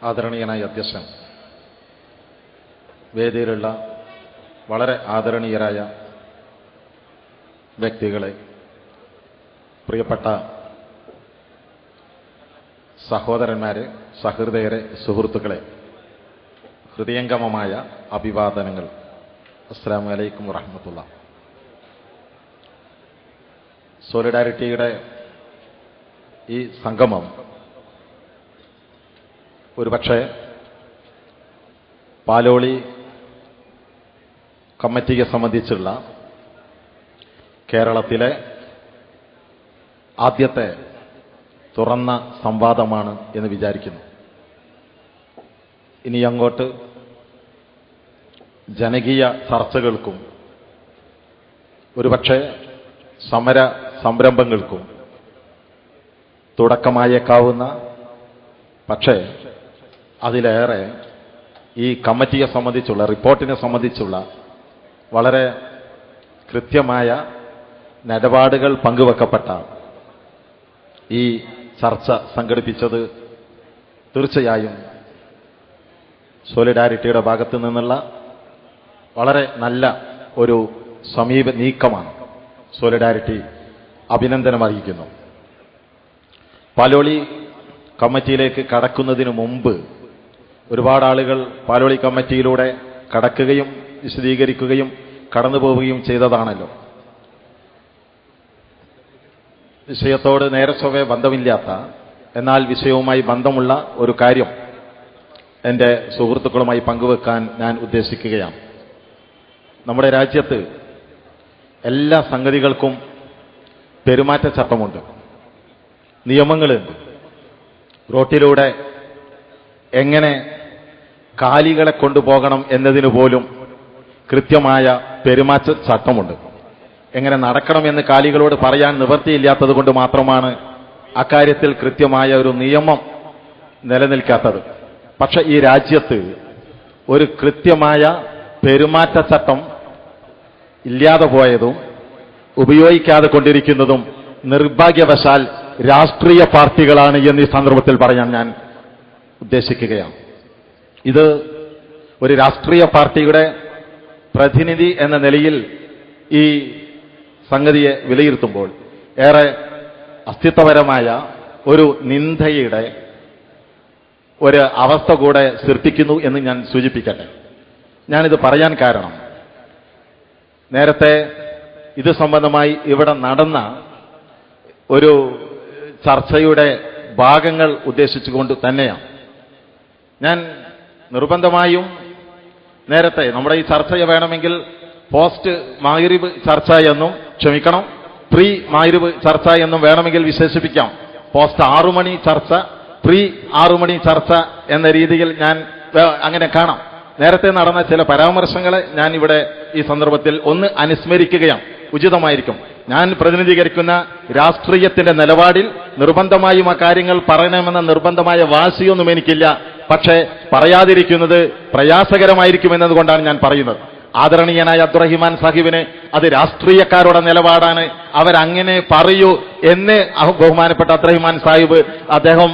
ആദരണീയനായ അധ്യക്ഷൻ, വേദിയിലുള്ള വളരെ ആദരണീയരായ വ്യക്തികളെ, പ്രിയപ്പെട്ട സഹോദരന്മാരെ, സഹൃദയരെ, സുഹൃത്തുക്കളെ, ഹൃദയംഗമമായ അഭിവാദനങ്ങൾ. അസ്സലാമു അലൈക്കും വറഹ്മത്തുള്ളാഹി. സോളിഡാരിറ്റിയുടെ ഈ സംഗമം ഒരുപക്ഷെ പാലോളി കമ്മിറ്റിയെ സംബന്ധിച്ചുള്ള കേരളത്തിലെ ആദ്യത്തെ തുറന്ന സംവാദമാണ് എന്ന് വിചാരിക്കുന്നു. ഇനി അങ്ങോട്ട് ജനകീയ ചർച്ചകൾക്കും ഒരുപക്ഷെ സമര സംരംഭങ്ങൾക്കും തുടക്കമായേക്കാവുന്ന, പക്ഷേ അതിലേറെ ഈ കമ്മിറ്റിയെ സംബന്ധിച്ചുള്ള, റിപ്പോർട്ടിനെ സംബന്ധിച്ചുള്ള വളരെ കൃത്യമായ നിലപാടുകൾ പങ്കുവെക്കപ്പെട്ട ഈ ചർച്ച സംഘടിപ്പിച്ചത് തീർച്ചയായും സോളിഡാരിറ്റിയുടെ ഭാഗത്തു നിന്നുള്ള വളരെ നല്ല ഒരു നീക്കമാണ്. സോളിഡാരിറ്റി അഭിനന്ദനം അറിയിക്കുന്നു. പാലോളി കമ്മിറ്റിയിലേക്ക് കടക്കുന്നതിന് മുമ്പ് ഒരുപാട് ആളുകൾ പാലോളി കമ്മിറ്റിയിലൂടെ കടക്കുകയും വിശദീകരിക്കുകയും കടന്നുപോവുകയും ചെയ്തതാണല്ലോ. വിഷയത്തോട് നേരെ ചൊവ്വേ ബന്ധമില്ലാത്ത, എന്നാൽ വിഷയവുമായി ബന്ധമുള്ള ഒരു കാര്യം എൻ്റെ സുഹൃത്തുക്കളുമായി പങ്കുവെക്കാൻ ഞാൻ ഉദ്ദേശിക്കുകയാണ്. നമ്മുടെ രാജ്യത്ത് എല്ലാ സംഗതികൾക്കും പെരുമാറ്റച്ചട്ടമുണ്ട്, നിയമങ്ങളുണ്ട്. റോട്ടിലൂടെ എങ്ങനെ കാലികളെ കൊണ്ടുപോകണം എന്നതിന് പോലും കൃത്യമായ പെരുമാറ്റച്ചട്ടമുണ്ട്. എങ്ങനെ നടക്കണമെന്ന് കാലികളോട് പറയാൻ നിവൃത്തിയില്ലാത്തത് കൊണ്ട് മാത്രമാണ് അക്കാര്യത്തിൽ കൃത്യമായ ഒരു നിയമം നിലനിൽക്കാത്തത്. പക്ഷെ ഈ രാജ്യത്ത് ഒരു കൃത്യമായ പെരുമാറ്റച്ചട്ടം ഇല്ലാതെ പോയതും ഉപയോഗിക്കാതെ കൊണ്ടിരിക്കുന്നതും നിർഭാഗ്യവശാൽ രാഷ്ട്രീയ പാർട്ടികളാണ് എന്ന് ഈ സന്ദർഭത്തിൽ പറയാൻ ഞാൻ ഉദ്ദേശിക്കുകയാണ്. ഇത് ഒരു രാഷ്ട്രീയ പാർട്ടിയുടെ പ്രതിനിധി എന്ന നിലയിൽ ഈ സംഗതിയെ വിലയിരുത്തുമ്പോൾ ഏറെ അസ്തിത്വപരമായ ഒരു നിന്ദയുടെ ഒരു അവസ്ഥ കൂടെ സൃഷ്ടിക്കുന്നു എന്ന് ഞാൻ സൂചിപ്പിക്കട്ടെ. ഞാനിത് പറയാൻ കാരണം, നേരത്തെ ഇത് സംബന്ധമായി ഇവിടെ നടന്ന ഒരു ചർച്ചയുടെ ഭാഗങ്ങൾ ഉദ്ദേശിച്ചുകൊണ്ട് തന്നെയാണ്. ഞാൻ നിർബന്ധമായും നേരത്തെ നമ്മുടെ ഈ ചർച്ച വേണമെങ്കിൽ പോസ്റ്റ് മഗ്‌രിബ് ചർച്ച എന്നും, ക്ഷമിക്കണം, പ്രീ മഗ്‌രിബ് ചർച്ച എന്നും വേണമെങ്കിൽ വിശേഷിപ്പിക്കാം. പോസ്റ്റ് 6 മണി ചർച്ച, പ്രീ 6 മണി ചർച്ച എന്ന രീതിയിൽ ഞാൻ അങ്ങനെ കാണാം. നേരത്തെ നടന്ന ചില പരാമർശങ്ങളെ ഞാൻ ഇവിടെ ഈ സന്ദർഭത്തിൽ ഒന്ന് അനുസ്മരിക്കുകയാണ്, ഉചിതമായിരിക്കും. ഞാൻ പ്രതിനിധീകരിക്കുന്ന രാഷ്ട്രീയത്തിന്റെ നിലപാടിൽ നിർബന്ധമായും ആ കാര്യങ്ങൾ പറയണമെന്ന നിർബന്ധമായ വാശിയൊന്നും എനിക്കില്ല. പക്ഷേ പറയാതിരിക്കുന്നത് പ്രയാസകരമായിരിക്കും എന്നതുകൊണ്ടാണ് ഞാൻ പറയുന്നത്. ആദരണീയനായ അബ്ദുറഹിമാൻ സാഹിബിന് അത് രാഷ്ട്രീയക്കാരുടെ നിലപാടാണ്, അവരങ്ങനെ പറയൂ എന്ന് ബഹുമാനപ്പെട്ട അബ്ദുറഹിമാൻ സാഹിബ് അദ്ദേഹം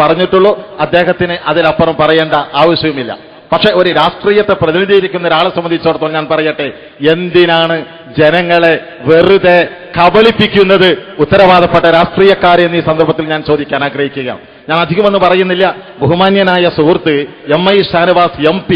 പറഞ്ഞിട്ടുള്ളൂ. അദ്ദേഹത്തിന് അതിലപ്പുറം പറയേണ്ട ആവശ്യവുമില്ല. പക്ഷെ ഒരു രാഷ്ട്രീയത്തെ പ്രതിനിധീകരിക്കുന്ന ഒരാളെ സംബന്ധിച്ചിടത്തോളം ഞാൻ പറയട്ടെ, എന്തിനാണ് ജനങ്ങളെ വെറുതെ കബളിപ്പിക്കുന്നത് ഉത്തരവാദപ്പെട്ട രാഷ്ട്രീയക്കാരെ എന്നീ സന്ദർഭത്തിൽ ഞാൻ ചോദിക്കാൻ ആഗ്രഹിക്കുകയാണ്. ഞാൻ അധികമൊന്നും പറയുന്നില്ല. ബഹുമാന്യനായ സുഹൃത്ത് MI ഷാനവാസ് MP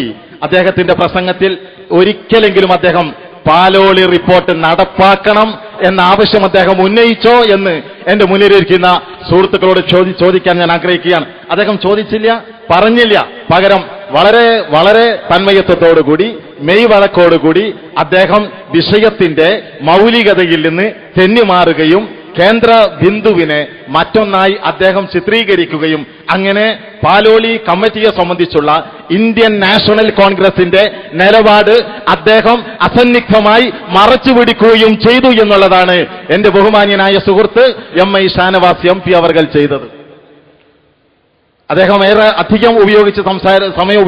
അദ്ദേഹത്തിന്റെ പ്രസംഗത്തിൽ ഒരിക്കലെങ്കിലും അദ്ദേഹം പാലോളി റിപ്പോർട്ട് നടപ്പാക്കണം എന്ന ആവശ്യം അദ്ദേഹം ഉന്നയിച്ചോ എന്ന് എന്റെ മുന്നിലിരിക്കുന്ന സുഹൃത്തുക്കളോട് ചോദിക്കാൻ ഞാൻ ആഗ്രഹിക്കുകയാണ്. അദ്ദേഹം ചോദിച്ചില്ല, പറഞ്ഞില്ല. പകരം വളരെ വളരെ തന്മയത്വത്തോടുകൂടി, മെയ് വഴക്കോടുകൂടി അദ്ദേഹം വിഷയത്തിന്റെ മൗലികതയിൽ നിന്ന് തെന്നിമാറുകയും കേന്ദ്ര ബിന്ദുവിനെ മറ്റൊന്നായി അദ്ദേഹം ചിത്രീകരിക്കുകയും അങ്ങനെ പാലോളി കമ്മിറ്റിയെ സംബന്ധിച്ചുള്ള ഇന്ത്യൻ നാഷണൽ കോൺഗ്രസിന്റെ നിലപാട് അദ്ദേഹം അസന്നിഗ്ധമായി മറച്ചുപിടിക്കുകയും ചെയ്തു എന്നുള്ളതാണ് എന്റെ ബഹുമാന്യനായ സുഹൃത്ത് MI ഷാനവാസ് MP അവർകൾ ചെയ്തത്. അദ്ദേഹം ഏറെ അധികം സമയം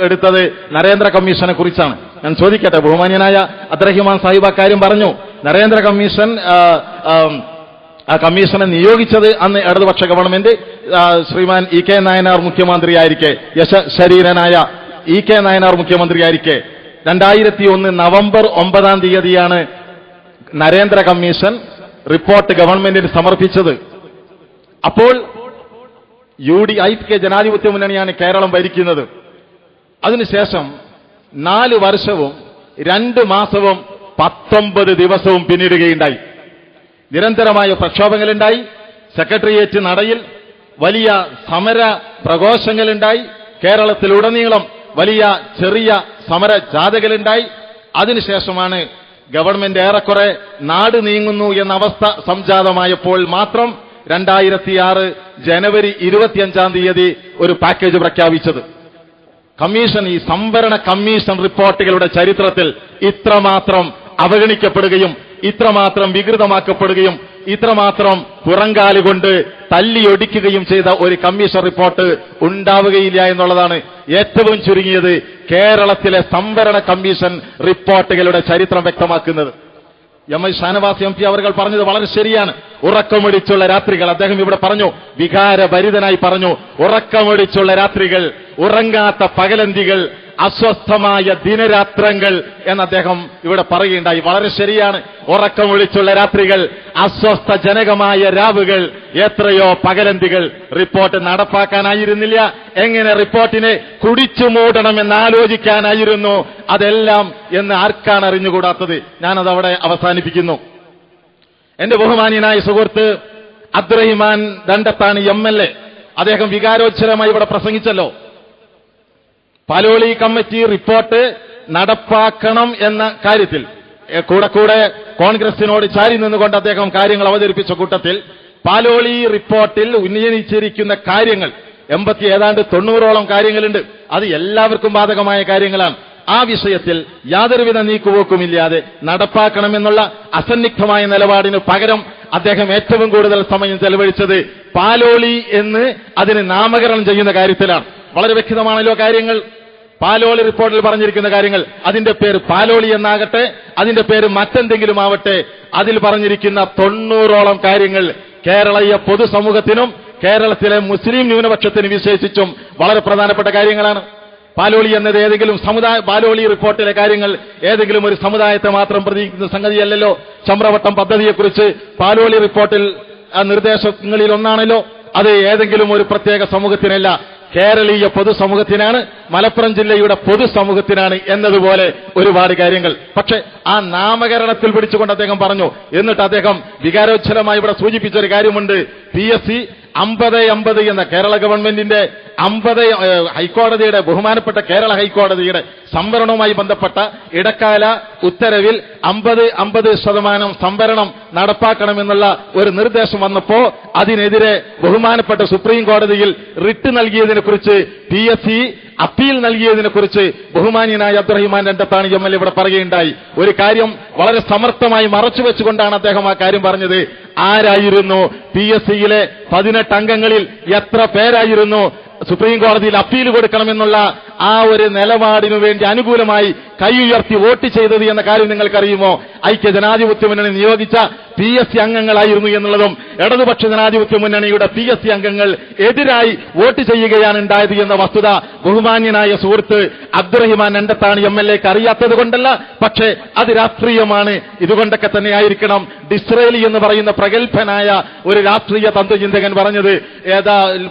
എടുത്തത് നരേന്ദ്ര കമ്മീഷനെ കുറിച്ചാണ്. ഞാൻ ചോദിക്കട്ടെ, ബഹുമാന്യനായ അബ്ദുറഹിമാൻ സാഹിബ് കാര്യം പറഞ്ഞു. നരേന്ദ്ര കമ്മീഷൻ ആ കമ്മീഷനെ നിയോഗിച്ചത് അന്ന് ഇടതുപക്ഷ government Sriman E K Nayanar മുഖ്യമന്ത്രിയായിരിക്കെ, യശശരീരനായ ഇ കെ നായനാർ മുഖ്യമന്ത്രിയായിരിക്കെ 2001 നവംബർ 9 നരേന്ദ്ര കമ്മീഷൻ റിപ്പോർട്ട് ഗവൺമെന്റിന് സമർപ്പിച്ചത്. അപ്പോൾ ഐക്യ ജനാധിപത്യ മുന്നണിയാണ് കേരളം ഭരിക്കുന്നത്. അതിനുശേഷം 4 വർഷവും 2 മാസവും 19 ദിവസവും പിന്നിടുകയുണ്ടായി. നിരന്തരമായ പ്രക്ഷോഭങ്ങളുണ്ടായി. സെക്രട്ടേറിയറ്റ് നടയിൽ വലിയ സമര പ്രഘോഷങ്ങളുണ്ടായി. കേരളത്തിലുടനീളം വലിയ ചെറിയ സമര ജാഥകളുണ്ടായി. അതിനുശേഷമാണ് ഗവൺമെന്റ് ഏറെക്കുറെ നാട് നീങ്ങുന്നു എന്ന അവസ്ഥ സംജാതമായപ്പോൾ മാത്രം 2006 ജനുവരി 25 ഒരു പാക്കേജ് പ്രഖ്യാപിച്ചത്. കമ്മീഷൻ, ഈ സംവരണ കമ്മീഷൻ റിപ്പോർട്ടുകളുടെ ചരിത്രത്തിൽ ഇത്രമാത്രം അവഗണിക്കപ്പെടുകയും ഇത്രമാത്രം വികൃതമാക്കപ്പെടുകയും ഇത്രമാത്രം പുറങ്കാലുകൊണ്ട് തല്ലിയൊടിക്കുകയും ചെയ്ത ഒരു കമ്മീഷൻ റിപ്പോർട്ട് ഉണ്ടാവുകയില്ല എന്നുള്ളതാണ് ഏറ്റവും ചുരുങ്ങിയത് കേരളത്തിലെ സംവരണ കമ്മീഷൻ റിപ്പോർട്ടുകളുടെ ചരിത്രം വ്യക്തമാക്കുന്നത്. M I Shanavas M P അവർ പറഞ്ഞത് വളരെ ശരിയാണ്. ഉറക്കമൊടിച്ചുള്ള രാത്രികൾ, അദ്ദേഹം ഇവിടെ പറഞ്ഞു, വികാരഭരിതനായി പറഞ്ഞു, ഉറക്കമൊടിച്ചുള്ള രാത്രികൾ, ഉറങ്ങാത്ത പകലന്തികൾ, അസ്വസ്ഥമായ ദിനരാത്രങ്ങൾ എന്ന് അദ്ദേഹം ഇവിടെ പറയുകയുണ്ടായി. വളരെ ശരിയാണ്. ഉറക്കമൊളിച്ചുള്ള രാത്രികൾ, അസ്വസ്ഥജനകമായ രാവുകൾ, എത്രയോ പകലന്തികൾ. റിപ്പോർട്ട് നടപ്പാക്കാനായിരുന്നില്ല. എങ്ങനെ റിപ്പോർട്ടിനെ കുടിച്ചു മൂടണമെന്ന് ആലോചിക്കാനായിരുന്നു അതെല്ലാം എന്ന് ആർക്കാണ് അറിഞ്ഞുകൂടാത്തത്? ഞാനതവിടെ അവസാനിപ്പിക്കുന്നു. എന്റെ ബഹുമാന്യനായ സുഹൃത്ത് അബ്ദുറഹിമാൻ ദണ്ഡത്താണി MLA, അദ്ദേഹം വികാരോജ്വലമായി ഇവിടെ പ്രസംഗിച്ചല്ലോ. പാലോളി കമ്മിറ്റി റിപ്പോർട്ട് നടപ്പാക്കണം എന്ന കാര്യത്തിൽ കൂടെ കോൺഗ്രസിനോട് ചാരി നിന്നുകൊണ്ട് അദ്ദേഹം കാര്യങ്ങൾ അവതരിപ്പിച്ച കൂട്ടത്തിൽ പാലോളി റിപ്പോർട്ടിൽ ഉന്നയിച്ചിരിക്കുന്ന കാര്യങ്ങൾ 90 കാര്യങ്ങളുണ്ട്. അത് എല്ലാവർക്കും ബാധകമായ കാര്യങ്ങളാണ്. ആ വിഷയത്തിൽ യാതൊരുവിധ നീക്കുപോക്കുമില്ലാതെ നടപ്പാക്കണമെന്നുള്ള അസന്നിഗ്ധമായ നിലപാടിന് പകരം അദ്ദേഹം ഏറ്റവും കൂടുതൽ സമയം ചെലവഴിച്ചത് പാലോളി എന്ന് അതിന് നാമകരണം ചെയ്യുന്ന കാര്യത്തിലാണ്. വളരെ വ്യക്തമാണല്ലോ കാര്യങ്ങൾ. പാലോളി റിപ്പോർട്ടിൽ പറഞ്ഞിരിക്കുന്ന കാര്യങ്ങൾ, അതിന്റെ പേര് പാലോളി എന്നാകട്ടെ, അതിന്റെ പേര് മറ്റെന്തെങ്കിലും ആവട്ടെ, അതിൽ പറഞ്ഞിരിക്കുന്ന 90 കാര്യങ്ങൾ കേരളീയ പൊതുസമൂഹത്തിനും കേരളത്തിലെ മുസ്ലിം ന്യൂനപക്ഷത്തിന് വിശേഷിച്ചും വളരെ പ്രധാനപ്പെട്ട കാര്യങ്ങളാണ്. പാലോളി എന്നത് പാലോളി റിപ്പോർട്ടിലെ കാര്യങ്ങൾ ഏതെങ്കിലും ഒരു സമുദായത്തെ മാത്രം പ്രതിനിധിക്കുന്ന സംഗതിയല്ലല്ലോ. ചമ്രവട്ടം പദ്ധതിയെക്കുറിച്ച് പാലോളി റിപ്പോർട്ടിൽ നിർദ്ദേശങ്ങളിൽ ഒന്നാണല്ലോ. അത് ഏതെങ്കിലും ഒരു പ്രത്യേക സമൂഹത്തിനല്ല, കേരളീയ പൊതുസമൂഹത്തിനാണ്, മലപ്പുറം ജില്ലയുടെ പൊതുസമൂഹത്തിനാണ് എന്നതുപോലെ ഒരുപാട് കാര്യങ്ങൾ. പക്ഷെ ആ നാമകരണത്തിൽ പിടിച്ചുകൊണ്ട് അദ്ദേഹം പറഞ്ഞു. എന്നിട്ട് അദ്ദേഹം വികാരോജ്വലമായി ഇവിടെ സൂചിപ്പിച്ച ഒരു കാര്യമുണ്ട്. PSC 50-50 എന്ന കേരള ഗവൺമെന്റിന്റെ 50 ഹൈക്കോടതിയുടെ, ബഹുമാനപ്പെട്ട കേരള ഹൈക്കോടതിയുടെ സംവരണവുമായി ബന്ധപ്പെട്ട ഇടക്കാല ഉത്തരവിൽ 50-50% സംവരണം നടപ്പാക്കണമെന്നുള്ള ഒരു നിർദ്ദേശം വന്നപ്പോ അതിനെതിരെ ബഹുമാനപ്പെട്ട സുപ്രീം കോടതിയിൽ റിട്ട് നൽകിയതിനെ കുറിച്ച്, PSC അപ്പീൽ നൽകിയതിനെ കുറിച്ച് ബഹുമാന്യനായ അബ്ദുറഹിമാൻ ദണ്ഡത്താണി MLA ഇവിടെ പറയുകയുണ്ടായി. ഒരു കാര്യം വളരെ സമർത്ഥമായി മറച്ചുവെച്ചുകൊണ്ടാണ് അദ്ദേഹം ആ കാര്യം പറഞ്ഞത്. ആരായിരുന്നു PSCയിലെ 18 അംഗങ്ങളിൽ എത്ര പേരായിരുന്നു സുപ്രീം കോടതിയിൽ അപ്പീൽ കൊടുക്കണമെന്നുള്ള ആ ഒരു നിലപാടിനു വേണ്ടി അനുകൂലമായി കൈ ഉയർത്തി വോട്ട് ചെയ്തത് എന്ന കാര്യം നിങ്ങൾക്കറിയുമോ? ഐക്യ ജനാധിപത്യ മുന്നണി നിയോഗിച്ച PSC അംഗങ്ങളായിരുന്നു എന്നുള്ളതും ഇടതുപക്ഷ ജനാധിപത്യ മുന്നണിയുടെ PSC അംഗങ്ങൾ എതിരായി വോട്ട് ചെയ്യുകയാണ് ഉണ്ടായത് എന്ന വസ്തുത ബഹുമാന്യനായ സുഹൃത്ത് അബ്ദുറഹിമാൻ ദണ്ഡത്താണി MLAക്ക് അറിയാത്തത് കൊണ്ടല്ല, പക്ഷേ അത് രാഷ്ട്രീയമാണ്. ഇതുകൊണ്ടൊക്കെ തന്നെ ആയിരിക്കണം ഡിസ്രേലി എന്ന് പറയുന്ന പ്രഗത്ഭനായ ഒരു രാഷ്ട്രീയ തത്വചിന്തകൻ പറഞ്ഞത്,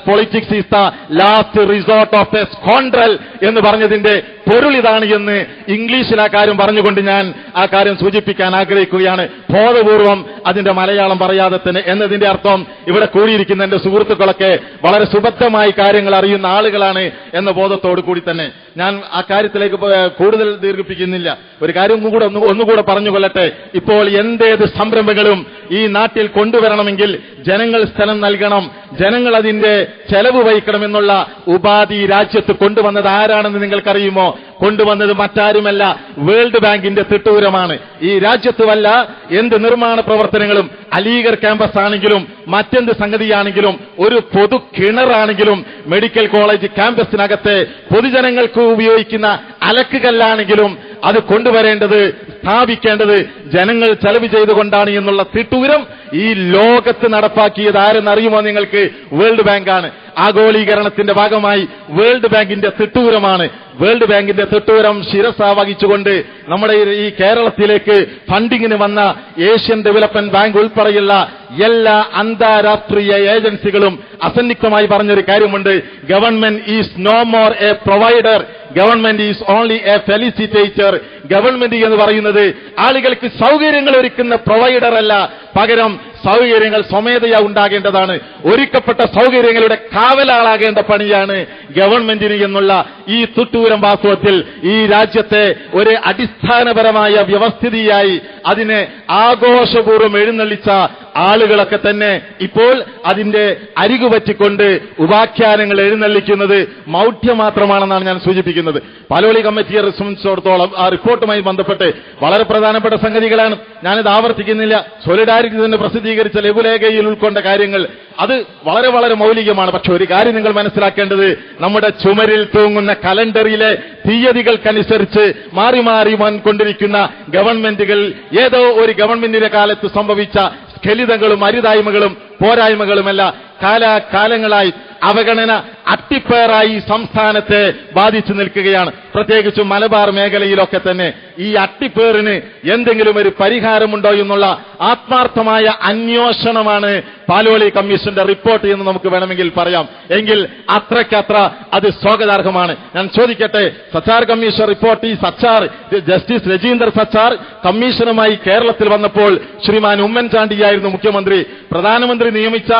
politics is the last resort of a scoundrel എന്ന് പറഞ്ഞതിന്റെ പൊരുൾ ഇതാണ് എന്ന് ഇംഗ്ലീഷിൽ ആ കാര്യം പറഞ്ഞുകൊണ്ട് ഞാൻ ആ കാര്യം സൂചിപ്പിക്കാൻ ആഗ്രഹിക്കുകയാണ്. ബോധപൂർവം അതിന്റെ മലയാളം പറയാതെ തന്നെ. എന്നതിന്റെ അർത്ഥം ഇവിടെ കൂടിയിരിക്കുന്ന എന്റെ സുഹൃത്തുക്കളൊക്കെ വളരെ സുബദ്ധമായി കാര്യങ്ങൾ അറിയുന്ന ആളുകളാണ് എന്ന ബോധത്തോടു കൂടി തന്നെ ഞാൻ ആ കാര്യത്തിലേക്ക് കൂടുതൽ ദീർഘിപ്പിക്കുന്നില്ല. ഒരു കാര്യം ഒന്നുകൂടെ പറഞ്ഞുകൊള്ളട്ടെ. ഇപ്പോൾ എന്തേത് സംരംഭങ്ങളും ഈ നാട്ടിൽ കൊണ്ടുവരണമെങ്കിൽ ജനങ്ങൾ സ്ഥലം നൽകണം, ജനങ്ങൾ അതിന്റെ ചെലവ് വഹിക്കണമെന്നുള്ള ഉപാധി രാജ്യത്ത് കൊണ്ടുവന്നത് ആരാണെന്ന് നിങ്ങൾക്കറിയുമോ? കൊണ്ടുവന്നത് മറ്റാരുമല്ല, വേൾഡ് ബാങ്കിന്റെ തിട്ടൂരമാണ്. ഈ രാജ്യത്ത് വല്ല എന്ത് നിർമ്മാണ പ്രവർത്തനങ്ങളും, അലീഗർ ക്യാമ്പസ് ആണെങ്കിലും മറ്റെന്ത് സംഗതിയാണെങ്കിലും, ഒരു പൊതു കിണറാണെങ്കിലും, മെഡിക്കൽ കോളേജ് ക്യാമ്പസിനകത്തെ പൊതുജനങ്ങൾക്ക് ഉപയോഗിക്കുന്ന അലക്കുകല്ലാണെങ്കിലും അത് കൊണ്ടുവരേണ്ടത്, സ്ഥാപിക്കേണ്ടത് ജനങ്ങൾ ചെലവ് ചെയ്തുകൊണ്ടാണ് എന്നുള്ള തിട്ടൂരം ഈ ലോകത്ത് നടപ്പാക്കിയത് ആരെന്നറിയുമോ നിങ്ങൾക്ക്? വേൾഡ് ബാങ്കാണ്. ആഗോളീകരണത്തിന്റെ ഭാഗമായി വേൾഡ് ബാങ്കിന്റെ തിട്ടൂരമാണ്. വേൾഡ് ബാങ്കിന്റെ തിട്ടൂരം ശിരസ വഹിച്ചുകൊണ്ട് നമ്മുടെ ഈ കേരളത്തിലേക്ക് ഫണ്ടിങ്ങിന് വന്ന ഏഷ്യൻ ഡെവലപ്മെന്റ് ബാങ്ക് ഉൾപ്പെടെയുള്ള എല്ലാ അന്താരാഷ്ട്രീയ ഏജൻസികളും അസന്നിഗ്ധമായി പറഞ്ഞൊരു കാര്യമുണ്ട്: government is no more a provider, government is only a facilitator. Government എന്ന് പറയുന്നത് ആളുകൾക്ക് സൗകര്യങ്ങൾ ഒരുക്കുന്ന പ്രൊവൈഡർ അല്ല, പകരം സൗകര്യങ്ങൾ സ്വമേധയാ ഉണ്ടാകേണ്ടതാണ്. ഒരുക്കപ്പെട്ട സൗകര്യങ്ങളുടെ കാവലാളാകേണ്ട പണിയാണ് ഗവൺമെന്റിന് എന്നുള്ള ഈ തുട്ടൂരം വാസ്തവത്തിൽ ഈ രാജ്യത്തെ ഒരു അടിസ്ഥാനപരമായ വ്യവസ്ഥിതിയായി അതിനെ ആഘോഷപൂർവ്വം എഴുന്നള്ളിച്ച ആളുകളൊക്കെ തന്നെ ഇപ്പോൾ അതിന്റെ അരികുപറ്റിക്കൊണ്ട് ഉപാഖ്യാനങ്ങൾ എഴുന്നള്ളിക്കുന്നത് മൗഢ്യം മാത്രമാണെന്നാണ് ഞാൻ സൂചിപ്പിക്കുന്നത്. പാലോളി കമ്മിറ്റിയെ സംബന്ധിച്ചിടത്തോളം ആ റിപ്പോർട്ടുമായി ബന്ധപ്പെട്ട് വളരെ പ്രധാനപ്പെട്ട സംഗതികളാണ്. ഞാനിത് ആവർത്തിക്കുന്നില്ല. സോളിഡാരിറ്റി തന്നെ പ്രസിദ്ധീകരിച്ച ലഘുലേഖയിൽ ഉൾക്കൊണ്ട കാര്യങ്ങൾ അത് വളരെ വളരെ മൗലികമാണ്. പക്ഷെ ഒരു കാര്യം നിങ്ങൾ മനസ്സിലാക്കേണ്ടത്, നമ്മുടെ ചുമരിൽ തൂങ്ങുന്ന കലണ്ടറിലെ തീയതികൾക്കനുസരിച്ച് മാറി മാറി കൊണ്ടിരിക്കുന്ന ഗവൺമെന്റുകൾ ഏതോ ഒരു ഗവൺമെന്റിന്റെ കാലത്ത് സംഭവിച്ച സ്ഖലിതങ്ങളും അരുതായ്മകളും പോരായ്മകളുമല്ല കാലാകാലങ്ങളായി അവഗണന അട്ടിപ്പേറായി സംസ്ഥാനത്തെ ബാധിച്ചു നിൽക്കുകയാണ്. പ്രത്യേകിച്ചും മലബാർ മേഖലയിലൊക്കെ തന്നെ ഈ അട്ടിപ്പേറിന് എന്തെങ്കിലും ഒരു പരിഹാരമുണ്ടോ എന്നുള്ള ആത്മാർത്ഥമായ അന്വേഷണമാണ് പാലോളി കമ്മീഷന്റെ റിപ്പോർട്ട് എന്ന് നമുക്ക് വേണമെങ്കിൽ പറയാം. എങ്കിൽ അത്രയ്ക്കത്ര അത് സ്വാഗതാർഹമാണ്. ഞാൻ ചോദിക്കട്ടെ, സച്ചാർ കമ്മീഷൻ റിപ്പോർട്ട്, ഈ സച്ചാർ ജസ്റ്റിസ് രജീന്ദർ സച്ചാർ കമ്മീഷനുമായി കേരളത്തിൽ വന്നപ്പോൾ ശ്രീമാൻ ഉമ്മൻചാണ്ടിയായിരുന്നു മുഖ്യമന്ത്രി. പ്രധാനമന്ത്രി നിയമിച്ച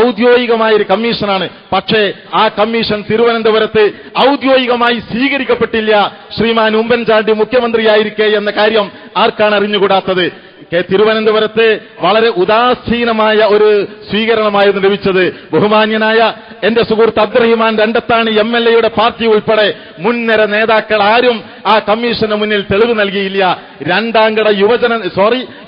ഔദ്യോഗികമായ ഒരു കമ്മീഷനാണ്. പക്ഷേ ആ കമ്മീഷൻ തിരുവനന്തപുരത്ത് ഔദ്യോഗികമായി സ്വീകരിക്കപ്പെട്ടില്ല ശ്രീമാൻ ഉമ്മൻചാണ്ടി മുഖ്യമന്ത്രിയായിരിക്കെ എന്ന കാര്യം ആർക്കാണ് അറിഞ്ഞുകൂടാത്തത്? തിരുവനന്തപുരത്ത് വളരെ ഉദാസീനമായ ഒരു സ്വീകരണമായിരുന്നു ലഭിച്ചത്. ബഹുമാന്യനായ എന്റെ സുഹൃത്ത് അബ്ദുറഹിമാൻ രണ്ടത്താണി MLA പാർട്ടി ഉൾപ്പെടെ മുൻനിര നേതാക്കൾ ആരും ആ കമ്മീഷന് മുന്നിൽ തെളിവ് നൽകിയില്ല. രണ്ടാംകിട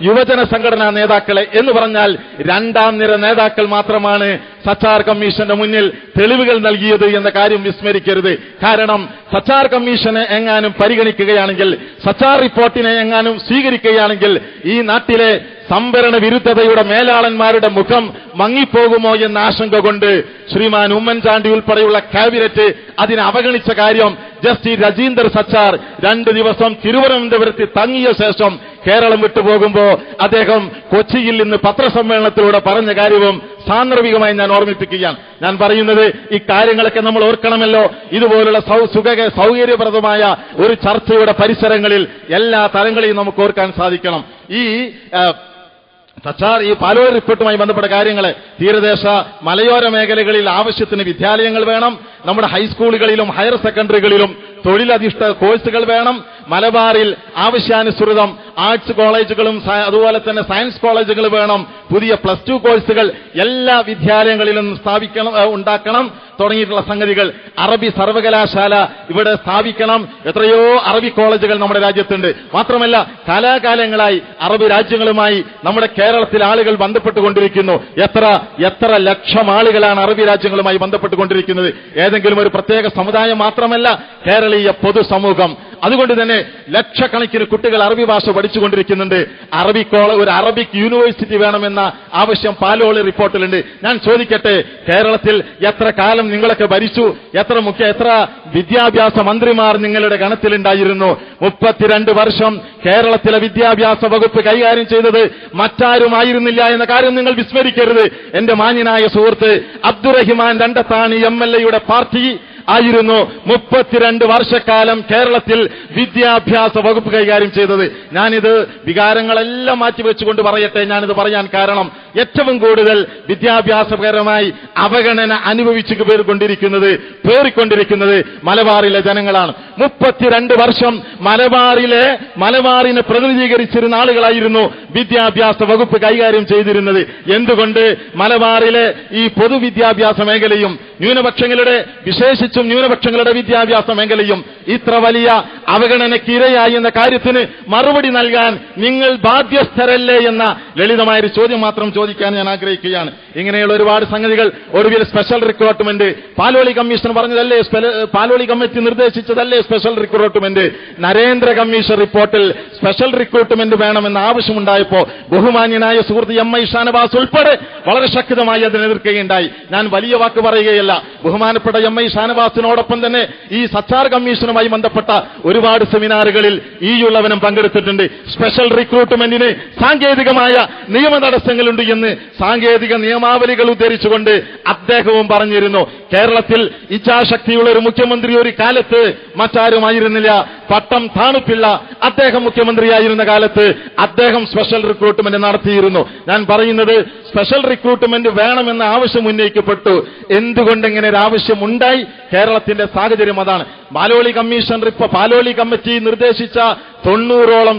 യുവജന സംഘടനാ നേതാക്കളെ എന്ന് പറഞ്ഞാൽ രണ്ടാം നിര നേതാക്കൾ മാത്രമാണ് സച്ചാർ കമ്മീഷന്റെ മുന്നിൽ തെളിവുകൾ നൽകിയത് എന്ന കാര്യം വിസ്മരിക്കരുത്. കാരണം സച്ചാർ കമ്മീഷനെ എങ്ങാനും പരിഗണിക്കുകയാണെങ്കിൽ, സച്ചാർ റിപ്പോർട്ടിനെ എങ്ങാനും സ്വീകരിക്കുകയാണെങ്കിൽ ഈ നാട്ടിലെ സംവരണ വിരുദ്ധതയുടെ മേലാളന്മാരുടെ മുഖം മങ്ങിപ്പോകുമോ എന്ന ആശങ്ക കൊണ്ട് ശ്രീമാൻ ഉമ്മൻചാണ്ടി ഉൾപ്പെടെയുള്ള ക്യാബിനറ്റ് അതിനെ അവഗണിച്ച കാര്യം ജസ്റ്റിസ് രജീന്ദർ സച്ചാർ 2 ദിവസം തിരുവനന്തപുരത്ത് തങ്ങിയ ശേഷം കേരളം വിട്ടുപോകുമ്പോൾ അദ്ദേഹം കൊച്ചിയിൽ നിന്ന് പത്രസമ്മേളനത്തിലൂടെ പറഞ്ഞ കാര്യവും സാന്ദർഭികമായി ഞാൻ ഓർമ്മിപ്പിക്കുകയാണ്. ഞാൻ പറയുന്നത് ഈ കാര്യങ്ങളൊക്കെ നമ്മൾ ഓർക്കണമല്ലോ. ഇതുപോലുള്ള സൗകര്യപ്രദമായ ഒരു ചർച്ചയുടെ പരിസരങ്ങളിൽ എല്ലാ തലങ്ങളെയും നമുക്ക് ഓർക്കാൻ സാധിക്കണം. സച്ചാർ ഈ പാലോളി റിപ്പോർട്ടുമായി ബന്ധപ്പെട്ട കാര്യങ്ങൾ, തീരദേശ മലയോര മേഖലകളിൽ ആവശ്യത്തിന് വിദ്യാലയങ്ങൾ വേണം, നമ്മുടെ ഹൈസ്കൂളുകളിലും ഹയർ സെക്കൻഡറികളിലും തൊഴിലധിഷ്ഠിത കോഴ്സുകൾ വേണം, മലബാറിൽ ആവശ്യാനുസൃതം ആർട്സ് കോളേജുകളും അതുപോലെ തന്നെ സയൻസ് കോളേജുകൾ വേണം, പുതിയ +2 കോഴ്സുകൾ എല്ലാ വിദ്യാലയങ്ങളിലും ഉണ്ടാക്കണം തുടങ്ങിയിട്ടുള്ള സംഗതികൾ. അറബി സർവകലാശാല ഇവിടെ സ്ഥാപിക്കണം. എത്രയോ അറബി കോളേജുകൾ നമ്മുടെ രാജ്യത്തുണ്ട്. മാത്രമല്ല കാലാകാലങ്ങളായി അറബി രാജ്യങ്ങളുമായി നമ്മുടെ കേരളത്തിൽ ആളുകൾ ബന്ധപ്പെട്ടുകൊണ്ടിരിക്കുന്നു. എത്ര ലക്ഷം ആളുകളാണ് അറബി രാജ്യങ്ങളുമായി ബന്ധപ്പെട്ടുകൊണ്ടിരിക്കുന്നത്. ഏതെങ്കിലും ഒരു പ്രത്യേക സമുദായം മാത്രമല്ല, കേരളീയ പൊതുസമൂഹം. അതുകൊണ്ട് തന്നെ ലക്ഷക്കണക്കിന് കുട്ടികൾ അറബി ഭാഷ പഠിച്ചുകൊണ്ടിരിക്കുന്നുണ്ട്. ഒരു അറബിക് യൂണിവേഴ്സിറ്റി വേണമെന്ന ആവശ്യം പാലോളി റിപ്പോർട്ടിലുണ്ട്. ഞാൻ ചോദിക്കട്ടെ, കേരളത്തിൽ എത്ര കാലം നിങ്ങളൊക്കെ ഭരിച്ചു? എത്ര വിദ്യാഭ്യാസ മന്ത്രിമാർ നിങ്ങളുടെ ഗണത്തിലുണ്ടായിരുന്നു? 32 വർഷം കേരളത്തിലെ വിദ്യാഭ്യാസ വകുപ്പ് കൈകാര്യം ചെയ്തത് മറ്റാരുമായിരുന്നില്ല എന്ന കാര്യം നിങ്ങൾ വിസ്മരിക്കരുത്. എന്റെ മാന്യനായ സുഹൃത്ത് അബ്ദുറഹിമാൻ രണ്ടത്താണി MLA പാർട്ടി ആയിരുന്നു 32 വർഷക്കാലം കേരളത്തിൽ വിദ്യാഭ്യാസ വകുപ്പ് കൈകാര്യം ചെയ്തത്. ഞാനിത് വികാരങ്ങളെല്ലാം മാറ്റിവെച്ചുകൊണ്ട് പറയട്ടെ. ഞാനിത് പറയാൻ കാരണം ഏറ്റവും കൂടുതൽ വിദ്യാഭ്യാസപരമായി അവഗണന അനുഭവിച്ചു പേറിക്കൊണ്ടിരിക്കുന്നത് മലബാറിലെ ജനങ്ങളാണ്. 32 വർഷം മലബാറിനെ പ്രതിനിധീകരിച്ചിരുന്ന ആളുകളായിരുന്നു വിദ്യാഭ്യാസ വകുപ്പ് കൈകാര്യം ചെയ്തിരുന്നത്. എന്തുകൊണ്ട് മലബാറിലെ ഈ പൊതുവിദ്യാഭ്യാസ മേഖലയും ന്യൂനപക്ഷങ്ങളുടെ വിശേഷിച്ച് പ്രത്യേകിച്ചും ന്യൂനപക്ഷങ്ങളുടെ വിദ്യാഭ്യാസ മേഖലയും ഇത്ര വലിയ അവഗണനയ്ക്കിരയായി എന്ന കാര്യത്തിന് മറുപടി നൽകാൻ നിങ്ങൾ ബാധ്യസ്ഥരല്ലേ എന്ന ലളിതമായൊരു ചോദ്യം മാത്രം ചോദിക്കാൻ ഞാൻ ആഗ്രഹിക്കുകയാണ്. ഇങ്ങനെയുള്ള ഒരുപാട് സംഗതികൾ. ഒടുവിൽ സ്പെഷ്യൽ റിക്രൂട്ട്മെന്റ് പാലോളി കമ്മീഷൻ പറഞ്ഞതല്ലേ, പാലോളി കമ്മിറ്റി നിർദ്ദേശിച്ചതല്ലേ സ്പെഷ്യൽ റിക്രൂട്ട്മെന്റ്. നരേന്ദ്ര കമ്മീഷൻ റിപ്പോർട്ടിൽ സ്പെഷ്യൽ റിക്രൂട്ട്മെന്റ് വേണമെന്ന ആവശ്യമുണ്ടായപ്പോ ബഹുമാന്യനായ സുഹൃത്ത് എം.ഐ. ഷാനവാസ് ഉൾപ്പെടെ വളരെ ശക്തമായി അതിനെ എതിർക്കുകയുണ്ടായി. ഞാൻ വലിയ വാക്ക് പറയുകയല്ല. ബഹുമാനപ്പെട്ട എം.ഐ. ഷാനവാസിനോടൊപ്പം തന്നെ ഈ സച്ചാർ കമ്മീഷനുമായി ബന്ധപ്പെട്ട ഒരുപാട് സെമിനാറുകളിൽ ഈയുള്ളവനും പങ്കെടുത്തിട്ടുണ്ട്. സ്പെഷ്യൽ റിക്രൂട്ട്മെന്റിന് സാങ്കേതികമായ നിയമ തടസ്സങ്ങളുണ്ട് എന്ന് സാങ്കേതിക നിയമാവലികൾ ഉദ്ധരിച്ചുകൊണ്ട് അദ്ദേഹവും പറഞ്ഞിരുന്നു. കേരളത്തിൽ ഇച്ഛാശക്തിയുള്ള ഒരു മുഖ്യമന്ത്രി ഒരു കാലത്ത് മറ്റാരുമായിരുന്നില്ല. പട്ടം താണുപ്പിള്ള അദ്ദേഹം മുഖ്യമന്ത്രിയായിരുന്ന കാലത്ത് അദ്ദേഹം സ്പെഷ്യൽ റിക്രൂട്ട്മെന്റ് നടത്തിയിരുന്നു. ഞാൻ പറയുന്നത് സ്പെഷ്യൽ റിക്രൂട്ട്മെന്റ് വേണമെന്ന ആവശ്യം ഉന്നയിക്കപ്പെട്ടു. എന്തുകൊണ്ടിങ്ങനെ ഒരു ആവശ്യം ഉണ്ടായി? കേരളത്തിന്റെ സാഹചര്യം അതാണ്. പാലോളി കമ്മിറ്റി നിർദ്ദേശിച്ച 90ഓളം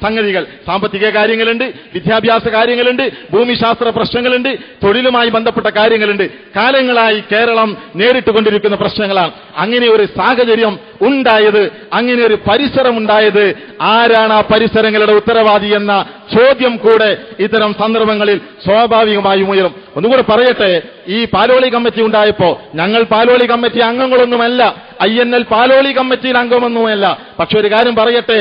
സംഗതികൾ, സാമ്പത്തിക കാര്യങ്ങളുണ്ട്, വിദ്യാഭ്യാസ കാര്യങ്ങളുണ്ട്, ഭൂമിശാസ്ത്ര പ്രശ്നങ്ങളുണ്ട്, തൊഴിലുമായി ബന്ധപ്പെട്ട കാര്യങ്ങളുണ്ട്. കാലങ്ങളായി കേരളം നേരിട്ടുകൊണ്ടിരിക്കുന്ന പ്രശ്നങ്ങളാണ്. അങ്ങനെ ഒരു സാഹചര്യം ഉണ്ടായത്, അങ്ങനെ ഒരു പരിസരം ഉണ്ടായത്, ആരാണ് ആ പരിസരങ്ങളുടെ ഉത്തരവാദി എന്ന ചോദ്യം കൂടെ ഇത്തരം സന്ദർഭങ്ങളിൽ സ്വാഭാവികമായും ഉയരും. ഒന്നുകൂടെ പറയട്ടെ, ഈ പാലോളി കമ്മിറ്റി ഉണ്ടായപ്പോ ഞങ്ങൾ പാലോളി കമ്മിറ്റി അംഗങ്ങളൊന്നുമല്ല, INL പാലോളി കമ്മിറ്റിയിൽ അംഗമൊന്നുമല്ല. പക്ഷെ ഒരു കാര്യം പറയട്ടെ,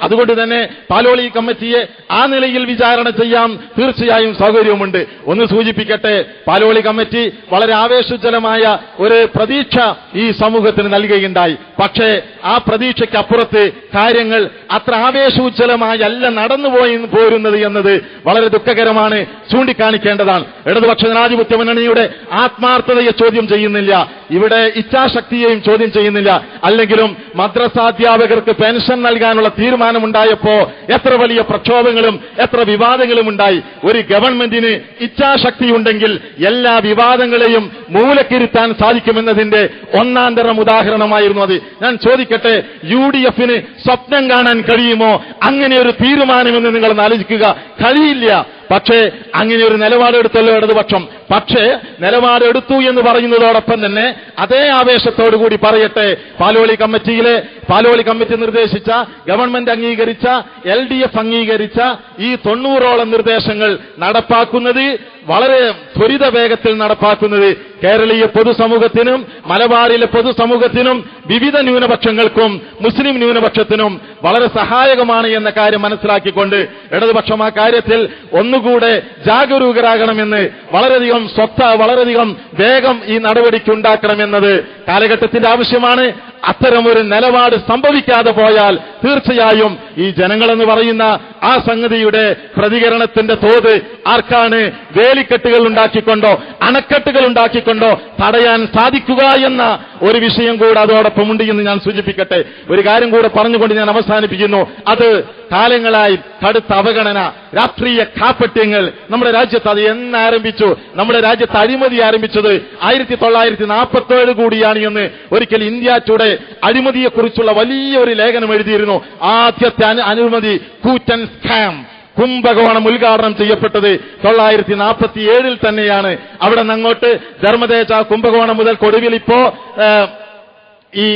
അതുകൊണ്ട് തന്നെ പാലോളി കമ്മിറ്റിയെ ആ നിലയിൽ വിചാരണ ചെയ്യാൻ തീർച്ചയായും സൗകര്യമുണ്ട്. ഒന്ന് സൂചിപ്പിക്കട്ടെ, പാലോളി കമ്മിറ്റി വളരെ ആവേശജലമായ ഒരു പ്രതീക്ഷ ഈ സമൂഹത്തിന് നൽകുകയുണ്ടായി. പക്ഷേ ആ പ്രതീക്ഷയ്ക്കപ്പുറത്ത് കാര്യങ്ങൾ അത്ര ആവേശോജ്ജലമായല്ല പോരുന്നത് എന്നത് വളരെ ദുഃഖകരമാണ്, ചൂണ്ടിക്കാണിക്കേണ്ടതാണ്. ഇടതുപക്ഷ ജനാധിപത്യ മുന്നണിയുടെ ആത്മാർത്ഥതയെ ചോദ്യം ചെയ്യുന്നില്ല, ഇവിടെ ഇച്ഛാശക്തിയെയും ചോദ്യം ചെയ്യുന്നില്ല. അല്ലെങ്കിലും മദ്രസാധ്യാപകർക്ക് പെൻഷൻ നൽകാനുള്ള തീരുമാനമുണ്ടായപ്പോ എത്ര വലിയ പ്രക്ഷോഭങ്ങളും എത്ര വിവാദങ്ങളും ഉണ്ടായി. ഒരു ഗവൺമെന്റിന് ഇച്ഛാശക്തിയുണ്ടെങ്കിൽ എല്ലാ വിവാദങ്ങളെയും മൂലക്കിരുത്താൻ സാധിക്കുമെന്നതിന്റെ ഒന്നാന്തരം ഉദാഹരണമായിരുന്നു അത്. ഞാൻ ചോദിക്കട്ടെ, UDF-ന് സ്വപ്നം കാണാൻ കഴിയുമോ അങ്ങനെ ഒരു തീരുമാനമെന്ന് നിങ്ങൾ ആലോചിക്കുക? കഴിയില്ല. പക്ഷേ അങ്ങനെ ഒരു നിലപാടെടുത്തല്ലോ ഇടതുപക്ഷം. പക്ഷേ നിലപാടെടുത്തു എന്ന് പറയുന്നതോടൊപ്പം തന്നെ അതേ ആവേശത്തോടുകൂടി പറയട്ടെ, പാലോളി കമ്മിറ്റി നിർദ്ദേശിച്ച, ഗവൺമെന്റ് അംഗീകരിച്ച, LDF അംഗീകരിച്ച ഈ 90ഓളം നിർദ്ദേശങ്ങൾ നടപ്പാക്കുന്നത്, വളരെ ത്വരിത വേഗത്തിൽ നടപ്പാക്കുന്നത് കേരളീയ പൊതുസമൂഹത്തിനും മലബാറിലെ പൊതുസമൂഹത്തിനും വിവിധ ന്യൂനപക്ഷങ്ങൾക്കും മുസ്ലിം ന്യൂനപക്ഷത്തിനും വളരെ സഹായകമാണ് എന്ന കാര്യം മനസ്സിലാക്കിക്കൊണ്ട് ഇടതുപക്ഷം ആ കാര്യത്തിൽ ഒന്നുകൂടെ ജാഗരൂകരാകണമെന്ന്, വളരെയധികം വേഗം ഈ നടപടിക്കുണ്ടാക്കണമെന്നത് കാലഘട്ടത്തിന്റെ ആവശ്യമാണ്. അത്തരമൊരു നിലപാട് സംഭവിക്കാതെ പോയാൽ തീർച്ചയായും ഈ ജനങ്ങളെന്ന് പറയുന്ന ആ സംഗതിയുടെ പ്രതികരണത്തിന്റെ തോത് ആർക്കാണ് വേലിക്കെട്ടുകൾ ഉണ്ടാക്കിക്കൊണ്ടോ അണക്കെട്ടുകൾ ഉണ്ടാക്കിക്കൊണ്ടോ തടയാൻ സാധിക്കുക എന്ന ഒരു വിഷയം കൂടെ അതോടൊപ്പമുണ്ട് എന്ന് ഞാൻ സൂചിപ്പിക്കട്ടെ. ഒരു കാര്യം കൂടെ പറഞ്ഞുകൊണ്ട് ഞാൻ അവസാനിപ്പിക്കുന്നു. അത് കാലങ്ങളായി കടുത്ത അവഗണന, രാഷ്ട്രീയ കാപ്പട്യങ്ങൾ നമ്മുടെ രാജ്യത്ത് അത് എന്നാരംഭിച്ചു? നമ്മുടെ രാജ്യത്ത് അഴിമതി ആരംഭിച്ചത് 1947 കൂടിയാണ് എന്ന് ഒരിക്കൽ ഇന്ത്യ ടുഡേ അഴിമതിയെക്കുറിച്ചുള്ള വലിയൊരു ലേഖനം എഴുതിയിരുന്നു. ആദ്യത്തെ അഴിമതി കൂറ്റൻ സ്കാം കുംഭകോണം ഉദ്ഘാടനം ചെയ്യപ്പെട്ടത് 1947 തന്നെയാണ്. അവിടെ നിന്നങ്ങോട്ട് ധർമ്മതേജ കുംഭകോണം മുതൽ കൊടുവിൽ ഇപ്പോ ഈ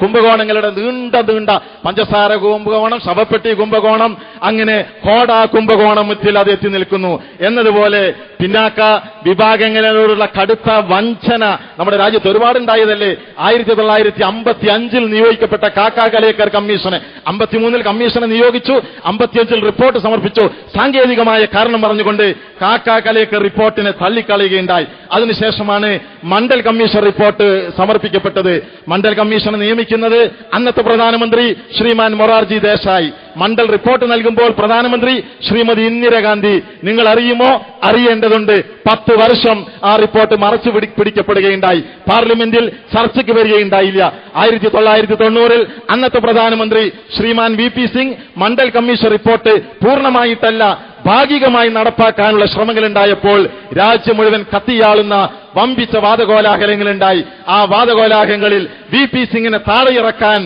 കുംഭകോണങ്ങളുടെ നീണ്ട പഞ്ചസാര കുംഭകോണം, ശവപ്പെട്ടി കുംഭകോണം, അങ്ങനെ കോട കുംഭകോണത്തിൽ അത് എത്തി നിൽക്കുന്നു. എന്നതുപോലെ പിന്നാക്ക വിഭാഗങ്ങളോടുള്ള കടുത്ത വഞ്ചന നമ്മുടെ രാജ്യത്ത് ഒരുപാടുണ്ടായതല്ലേ. 1955 നിയോഗിക്കപ്പെട്ട കാക്ക കലേക്കർ കമ്മീഷന് 53 കമ്മീഷനെ നിയോഗിച്ചു, 55 റിപ്പോർട്ട് സമർപ്പിച്ചു. സാങ്കേതികമായ കാരണം പറഞ്ഞുകൊണ്ട് കാക്ക കലേക്കർ റിപ്പോർട്ടിനെ തള്ളിക്കളയുകയുണ്ടായി. അതിനുശേഷമാണ് മണ്ഡൽ കമ്മീഷൻ റിപ്പോർട്ട് സമർപ്പിക്കപ്പെട്ടത്. മണ്ഡൽ കമ്മീഷനെ നിയമിക്കുന്നത് അന്നത്തെ പ്രധാനമന്ത്രി ശ്രീമാൻ മൊറാർജി ദേശായി. മണ്ഡൽ റിപ്പോർട്ട് നൽകുമ്പോൾ പ്രധാനമന്ത്രി ശ്രീമതി ഇന്ദിരാഗാന്ധി. നിങ്ങൾ അറിയുമോ? അറിയേണ്ടതുണ്ട്. 10 വർഷം ആ റിപ്പോർട്ട് മറച്ചു പിടിക്കപ്പെടുകയുണ്ടായി. പാർലമെന്റിൽ ചർച്ചയ്ക്ക് വരികയുണ്ടായില്ല. 1990 അന്നത്തെ പ്രധാനമന്ത്രി Sriman VP Singh Mandal commission report പൂർണ്ണമായിട്ടല്ല ഭാഗികമായി നടപ്പാക്കാനുള്ള ശ്രമങ്ങളുണ്ടായപ്പോൾ രാജ്യം മുഴുവൻ കത്തിയാളുന്ന വമ്പിച്ച വാദകോലാഹലങ്ങളുണ്ടായി. ആ വാദകോലാഹലങ്ങളിൽ VP സിംഗിനെ താഴെയിറക്കാൻ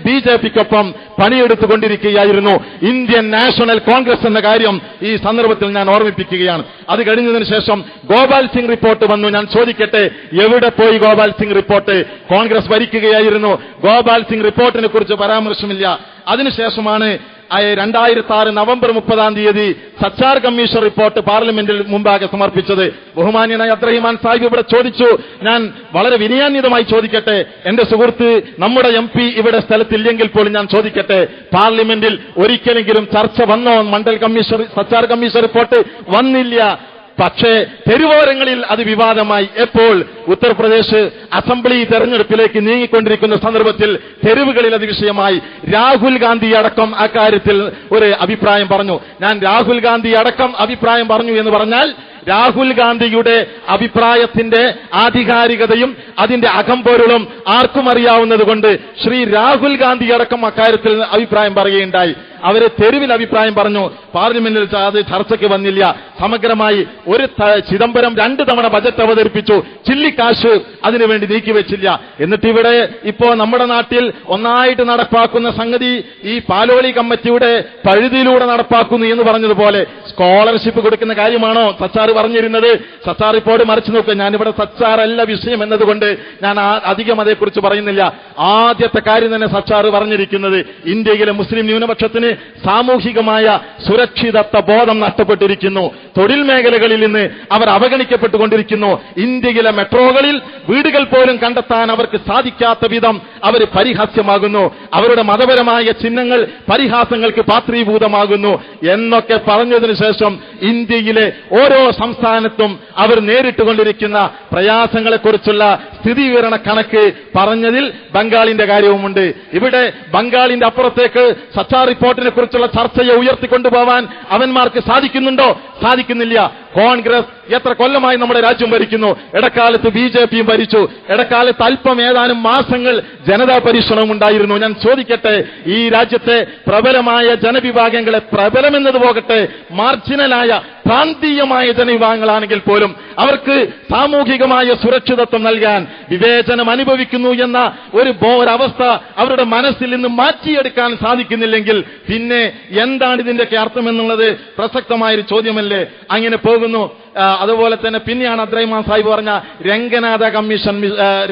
BJPക്കൊപ്പം പണിയെടുത്തുകൊണ്ടിരിക്കുകയായിരുന്നു ഇന്ത്യൻ നാഷണൽ കോൺഗ്രസ് എന്ന കാര്യം ഈ സന്ദർഭത്തിൽ ഞാൻ ഓർമ്മിപ്പിക്കുകയാണ്. അത് കഴിഞ്ഞതിന് ശേഷം ഗോപാൽ സിംഗ് റിപ്പോർട്ട് വന്നു. ഞാൻ ചോദിക്കട്ടെ, എവിടെ പോയി ഗോപാൽ സിംഗ് റിപ്പോർട്ട്? കോൺഗ്രസ് ഭരിക്കുകയായിരുന്നു. ഗോപാൽ സിംഗ് റിപ്പോർട്ടിനെ കുറിച്ച് പരാമർശമില്ല. അതിനുശേഷമാണ് 2006 നവംബർ 30 സച്ചാർ കമ്മീഷൻ റിപ്പോർട്ട് പാർലമെന്റിൽ മുമ്പാകെ സമർപ്പിച്ചത്. ബഹുമാന്യനായ അബ്ദുറഹിമാൻ സാഹിബ് ഇവിടെ ചോദിച്ചു, ഞാൻ വളരെ വിനയാന്വിതമായി ചോദിക്കട്ടെ, എന്റെ സുഹൃത്ത് നമ്മുടെ MP ഇവിടെ സ്ഥലത്തില്ലെങ്കിൽ പോലും ഞാൻ ചോദിക്കട്ടെ, പാർലമെന്റിൽ ഒരിക്കലെങ്കിലും ചർച്ച വന്നോ? Mandal commission Sachar commission report വന്നില്ല. പക്ഷേ തെരുവോരങ്ങളിൽ അത് വിവാദമായി. എപ്പോൾ ഉത്തർപ്രദേശ് അസംബ്ലി തെരഞ്ഞെടുപ്പിലേക്ക് നീങ്ങിക്കൊണ്ടിരിക്കുന്ന സന്ദർഭത്തിൽ തെരുവുകളിൽ അത് വിഷയമായി. രാഹുൽ ഗാന്ധി അടക്കം അക്കാര്യത്തിൽ ഒരു അഭിപ്രായം പറഞ്ഞു. ഞാൻ രാഹുൽ ഗാന്ധി അടക്കം അഭിപ്രായം പറഞ്ഞു എന്ന് പറഞ്ഞാൽ രാഹുൽ ഗാന്ധിയുടെ അഭിപ്രായത്തിന്റെ ആധികാരികതയും അതിന്റെ അകംപൊരുളും ആർക്കും അറിയാവുന്നത് കൊണ്ട് ശ്രീ രാഹുൽ ഗാന്ധി അടക്കം അക്കാര്യത്തിൽ അഭിപ്രായം പറയുകയുണ്ടായി. അവര് തെരുവിൽ അഭിപ്രായം പറഞ്ഞു. പാർലമെന്റിൽ അത് ചർച്ചയ്ക്ക് വന്നില്ല. സമഗ്രമായി ചിദംബരം 2 തവണ ബജറ്റ് അവതരിപ്പിച്ചു. ചില്ലിക്കാശ് അതിനുവേണ്ടി നീക്കിവെച്ചില്ല. എന്നിട്ട് ഇവിടെ ഇപ്പോ നമ്മുടെ നാട്ടിൽ ഒന്നായിട്ട് നടപ്പാക്കുന്ന സംഗതി ഈ പാലോളി കമ്മിറ്റിയുടെ പഴുതിയിലൂടെ നടപ്പാക്കുന്നു എന്ന് പറഞ്ഞതുപോലെ സ്കോളർഷിപ്പ് കൊടുക്കുന്ന കാര്യമാണോ സച്ചാർ പറഞ്ഞിരുന്നത്? സച്ചാർ റിപ്പോർട്ട് മറിച്ചു നോക്കുക. ഞാനിവിടെ സച്ചാറല്ല വിഷയം എന്നതുകൊണ്ട് ഞാൻ അധികം അതേക്കുറിച്ച് പറയുന്നില്ല. ആദ്യത്തെ കാര്യം തന്നെ സച്ചാർ പറഞ്ഞിരിക്കുന്നത് ഇന്ത്യയിലെ മുസ്ലിം ന്യൂനപക്ഷത്തിന് സാമൂഹികമായ സുരക്ഷിതത്വ ബോധം നഷ്ടപ്പെട്ടിരിക്കുന്നു. തൊഴിൽ മേഖലകളിൽ നിന്ന് അവർ അവഗണിക്കപ്പെട്ടുകൊണ്ടിരിക്കുന്നു. ഇന്ത്യയിലെ മെട്രോകളിൽ വീടുകൾ പോലും കണ്ടെത്താൻ അവർക്ക് സാധിക്കാത്ത വിധം അവർ പരിഹാസ്യമാകുന്നു. അവരുടെ മതപരമായ ചിഹ്നങ്ങൾ പരിഹാസങ്ങൾക്ക് പാത്രീഭൂതമാകുന്നു എന്നൊക്കെ പറഞ്ഞതിനു ശേഷം ഇന്ത്യയിലെ ഓരോ സംസ്ഥാനത്തും അവർ നേരിട്ടുകൊണ്ടിരിക്കുന്ന പ്രയാസങ്ങളെക്കുറിച്ചുള്ള സ്ഥിതിവിവരണ കണക്ക് പറഞ്ഞതിൽ ബംഗാളിന്റെ കാര്യവുമുണ്ട്. ഇവിടെ ബംഗാളിന്റെ അപ്പുറത്തേക്ക് സച്ചാർ റിപ്പോർട്ടിനെ കുറിച്ചുള്ള ചർച്ചയെ ഉയർത്തിക്കൊണ്ടുപോകാൻ അവന്മാർക്ക് സാധിക്കുന്നുണ്ടോ? സാധിക്കുന്നില്ല. കോൺഗ്രസ് എത്ര കൊല്ലമായി നമ്മുടെ രാജ്യം ഭരിക്കുന്നു. ഇടക്കാലത്ത് BJPയും ഭരിച്ചു. ഇടക്കാലത്ത് അല്പം ഏതാനും മാസങ്ങൾ ജനതാ പരിശ്രമം ഉണ്ടായിരുന്നു. ഞാൻ ചോദിക്കട്ടെ, ഈ രാജ്യത്തെ പ്രബലമായ ജനവിഭാഗങ്ങളെ, പ്രബലമെന്നത് പോകട്ടെ, മാർജിനലായ പ്രാന്തീയമായ ജനവിഭാഗങ്ങളാണെങ്കിൽ പോലും അവർക്ക് സാമൂഹികമായ സുരക്ഷിതത്വം നൽകാൻ വിവേചനം അനുഭവിക്കുന്നു എന്ന ഒരവസ്ഥ അവരുടെ മനസ്സിൽ നിന്ന് മാറ്റിയെടുക്കാൻ സാധിക്കുന്നില്ലെങ്കിൽ പിന്നെ എന്താണ് ഇതിന്റെയൊക്കെ അർത്ഥം എന്നുള്ളത് പ്രസക്തമായൊരു ചോദ്യമല്ലേ? അങ്ങനെ പോകുന്നു. അതുപോലെ തന്നെ പിന്നെയാണ് അബ്ദുറഹിമാൻ സാഹിബ് പറഞ്ഞ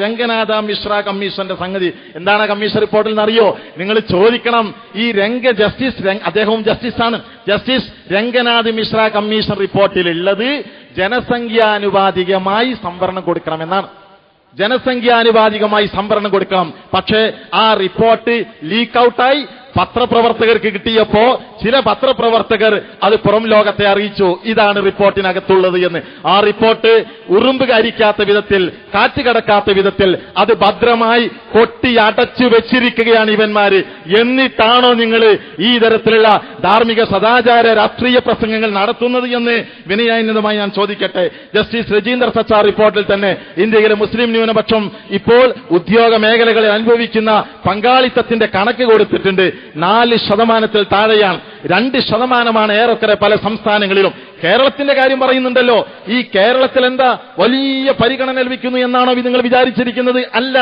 രംഗനാഥ മിശ്ര കമ്മീഷന്റെ സംഗതി. എന്താണ് കമ്മീഷൻ റിപ്പോർട്ടിൽ നിന്ന് അറിയോ? നിങ്ങൾ ചോദിക്കണം. ഈ അദ്ദേഹവും ജസ്റ്റിസാണ്. ജസ്റ്റിസ് രംഗനാഥ് മിശ്ര കമ്മീഷൻ റിപ്പോർട്ടിലുള്ളത് ജനസംഖ്യാനുപാതികമായി സംവരണം കൊടുക്കണമെന്നാണ്. ജനസംഖ്യാനുപാതികമായി സംവരണം കൊടുക്കണം. പക്ഷേ ആ റിപ്പോർട്ട് ലീക്ക് ഔട്ടായി പത്രപ്രവർത്തകർക്ക് കിട്ടിയപ്പോ ചില പത്രപ്രവർത്തകർ അത് പുറം ലോകത്തെ അറിയിച്ചു, ഇതാണ് റിപ്പോർട്ടിനകത്തുള്ളത് എന്ന്. ആ റിപ്പോർട്ട് ഉറുമ്പ് കരിക്കാത്ത വിധത്തിൽ, കാറ്റ് കടക്കാത്ത വിധത്തിൽ അത് ഭദ്രമായി കൊട്ടി അടച്ചു വെച്ചിരിക്കുകയാണ് ഇവന്മാര്. എന്നിട്ടാണോ നിങ്ങൾ ഈ തരത്തിലുള്ള ധാർമ്മിക സദാചാര രാഷ്ട്രീയ പ്രസംഗങ്ങൾ നടത്തുന്നത് എന്ന് വിനയാന്വിതമായി ഞാൻ ചോദിക്കട്ടെ. ജസ്റ്റിസ് രജീന്ദർ സച്ചാർ റിപ്പോർട്ടിൽ തന്നെ ഇന്ത്യയിലെ മുസ്ലിം ന്യൂനപക്ഷം ഇപ്പോൾ ഉദ്യോഗ മേഖലകളിൽ അനുഭവിക്കുന്ന പങ്കാളിത്തത്തിന്റെ കണക്ക് കൊടുത്തിട്ടുണ്ട്. 4% താഴെയാണ്. 2% ഏറെക്കുറെ പല സംസ്ഥാനങ്ങളിലും. കേരളത്തിന്റെ കാര്യം പറയുന്നുണ്ടല്ലോ. ഈ കേരളത്തിൽ എന്താ വലിയ പരിഗണന ലഭിക്കുന്നു എന്നാണോ നിങ്ങൾ വിചാരിച്ചിരിക്കുന്നത്? അല്ല.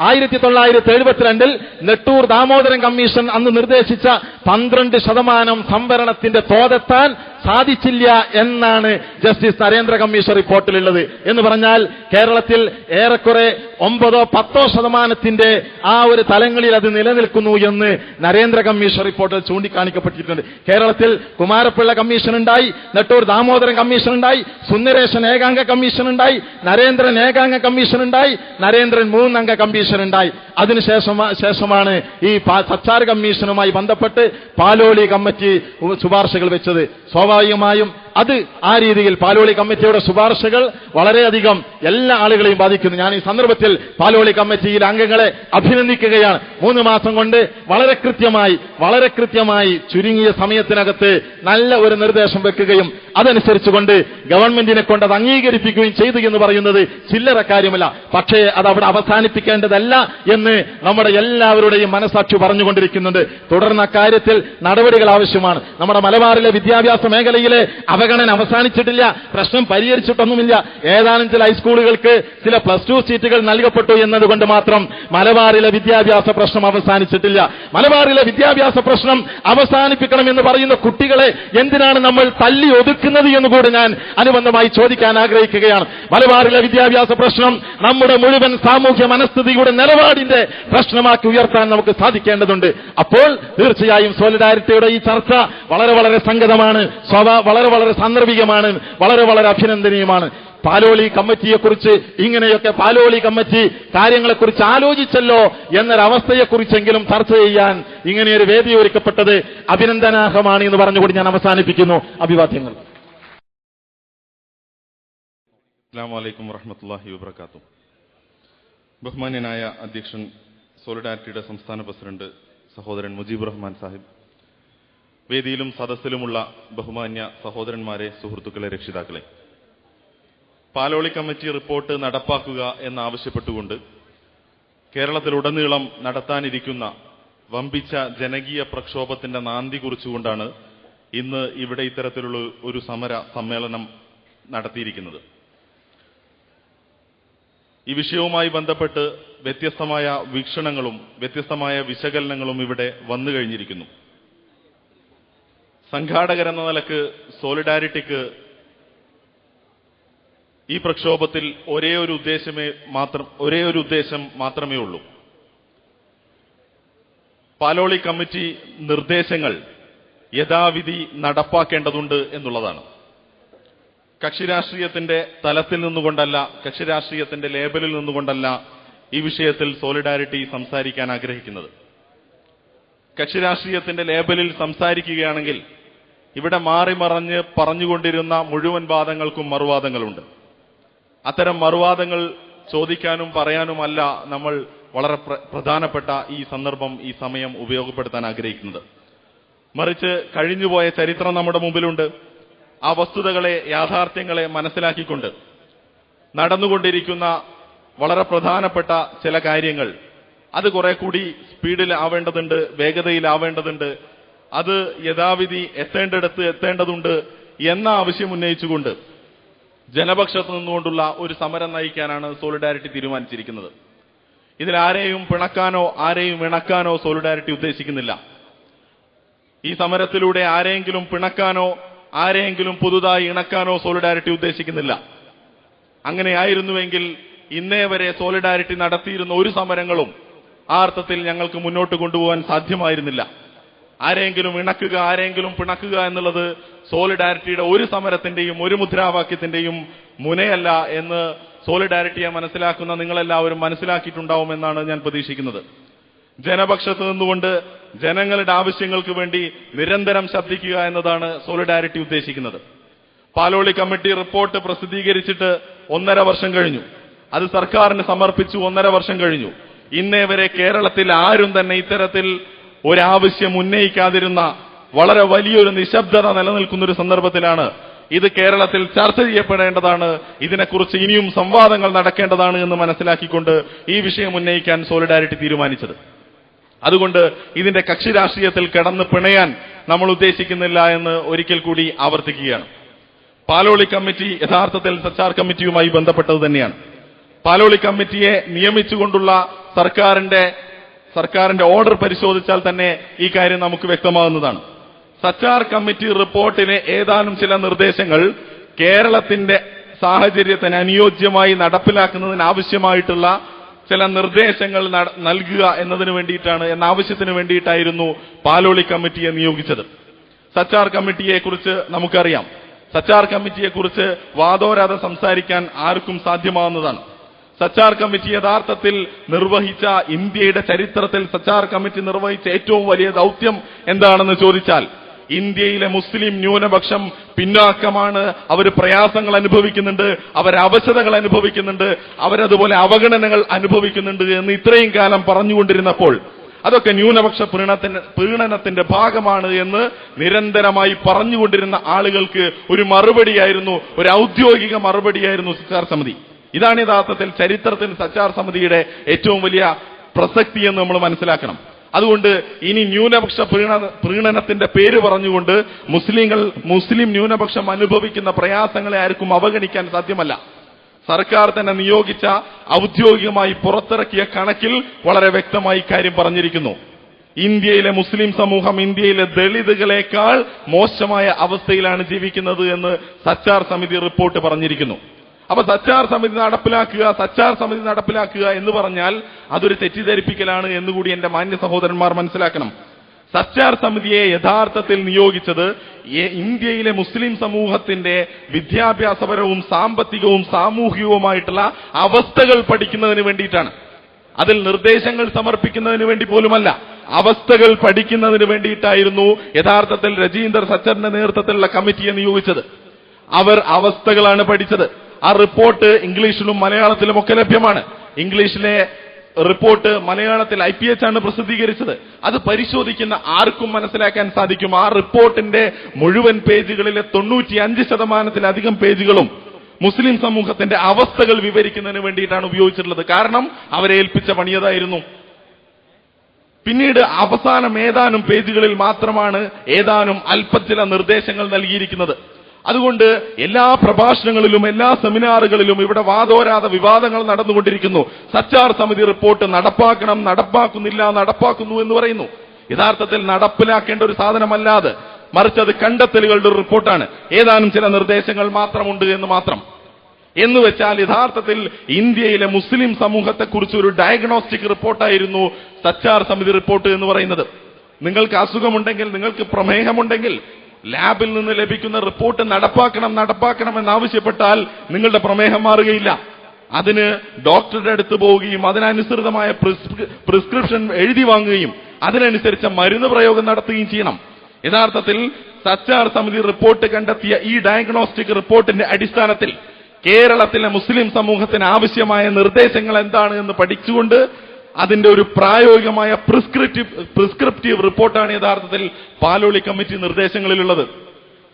1972 നെട്ടൂർ ദാമോദരൻ കമ്മീഷൻ അന്ന് നിർദ്ദേശിച്ച 12% സംവരണത്തിന്റെ തോതെത്താൻ സാധിച്ചില്ല എന്നാണ് ജസ്റ്റിസ് നരേന്ദ്ര കമ്മീഷൻ റിപ്പോർട്ടിലുള്ളത്. എന്ന് പറഞ്ഞാൽ കേരളത്തിൽ ഏറെക്കുറെ 9-10% ആ ഒരു തലങ്ങളിൽ അത് നിലനിൽക്കുന്നു എന്ന് നരേന്ദ്ര കമ്മീഷൻ റിപ്പോർട്ടിൽ ചൂണ്ടിക്കാണിക്കപ്പെട്ടിട്ടുണ്ട്. കേരളത്തിൽ കുമാരപിള്ള കമ്മീഷൻ ഉണ്ടായി, നെട്ടൂർ ദാമോദരൻ കമ്മീഷൻ ഉണ്ടായി, സുന്ദരേശൻ ഏകാംഗ കമ്മീഷൻ ഉണ്ടായി, നരേന്ദ്രൻ ഏകാംഗ കമ്മീഷൻ ഉണ്ടായി, നരേന്ദ്രൻ 3 അംഗ കമ്മീഷൻ ഉണ്ടായി. അതിനുശേഷമാണ് ഈ സച്ചാർ കമ്മീഷനുമായി ബന്ധപ്പെട്ട് പാലോളി കമ്മിറ്റി ശുപാർശകൾ വെച്ചത്. സ്വാഭാവികമായും അത് ആ രീതിയിൽ പാലോളി കമ്മിറ്റിയുടെ ശുപാർശകൾ വളരെയധികം എല്ലാ ആളുകളെയും ബാധിക്കുന്നു. ഞാൻ ഈ സന്ദർഭത്തിൽ പാലോളി കമ്മിറ്റിയിലെ അംഗങ്ങളെ അഭിനന്ദിക്കുകയാണ്. 3 മാസം കൊണ്ട് വളരെ കൃത്യമായി ചുരുങ്ങിയ സമയത്തിനകത്ത് നല്ല ഒരു നിർദ്ദേശം വെക്കുകയും അതനുസരിച്ചുകൊണ്ട് ഗവൺമെന്റിനെ കൊണ്ട് അത് അംഗീകരിപ്പിക്കുകയും ചെയ്തു എന്ന് പറയുന്നത് ചില്ലറ കാര്യമല്ല. പക്ഷേ അത് അവിടെ അവസാനിപ്പിക്കേണ്ടതല്ല എന്ന് നമ്മുടെ എല്ലാവരുടെയും മനസാക്ഷി പറഞ്ഞുകൊണ്ടിരിക്കുന്നുണ്ട്. തുടർന്ന് അക്കാര്യത്തിൽ നടപടികൾ ആവശ്യമാണ്. നമ്മുടെ മലബാറിലെ വിദ്യാഭ്യാസ മേഖലയിലെ അവഗണന അവസാനിച്ചിട്ടില്ല, പ്രശ്നം പരിഹരിച്ചിട്ടൊന്നുമില്ല. ഏതാനും ചില ഹൈസ്കൂളുകൾക്ക് ചില +2 സീറ്റുകൾ നൽകപ്പെട്ടു എന്നതുകൊണ്ട് മാത്രം മലബാറിലെ വിദ്യാഭ്യാസ പ്രശ്നം അവസാനിച്ചിട്ടില്ല. മലബാറിലെ വിദ്യാഭ്യാസ പ്രശ്നം അവസാനിപ്പിക്കണമെന്ന് പറയുന്ന കുട്ടികളെ എന്തിനാണ് നമ്മൾ തല്ലി ഒതുക്കുന്നത് എന്നുകൂടി ഞാൻ അനുബന്ധമായി ചോദിക്കാൻ ആഗ്രഹിക്കുകയാണ്. മലബാറിലെ വിദ്യാഭ്യാസ പ്രശ്നം നമ്മുടെ മുഴുവൻ സാമൂഹ്യ മനസ്ഥിതിയുടെ നിലപാടിന്റെ പ്രശ്നമാക്കി ഉയർത്താൻ നമുക്ക് സാധിക്കേണ്ടതുണ്ട്. അപ്പോൾ തീർച്ചയായും സോളിഡാരിറ്റിയുടെ ഈ ചർച്ച വളരെ വളരെ സംഗതമാണ്, വളരെ വളരെ സാന്ദർഭികമാണ്, വളരെ വളരെ അഭിനന്ദനീയമാണ്. പാലോളി കമ്മിറ്റിയെക്കുറിച്ച് ഇങ്ങനെയൊക്കെ പാലോളി കമ്മിറ്റി കാര്യങ്ങളെക്കുറിച്ച് ആലോചിച്ചല്ലോ എന്നൊരവസ്ഥയെക്കുറിച്ചെങ്കിലും ചർച്ച ചെയ്യാൻ ഇങ്ങനെയൊരു വേദി ഒരുക്കപ്പെട്ടത് അഭിനന്ദനാർഹമാണ് എന്ന് പറഞ്ഞുകൊണ്ട് ഞാൻ അവസാനിപ്പിക്കുന്നു. അഭിവാദ്യങ്ങൾ. അസ്സലാമു അലൈക്കും വറഹ്മത്തുള്ളാഹി വബറകാതുഹു. ബഹുമാന്യനായ അധ്യക്ഷൻ, സോളിഡാരിറ്റിയുടെ സംസ്ഥാന പ്രസിഡന്റ് സഹോദരൻ മുജീബ് റഹ്മാൻ സാഹിബ്, വേദിയിലും സദസ്സിലുമുള്ള ബഹുമാന്യ സഹോദരന്മാരെ, സുഹൃത്തുക്കളെ, രക്ഷിതാക്കളെ, പാലോളി കമ്മിറ്റി റിപ്പോർട്ട് നടപ്പാക്കുക എന്നാവശ്യപ്പെട്ടുകൊണ്ട് കേരളത്തിലുടനീളം നടത്താനിരിക്കുന്ന വമ്പിച്ച ജനകീയ പ്രക്ഷോഭത്തിന്റെ നാന്ദി കുറിച്ചുകൊണ്ടാണ് ഇന്ന് ഇവിടെ ഇത്തരത്തിലുള്ള ഒരു സമര സമ്മേളനം നടത്തിയിരിക്കുന്നത്. ഈ വിഷയവുമായി ബന്ധപ്പെട്ട് വ്യത്യസ്തമായ വീക്ഷണങ്ങളും വ്യത്യസ്തമായ വിശകലനങ്ങളും ഇവിടെ വന്നു കഴിഞ്ഞിരിക്കുന്നു. സംഘാടകരെന്ന നിലക്ക് സോളിഡാരിറ്റിക്ക് ഈ പ്രക്ഷോഭത്തിൽ ഒരേ ഒരു ഉദ്ദേശം മാത്രമേ ഉള്ളൂ. പാലോളി കമ്മിറ്റി നിർദ്ദേശങ്ങൾ യഥാവിധി നടപ്പാക്കേണ്ടതുണ്ട് എന്നുള്ളതാണ്. കക്ഷിരാഷ്ട്രീയത്തിന്റെ തലത്തിൽ നിന്നുകൊണ്ടല്ല, കക്ഷിരാഷ്ട്രീയത്തിന്റെ ലേബലിൽ നിന്നുകൊണ്ടല്ല ഈ വിഷയത്തിൽ സോളിഡാരിറ്റി സംസാരിക്കാൻ ആഗ്രഹിക്കുന്നത്. കക്ഷിരാഷ്ട്രീയത്തിന്റെ ലേബലിൽ സംസാരിക്കുകയാണെങ്കിൽ ഇവിടെ മാറി മറഞ്ഞ് പറഞ്ഞുകൊണ്ടിരുന്ന മുഴുവൻ വാദങ്ങൾക്കും മറുവാദങ്ങളുണ്ട്. അത്തരം മറുവാദങ്ങൾ ചോദിക്കാനും പറയാനുമല്ല നമ്മൾ വളരെ പ്രധാനപ്പെട്ട ഈ സന്ദർഭം, ഈ സമയം ഉപയോഗപ്പെടുത്താൻ ആഗ്രഹിക്കുന്നത്. മറിച്ച് കഴിഞ്ഞുപോയ ചരിത്രം നമ്മുടെ മുമ്പിലുണ്ട്. ആ വസ്തുതകളെ, യാഥാർത്ഥ്യങ്ങളെ മനസ്സിലാക്കിക്കൊണ്ട് നടന്നുകൊണ്ടിരിക്കുന്ന വളരെ പ്രധാനപ്പെട്ട ചില കാര്യങ്ങൾ അത് കുറെ കൂടി സ്പീഡിലാവേണ്ടതുണ്ട്, വേഗതയിലാവേണ്ടതുണ്ട്, അത് യഥാവിധി എത്തേണ്ടടുത്ത് എത്തേണ്ടതുണ്ട് എന്ന ആവശ്യം ഉന്നയിച്ചുകൊണ്ട് ജനപക്ഷത്ത് നിന്നുകൊണ്ടുള്ള ഒരു സമരം നയിക്കാനാണ് സോളിഡാരിറ്റി തീരുമാനിച്ചിരിക്കുന്നത്. ഇതിൽ ആരെയും പിണക്കാനോ ആരെയും ഇണക്കാനോ സോളിഡാരിറ്റി ഉദ്ദേശിക്കുന്നില്ല. ഈ സമരത്തിലൂടെ ആരെങ്കിലും പിണക്കാനോ ആരെയെങ്കിലും പുതുതായി ഇണക്കാനോ സോളിഡാരിറ്റി ഉദ്ദേശിക്കുന്നില്ല. അങ്ങനെയായിരുന്നുവെങ്കിൽ ഇന്നേ വരെ സോളിഡാരിറ്റി നടത്തിയിരുന്ന ഒരു സമരങ്ങളും ആ അർത്ഥത്തിൽ ഞങ്ങൾക്ക് മുന്നോട്ട് കൊണ്ടുപോകാൻ സാധ്യമായിരുന്നില്ല. ആരെങ്കിലും ഇണക്കുക, ആരെങ്കിലും പിണക്കുക എന്നുള്ളത് സോളിഡാരിറ്റിയുടെ ഒരു സമരത്തിന്റെയും ഒരു മുദ്രാവാക്യത്തിന്റെയും മുനയല്ല എന്ന് സോളിഡാരിറ്റിയെ മനസ്സിലാക്കുന്ന നിങ്ങളെല്ലാവരും മനസ്സിലാക്കിയിട്ടുണ്ടാവുമെന്നാണ് ഞാൻ പ്രതീക്ഷിക്കുന്നത്. ജനപക്ഷത്ത് നിന്നുകൊണ്ട് ജനങ്ങളുടെ ആവശ്യങ്ങൾക്ക് വേണ്ടി നിരന്തരം ശബ്ദിക്കുക എന്നതാണ് സോളിഡാരിറ്റി ഉദ്ദേശിക്കുന്നത്. പാലോളി കമ്മിറ്റി റിപ്പോർട്ട് പ്രസിദ്ധീകരിച്ചിട്ട് 1.5 വർഷം കഴിഞ്ഞു. അത് സർക്കാരിന് സമർപ്പിച്ചു 1.5 വർഷം കഴിഞ്ഞു. ഇന്നേ വരെ കേരളത്തിൽ ആരും തന്നെ ഇത്തരത്തിൽ ഒരാവശ്യം ഉന്നയിക്കാതിരുന്ന വളരെ വലിയൊരു നിശബ്ദത നിലനിൽക്കുന്ന ഒരു സന്ദർഭത്തിലാണ് ഇത് കേരളത്തിൽ ചർച്ച ചെയ്യപ്പെടേണ്ടതാണ്, ഇതിനെക്കുറിച്ച് ഇനിയും സംവാദങ്ങൾ നടക്കേണ്ടതാണ് എന്ന് മനസ്സിലാക്കിക്കൊണ്ട് ഈ വിഷയം ഉന്നയിക്കാൻ സോളിഡാരിറ്റി തീരുമാനിച്ചത്. അതുകൊണ്ട് ഇതിന്റെ കക്ഷി രാഷ്ട്രീയത്തിൽ കിടന്ന് പിണയാൻ നമ്മൾ ഉദ്ദേശിക്കുന്നില്ല എന്ന് ഒരിക്കൽ കൂടി ആവർത്തിക്കുകയാണ്. പാലോളി കമ്മിറ്റി യഥാർത്ഥത്തിൽ സച്ചാർ കമ്മിറ്റിയുമായി ബന്ധപ്പെട്ടത് തന്നെയാണ്. പാലോളി കമ്മിറ്റിയെ നിയമിച്ചുകൊണ്ടുള്ള സർക്കാരിന്റെ ഓർഡർ പരിശോധിച്ചാൽ തന്നെ ഈ കാര്യം നമുക്ക് വ്യക്തമാകുന്നതാണ്. സച്ചാർ കമ്മിറ്റി റിപ്പോർട്ടിലെ ഏതാനും ചില നിർദ്ദേശങ്ങൾ കേരളത്തിന്റെ സാഹചര്യത്തിന് അനുയോജ്യമായി നടപ്പിലാക്കുന്നതിന് ആവശ്യമായിട്ടുള്ള ചില നിർദ്ദേശങ്ങൾ നൽകുക എന്നതിന് വേണ്ടിയിട്ടാണ്, എന്ന ആവശ്യത്തിന് വേണ്ടിയിട്ടായിരുന്നു പാലോളി കമ്മിറ്റിയെ നിയോഗിച്ചത്. സച്ചാർ കമ്മിറ്റിയെക്കുറിച്ച് നമുക്കറിയാം. സച്ചാർ കമ്മിറ്റിയെക്കുറിച്ച് വാദോരാതെ സംസാരിക്കാൻ ആർക്കും സാധ്യമാവുന്നതാണ്. സച്ചാർ കമ്മിറ്റി യഥാർത്ഥത്തിൽ നിർവഹിച്ച, ഇന്ത്യയുടെ ചരിത്രത്തിൽ സച്ചാർ കമ്മിറ്റി നിർവഹിച്ച ഏറ്റവും വലിയ ദൗത്യം എന്താണെന്ന് ചോദിച്ചാൽ, ഇന്ത്യയിലെ മുസ്ലിം ന്യൂനപക്ഷം പിന്നാക്കമാണ്, അവർ പ്രയാസങ്ങൾ അനുഭവിക്കുന്നുണ്ട്, അവർ അവശതകൾ അനുഭവിക്കുന്നുണ്ട്, അവരതുപോലെ അവഗണനകൾ അനുഭവിക്കുന്നുണ്ട് എന്ന് ഇത്രയും കാലം പറഞ്ഞുകൊണ്ടിരുന്നപ്പോൾ അതൊക്കെ ന്യൂനപക്ഷ പ്രീണനത്തിന്റെ ഭാഗമാണ് എന്ന് നിരന്തരമായി പറഞ്ഞുകൊണ്ടിരുന്ന ആളുകൾക്ക് ഒരു മറുപടിയായിരുന്നു, ഒരു ഔദ്യോഗിക മറുപടിയായിരുന്നു സച്ചാർ സമിതി. ഇതാണ് യഥാർത്ഥത്തിൽ ചരിത്രത്തിൽ സച്ചാർ സമിതിയുടെ ഏറ്റവും വലിയ പ്രസക്തി എന്ന് നമ്മൾ മനസ്സിലാക്കണം. അതുകൊണ്ട് ഇനി ന്യൂനപക്ഷ പ്രീണനത്തിന്റെ പേര് പറഞ്ഞുകൊണ്ട് മുസ്ലിം ന്യൂനപക്ഷം അനുഭവിക്കുന്ന പ്രയാസങ്ങളെ ആർക്കും അവഗണിക്കാൻ സാധ്യമല്ല. സർക്കാർ തന്നെ നിയോഗിച്ച ഔദ്യോഗികമായി പുറത്തിറക്കിയ കണക്കിൽ വളരെ വ്യക്തമായി കാര്യം പറഞ്ഞിരിക്കുന്നു. ഇന്ത്യയിലെ മുസ്ലിം സമൂഹം ഇന്ത്യയിലെ ദളിതുകളെക്കാൾ മോശമായ അവസ്ഥയിലാണ് ജീവിക്കുന്നത് എന്ന് സച്ചാർ സമിതി റിപ്പോർട്ട് പറഞ്ഞിരിക്കുന്നു. അപ്പൊ സച്ചാർ സമിതി നടപ്പിലാക്കുക എന്ന് പറഞ്ഞാൽ അതൊരു തെറ്റിദ്ധരിപ്പിക്കലാണ് എന്നുകൂടി എന്റെ മാന്യ സഹോദരന്മാർ മനസ്സിലാക്കണം. സച്ചാർ സമിതിയെ യഥാർത്ഥത്തിൽ നിയോഗിച്ചത് ഇന്ത്യയിലെ മുസ്ലിം സമൂഹത്തിന്റെ വിദ്യാഭ്യാസപരവും സാമ്പത്തികവും സാമൂഹികവുമായിട്ടുള്ള അവസ്ഥകൾ പഠിക്കുന്നതിന് വേണ്ടിയിട്ടാണ്. അതിൽ നിർദ്ദേശങ്ങൾ സമർപ്പിക്കുന്നതിന് വേണ്ടി പോലുമല്ല, അവസ്ഥകൾ പഠിക്കുന്നതിന് വേണ്ടിയിട്ടായിരുന്നു യഥാർത്ഥത്തിൽ രജീന്ദർ സച്ചറിന്റെ നേതൃത്വത്തിലുള്ള കമ്മിറ്റിയെ നിയോഗിച്ചത്. അവർ അവസ്ഥകളാണ് പഠിച്ചത്. ആ റിപ്പോർട്ട് ഇംഗ്ലീഷിലും മലയാളത്തിലും ഒക്കെ ലഭ്യമാണ്. ഇംഗ്ലീഷിലെ റിപ്പോർട്ട് മലയാളത്തിൽ IPH ആണ് പ്രസിദ്ധീകരിച്ചത്. അത് പരിശോധിക്കുന്ന ആർക്കും മനസ്സിലാക്കാൻ സാധിക്കും. ആ റിപ്പോർട്ടിന്റെ മുഴുവൻ പേജുകളിലെ 95%-ലധികം പേജുകളും മുസ്ലിം സമൂഹത്തിന്റെ അവസ്ഥകൾ വിവരിക്കുന്നതിന് വേണ്ടിയിട്ടാണ് ഉപയോഗിച്ചിട്ടുള്ളത്. കാരണം അവരെ ഏൽപ്പിച്ച പണിയതായിരുന്നു. പിന്നീട് അവസാനം ഏതാനും പേജുകളിൽ മാത്രമാണ് ഏതാനും അല്പച്ചില നിർദ്ദേശങ്ങൾ നൽകിയിരിക്കുന്നത്. അതുകൊണ്ട് എല്ലാ പ്രഭാഷണങ്ങളിലും എല്ലാ സെമിനാറുകളിലും ഇവിടെ വാദോരാത വിവാദങ്ങൾ നടന്നുകൊണ്ടിരിക്കുന്നു. സച്ചാർ സമിതി റിപ്പോർട്ട് നടപ്പാക്കുന്നു എന്ന് പറയുന്നു. യഥാർത്ഥത്തിൽ നടപ്പിലാക്കേണ്ട ഒരു സാധനമല്ലാതെ മറിച്ച് അത് കണ്ടെത്തലുകളുടെ ഒരു റിപ്പോർട്ടാണ്. ഏതാനും ചില നിർദ്ദേശങ്ങൾ മാത്രമുണ്ട് എന്ന് മാത്രം. എന്ന് വെച്ചാൽ യഥാർത്ഥത്തിൽ ഇന്ത്യയിലെ മുസ്ലിം സമൂഹത്തെക്കുറിച്ച് ഒരു ഡയഗ്നോസ്റ്റിക് റിപ്പോർട്ടായിരുന്നു സച്ചാർ സമിതി റിപ്പോർട്ട് എന്ന് പറയുന്നത്. നിങ്ങൾക്ക് അസുഖമുണ്ടെങ്കിൽ, നിങ്ങൾക്ക് പ്രമേഹമുണ്ടെങ്കിൽ ലാബിൽ നിന്ന് ലഭിക്കുന്ന റിപ്പോർട്ട് നടപ്പാക്കണം എന്നാവശ്യപ്പെട്ടാൽ നിങ്ങളുടെ പ്രമേഹം മാറുകയില്ല. അതിന് ഡോക്ടറുടെ അടുത്ത് പോവുകയും അതിനനുസൃതമായ പ്രിസ്ക്രിപ്ഷൻ എഴുതി വാങ്ങുകയും അതിനനുസരിച്ച മരുന്ന് പ്രയോഗം നടത്തുകയും ചെയ്യണം. യഥാർത്ഥത്തിൽ സച്ചാർ സമിതി റിപ്പോർട്ട് കണ്ടെത്തിയ ഈ ഡയഗ്നോസ്റ്റിക് റിപ്പോർട്ടിന്റെ അടിസ്ഥാനത്തിൽ കേരളത്തിലെ മുസ്ലിം സമൂഹത്തിന് ആവശ്യമായ നിർദ്ദേശങ്ങൾ എന്താണ് എന്ന് പഠിച്ചുകൊണ്ട് അതിന്റെ ഒരു പ്രായോഗികമായ പ്രിസ്ക്രിപ്റ്റീവ് റിപ്പോർട്ടാണ് യഥാർത്ഥത്തിൽ പാലോളി കമ്മിറ്റി നിർദ്ദേശങ്ങളിലുള്ളത്.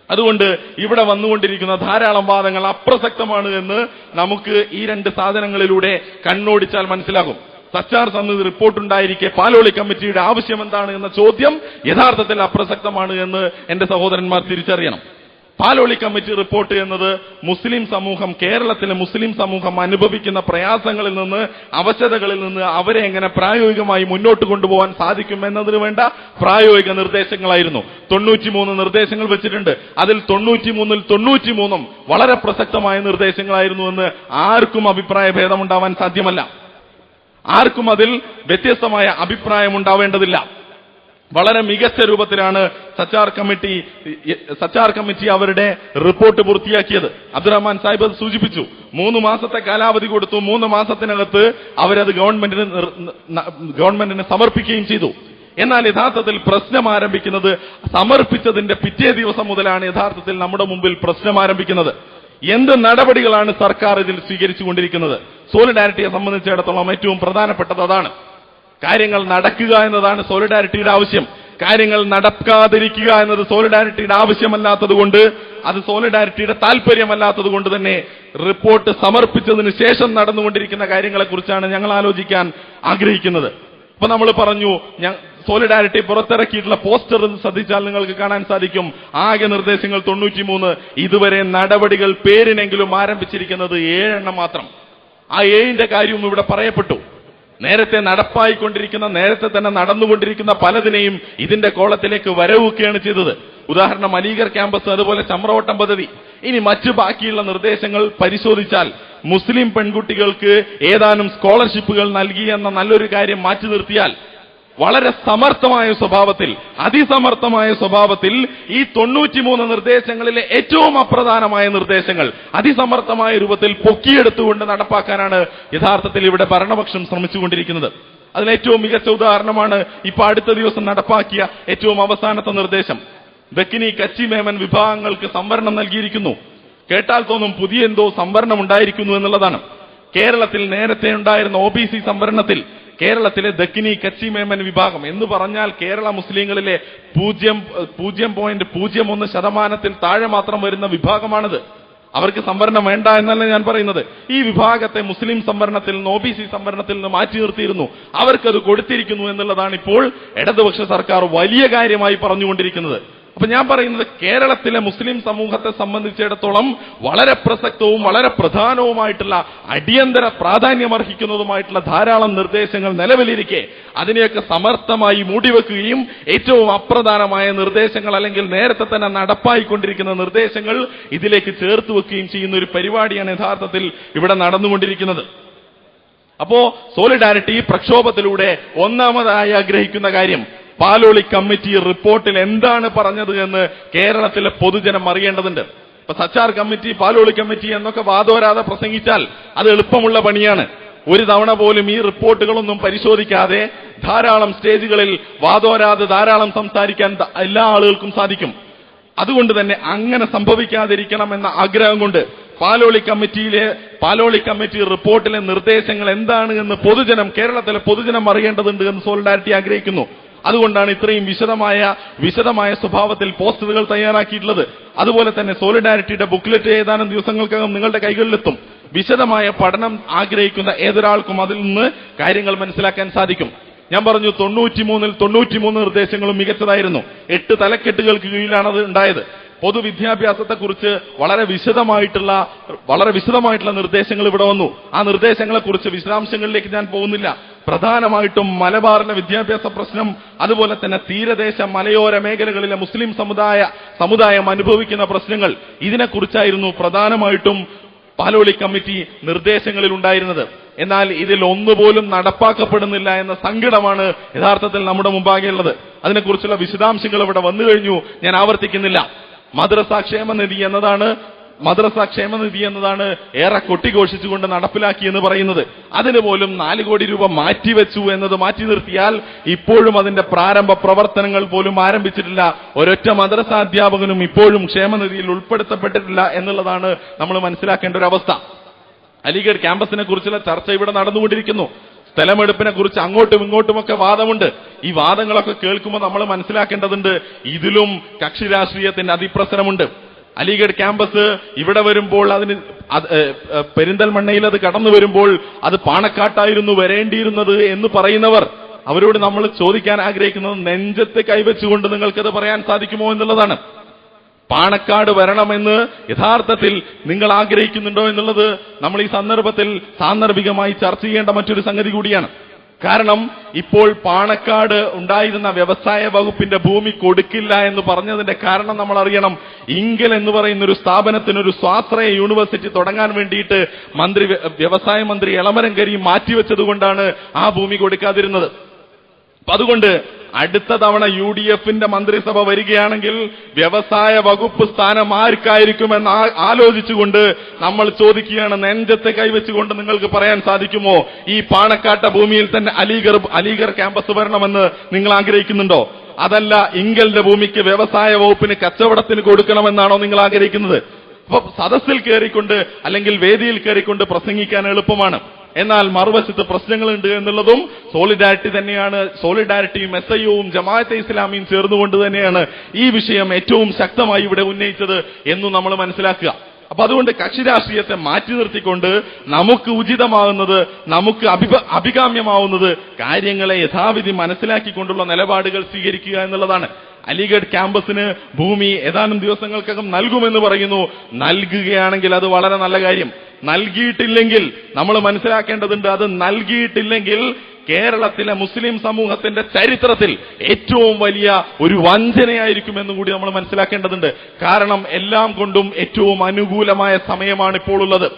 അതുകൊണ്ട് ഇവിടെ വന്നുകൊണ്ടിരിക്കുന്ന ധാരാളം വാദങ്ങൾ അപ്രസക്തമാണ് എന്ന് നമുക്ക് ഈ രണ്ട് സാധനങ്ങളിലൂടെ കണ്ണോടിച്ചാൽ മനസ്സിലാകും. സച്ചാർ സമിതി റിപ്പോർട്ടുണ്ടായിരിക്കെ പാലോളി കമ്മിറ്റിയുടെ ആവശ്യം എന്താണ് എന്ന ചോദ്യം യഥാർത്ഥത്തിൽ അപ്രസക്തമാണ് എന്ന് എന്റെ സഹോദരന്മാർ തിരിച്ചറിയണം. പാലോളി കമ്മിറ്റി റിപ്പോർട്ട് എന്നത് കേരളത്തിലെ മുസ്ലിം സമൂഹം അനുഭവിക്കുന്ന പ്രയാസങ്ങളിൽ നിന്ന്, അവശതകളിൽ നിന്ന് അവരെ എങ്ങനെ പ്രായോഗികമായി മുന്നോട്ട് കൊണ്ടുപോകാൻ സാധിക്കും എന്നതിന് വേണ്ട പ്രായോഗിക നിർദ്ദേശങ്ങളായിരുന്നു. 93 നിർദ്ദേശങ്ങൾ വെച്ചിട്ടുണ്ട്. അതിൽ 93-ൽ 93 വളരെ പ്രസക്തമായ നിർദ്ദേശങ്ങളായിരുന്നു എന്ന് ആർക്കും അഭിപ്രായ ഭേദമുണ്ടാവാൻ സാധ്യമല്ല. ആർക്കും അതിൽ വ്യത്യസ്തമായ അഭിപ്രായം ഉണ്ടാവേണ്ടതില്ല. വളരെ മികച്ച രൂപത്തിലാണ് സച്ചാർ കമ്മിറ്റി അവരുടെ റിപ്പോർട്ട് പൂർത്തിയാക്കിയത്. അബ്ദുറഹ്മാൻ സാഹിബ് അത് സൂചിപ്പിച്ചു. 3 മാസത്തെ കാലാവധി കൊടുത്തു. 3 മാസത്തിനകത്ത് അവരത് ഗവൺമെന്റിന് സമർപ്പിക്കുകയും ചെയ്തു. എന്നാൽ യഥാർത്ഥത്തിൽ പ്രശ്നം ആരംഭിക്കുന്നത് സമർപ്പിച്ചതിന്റെ പിറ്റേ ദിവസം മുതലാണ്. യഥാർത്ഥത്തിൽ നമ്മുടെ മുമ്പിൽ പ്രശ്നം ആരംഭിക്കുന്നത്. എന്ത് നടപടികളാണ് സർക്കാർ ഇതിൽ സ്വീകരിച്ചുകൊണ്ടിരിക്കുന്നത്? സോളിഡാരിറ്റിയെ സംബന്ധിച്ചിടത്തോളം ഏറ്റവും പ്രധാനപ്പെട്ടത് അതാണ്. കാര്യങ്ങൾ നടക്കുക എന്നതാണ് സോളിഡാരിറ്റിയുടെ ആവശ്യം. കാര്യങ്ങൾ നടക്കാതിരിക്കുക എന്നത് സോളിഡാരിറ്റിയുടെ ആവശ്യമല്ലാത്തതുകൊണ്ട്, അത് സോളിഡാരിറ്റിയുടെ താല്പര്യമല്ലാത്തതുകൊണ്ട് തന്നെ റിപ്പോർട്ട് സമർപ്പിച്ചതിന് ശേഷം നടന്നുകൊണ്ടിരിക്കുന്ന കാര്യങ്ങളെക്കുറിച്ചാണ് ഞങ്ങൾ ആലോചിക്കാൻ ആഗ്രഹിക്കുന്നത്. അപ്പൊ നമ്മൾ പറഞ്ഞു, സോളിഡാരിറ്റി പുറത്തിറക്കിയിട്ടുള്ള പോസ്റ്റർ ശ്രദ്ധിച്ചാൽ നിങ്ങൾക്ക് കാണാൻ സാധിക്കും. ആകെ നിർദ്ദേശങ്ങൾ 93. ഇതുവരെ നടപടികൾ പേരിനെങ്കിലും ആരംഭിച്ചിരിക്കുന്നത് 7 മാത്രം. ആ 7ന്റെ കാര്യവും ഇവിടെ പറയപ്പെട്ടു. നേരത്തെ നടപ്പായിക്കൊണ്ടിരിക്കുന്ന, നേരത്തെ തന്നെ നടന്നുകൊണ്ടിരിക്കുന്ന പലതിനെയും ഇതിന്റെ കോളത്തിലേക്ക് വരവുകയാണ് ചെയ്തത്. ഉദാഹരണം അലീഗർ ക്യാമ്പസ്, അതുപോലെ ചമ്രവട്ടം പദ്ധതി. ഇനി മറ്റു ബാക്കിയുള്ള നിർദ്ദേശങ്ങൾ പരിശോധിച്ചാൽ മുസ്ലിം പെൺകുട്ടികൾക്ക് ഏതാനും സ്കോളർഷിപ്പുകൾ നൽകി എന്ന നല്ലൊരു കാര്യം മാറ്റി നിർത്തിയാൽ വളരെ സമർത്ഥമായ സ്വഭാവത്തിൽ, അതിസമർത്ഥമായ സ്വഭാവത്തിൽ ഈ 93 നിർദ്ദേശങ്ങളിലെ ഏറ്റവും അപ്രധാനമായ നിർദ്ദേശങ്ങൾ അതിസമർത്ഥമായ രൂപത്തിൽ പൊക്കിയെടുത്തുകൊണ്ട് നടപ്പാക്കാനാണ് യഥാർത്ഥത്തിൽ ഇവിടെ ഭരണപക്ഷം ശ്രമിച്ചുകൊണ്ടിരിക്കുന്നത്. അതിലേറ്റവും മികച്ച ഉദാഹരണമാണ് ഇപ്പൊ അടുത്ത ദിവസം നടപ്പാക്കിയ ഏറ്റവും അവസാനത്തെ നിർദ്ദേശം. ദക്കിനി, കച്ചി, മേമൻ വിഭാഗങ്ങൾക്ക് സംവരണം നൽകിയിരിക്കുന്നു. കേട്ടാൽ തോന്നും പുതിയ എന്തോ സംവരണം ഉണ്ടായിരിക്കുന്നു എന്നുള്ളതാണ്. കേരളത്തിൽ നേരത്തെ ഉണ്ടായിരുന്ന OBC സംവരണത്തിൽ കേരളത്തിലെ ദക്കിനി, കച്ചി, മേമൻ വിഭാഗം എന്ന് പറഞ്ഞാൽ കേരള മുസ്ലിങ്ങളിലെ 0.01% താഴെ മാത്രം വരുന്ന വിഭാഗമാണിത്. അവർക്ക് സംവരണം വേണ്ട എന്നല്ല ഞാൻ പറയുന്നത്. ഈ വിഭാഗത്തെ മുസ്ലിം സംവരണത്തിൽ നിന്ന് OBC സംവരണത്തിൽ നിന്ന് മാറ്റി നിർത്തിയിരുന്നു. അവർക്കത് കൊടുത്തിരിക്കുന്നു എന്നുള്ളതാണ് ഇപ്പോൾ ഇടതുപക്ഷ സർക്കാർ വലിയ കാര്യമായി പറഞ്ഞുകൊണ്ടിരിക്കുന്നത്. അപ്പൊ ഞാൻ പറയുന്നത്, കേരളത്തിലെ മുസ്ലിം സമൂഹത്തെ സംബന്ധിച്ചിടത്തോളം വളരെ പ്രസക്തവും വളരെ പ്രധാനവുമായിട്ടുള്ള അടിയന്തര പ്രാധാന്യമർഹിക്കുന്നതുമായിട്ടുള്ള ധാരാളം നിർദ്ദേശങ്ങൾ നിലവിലിരിക്കെ അതിനെയൊക്കെ സമർത്ഥമായി മൂടിവെക്കുകയും ഏറ്റവും അപ്രധാനമായ നിർദ്ദേശങ്ങൾ അല്ലെങ്കിൽ നേരത്തെ തന്നെ നടപ്പായിക്കൊണ്ടിരിക്കുന്ന നിർദ്ദേശങ്ങൾ ഇതിലേക്ക് ചേർത്ത് വെക്കുകയും ചെയ്യുന്ന ഒരു പരിപാടിയാണ് യഥാർത്ഥത്തിൽ ഇവിടെ നടന്നുകൊണ്ടിരിക്കുന്നത്. അപ്പോ സോളിഡാരിറ്റി പ്രക്ഷോഭത്തിലൂടെ ഒന്നാമതായി ആഗ്രഹിക്കുന്ന കാര്യം, പാലോളി കമ്മിറ്റി റിപ്പോർട്ടിൽ എന്താണ് പറഞ്ഞത് എന്ന് കേരളത്തിലെ പൊതുജനം അറിയേണ്ടതുണ്ട്. ഇപ്പൊ സച്ചാർ കമ്മിറ്റി, പാലോളി കമ്മിറ്റി എന്നൊക്കെ വാദോരാതെ പ്രസംഗിച്ചാൽ അത് എളുപ്പമുള്ള പണിയാണ്. ഒരു തവണ പോലും ഈ റിപ്പോർട്ടുകളൊന്നും പരിശോധിക്കാതെ ധാരാളം സ്റ്റേജുകളിൽ വാദോരാതെ ധാരാളം സംസാരിക്കാൻ എല്ലാ ആളുകൾക്കും സാധിക്കും. അതുകൊണ്ട് തന്നെ അങ്ങനെ സംഭവിക്കാതിരിക്കണം എന്ന ആഗ്രഹം കൊണ്ട് പാലോളി കമ്മിറ്റി റിപ്പോർട്ടിലെ നിർദ്ദേശങ്ങൾ എന്താണ് എന്ന് കേരളത്തിലെ പൊതുജനം അറിയേണ്ടതുണ്ട് എന്ന് സോളിഡാരിറ്റി ആഗ്രഹിക്കുന്നു. അതുകൊണ്ടാണ് ഇത്രയും വിശദമായ സ്വഭാവത്തിൽ പോസ്റ്ററുകൾ തയ്യാറാക്കിയിട്ടുള്ളത്. അതുപോലെ തന്നെ സോളിഡാരിറ്റിയുടെ ബുക്ക്ലെറ്റ് ഏതാനും ദിവസങ്ങൾക്കകം നിങ്ങളുടെ കൈകളിലെത്തും. വിശദമായ പഠനം ആഗ്രഹിക്കുന്ന ഏതൊരാൾക്കും അതിൽ നിന്ന് കാര്യങ്ങൾ മനസ്സിലാക്കാൻ സാധിക്കും. ഞാൻ പറഞ്ഞു, 93 നിർദ്ദേശങ്ങളും മികച്ചതായിരുന്നു. 8 തലക്കെട്ടുകൾക്ക് കീഴിലാണ് അത് ഉണ്ടായത്. പൊതുവിദ്യാഭ്യാസത്തെക്കുറിച്ച് വളരെ വിശദമായിട്ടുള്ള നിർദ്ദേശങ്ങൾ ഇവിടെ വന്നു. ആ നിർദ്ദേശങ്ങളെക്കുറിച്ച് വിശദാംശങ്ങളിലേക്ക് ഞാൻ പോകുന്നില്ല. പ്രധാനമായിട്ടും മലബാറിലെ വിദ്യാഭ്യാസ പ്രശ്നം, അതുപോലെ തന്നെ തീരദേശ മലയോര മേഖലകളിലെ മുസ്ലിം സമുദായം അനുഭവിക്കുന്ന പ്രശ്നങ്ങൾ, ഇതിനെക്കുറിച്ചായിരുന്നു പ്രധാനമായിട്ടും പാലോളി കമ്മിറ്റി നിർദ്ദേശങ്ങളിൽ ഉണ്ടായിരുന്നത്. എന്നാൽ ഇതിൽ ഒന്നുപോലും നടപ്പാക്കപ്പെടുന്നില്ല എന്ന സങ്കടമാണ് യഥാർത്ഥത്തിൽ നമ്മുടെ മുമ്പാകെയുള്ളത്. അതിനെക്കുറിച്ചുള്ള വിശദാംശങ്ങൾ ഇവിടെ വന്നു കഴിഞ്ഞു, ഞാൻ ആവർത്തിക്കുന്നില്ല. മദ്രസ ക്ഷേമനിധി എന്നതാണ് ഏറെ കൊട്ടിഘോഷിച്ചുകൊണ്ട് നടപ്പിലാക്കിയെന്ന് പറയുന്നത്. അതിന് പോലും 4 കോടി രൂപ മാറ്റിവെച്ചു എന്നത് മാറ്റി നിർത്തിയാൽ ഇപ്പോഴും അതിന്റെ പ്രാരംഭ പ്രവർത്തനങ്ങൾ പോലും ആരംഭിച്ചിട്ടില്ല. ഒരൊറ്റ മദ്രസ അധ്യാപകനും ഇപ്പോഴും ക്ഷേമനിധിയിൽ ഉൾപ്പെടുത്തപ്പെട്ടിട്ടില്ല എന്നുള്ളതാണ് നമ്മൾ മനസ്സിലാക്കേണ്ട ഒരു അവസ്ഥ. അലിഗഡ് ക്യാമ്പസിനെ കുറിച്ചുള്ള ചർച്ച ഇവിടെ നടന്നുകൊണ്ടിരിക്കുന്നു. സ്ഥലമെടുപ്പിനെ കുറിച്ച് അങ്ങോട്ടും ഇങ്ങോട്ടുമൊക്കെ വാദമുണ്ട്. ഈ വാദങ്ങളൊക്കെ കേൾക്കുമ്പോൾ നമ്മൾ മനസ്സിലാക്കേണ്ടതുണ്ട്, ഇതിലും കക്ഷി രാഷ്ട്രീയത്തിന്റെ അതിപ്രസരമുണ്ട്. അലിഗഡ് ക്യാമ്പസ് ഇവിടെ വരുമ്പോൾ പെരിന്തൽമണ്ണയിൽ അത് കടന്നു വരുമ്പോൾ അത് പാണക്കാട്ടായിരുന്നു വരേണ്ടിയിരുന്നത് എന്ന് പറയുന്നവർ, അവരോട് നമ്മൾ ചോദിക്കാൻ ആഗ്രഹിക്കുന്നത്, നെഞ്ചത്ത് കൈവച്ചുകൊണ്ട് നിങ്ങൾക്കത് പറയാൻ സാധിക്കുമോ എന്നുള്ളതാണ്. പാണക്കാട് വരണമെന്ന് യഥാർത്ഥത്തിൽ നിങ്ങൾ ആഗ്രഹിക്കുന്നുണ്ടോ എന്നുള്ളത് നമ്മൾ ഈ സന്ദർഭത്തിൽ സാന്ദർഭികമായി ചർച്ച ചെയ്യേണ്ട മറ്റൊരു സംഗതി കൂടിയാണ്. കാരണം ഇപ്പോൾ പാണക്കാട് ഉണ്ടായിരുന്ന വ്യവസായ വകുപ്പിന്റെ ഭൂമി കൊടുക്കില്ല എന്ന് പറഞ്ഞതിന്റെ കാരണം നമ്മൾ അറിയണം. ഇങ്കൽ എന്ന് പറയുന്ന ഒരു സ്ഥാപനത്തിന് ഒരു സ്വാശ്രയ യൂണിവേഴ്സിറ്റി തുടങ്ങാൻ വേണ്ടിയിട്ട് വ്യവസായ മന്ത്രി എളമരം കരീം മാറ്റിവെച്ചതുകൊണ്ടാണ് ആ ഭൂമി കൊടുക്കാതിരുന്നത്. അതുകൊണ്ട് അടുത്ത തവണ UDFന്റെ മന്ത്രിസഭ വരികയാണെങ്കിൽ വ്യവസായ വകുപ്പ് സ്ഥാനം ആർക്കായിരിക്കുമെന്ന് ആലോചിച്ചുകൊണ്ട് നമ്മൾ ചോദിക്കുകയാണ്, നെഞ്ചത്തെ കൈവച്ചുകൊണ്ട് നിങ്ങൾക്ക് പറയാൻ സാധിക്കുമോ ഈ പാണക്കാട്ട ഭൂമിയിൽ തന്നെ അലിഗർ ക്യാമ്പസ് വരണമെന്ന് നിങ്ങൾ ആഗ്രഹിക്കുന്നുണ്ടോ? അതല്ല ഇങ്കലിന്റെ ഭൂമിക്ക് വ്യവസായ വകുപ്പിന് കച്ചവടത്തിന് കൊടുക്കണമെന്നാണോ നിങ്ങൾ ആഗ്രഹിക്കുന്നത്? അപ്പൊ സദസ്സിൽ കയറിക്കൊണ്ട് അല്ലെങ്കിൽ വേദിയിൽ കയറിക്കൊണ്ട് പ്രസംഗിക്കാൻ എളുപ്പമാണ്. എന്നാൽ മറുവശത്ത് പ്രശ്നങ്ങളുണ്ട് എന്നുള്ളതും സോളിഡാരിറ്റി തന്നെയാണ്. സോളിഡാരിറ്റിയും SIOയും ജമാഅത്തെ ഇസ്ലാമിയും ചേർന്നുകൊണ്ട് തന്നെയാണ് ഈ വിഷയം ഏറ്റവും ശക്തമായി ഇവിടെ ഉന്നയിച്ചത് എന്നും നമ്മൾ മനസ്സിലാക്കുക. അപ്പൊ അതുകൊണ്ട് കക്ഷി രാഷ്ട്രീയത്തെ മാറ്റി നിർത്തിക്കൊണ്ട് നമുക്ക് ഉചിതമാവുന്നത്, നമുക്ക് അഭികാമ്യമാവുന്നത് കാര്യങ്ങളെ യഥാവിധി മനസ്സിലാക്കിക്കൊണ്ടുള്ള നിലപാടുകൾ സ്വീകരിക്കുക എന്നുള്ളതാണ്. അലിഗഡ് ക്യാമ്പസിന് ഭൂമി ഏതാനും ദിവസങ്ങൾക്കകം നൽകുമെന്ന് പറയുന്നു. നൽകുകയാണെങ്കിൽ അത് വളരെ നല്ല കാര്യം. നൽകിയിട്ടില്ലെങ്കിൽ നമ്മൾ മനസ്സിലാക്കേണ്ടതുണ്ട്, അത് നൽകിയിട്ടില്ലെങ്കിൽ കേരളത്തിലെ മുസ്ലിം സമൂഹത്തിന്റെ ചരിത്രത്തിൽ ഏറ്റവും വലിയ ഒരു വഞ്ചനയായിരിക്കുമെന്നും കൂടി നമ്മൾ മനസ്സിലാക്കേണ്ടതുണ്ട്. കാരണം എല്ലാം കൊണ്ടും ഏറ്റവും അനുകൂലമായ സമയമാണ് ഇപ്പോൾ ഉള്ളത്.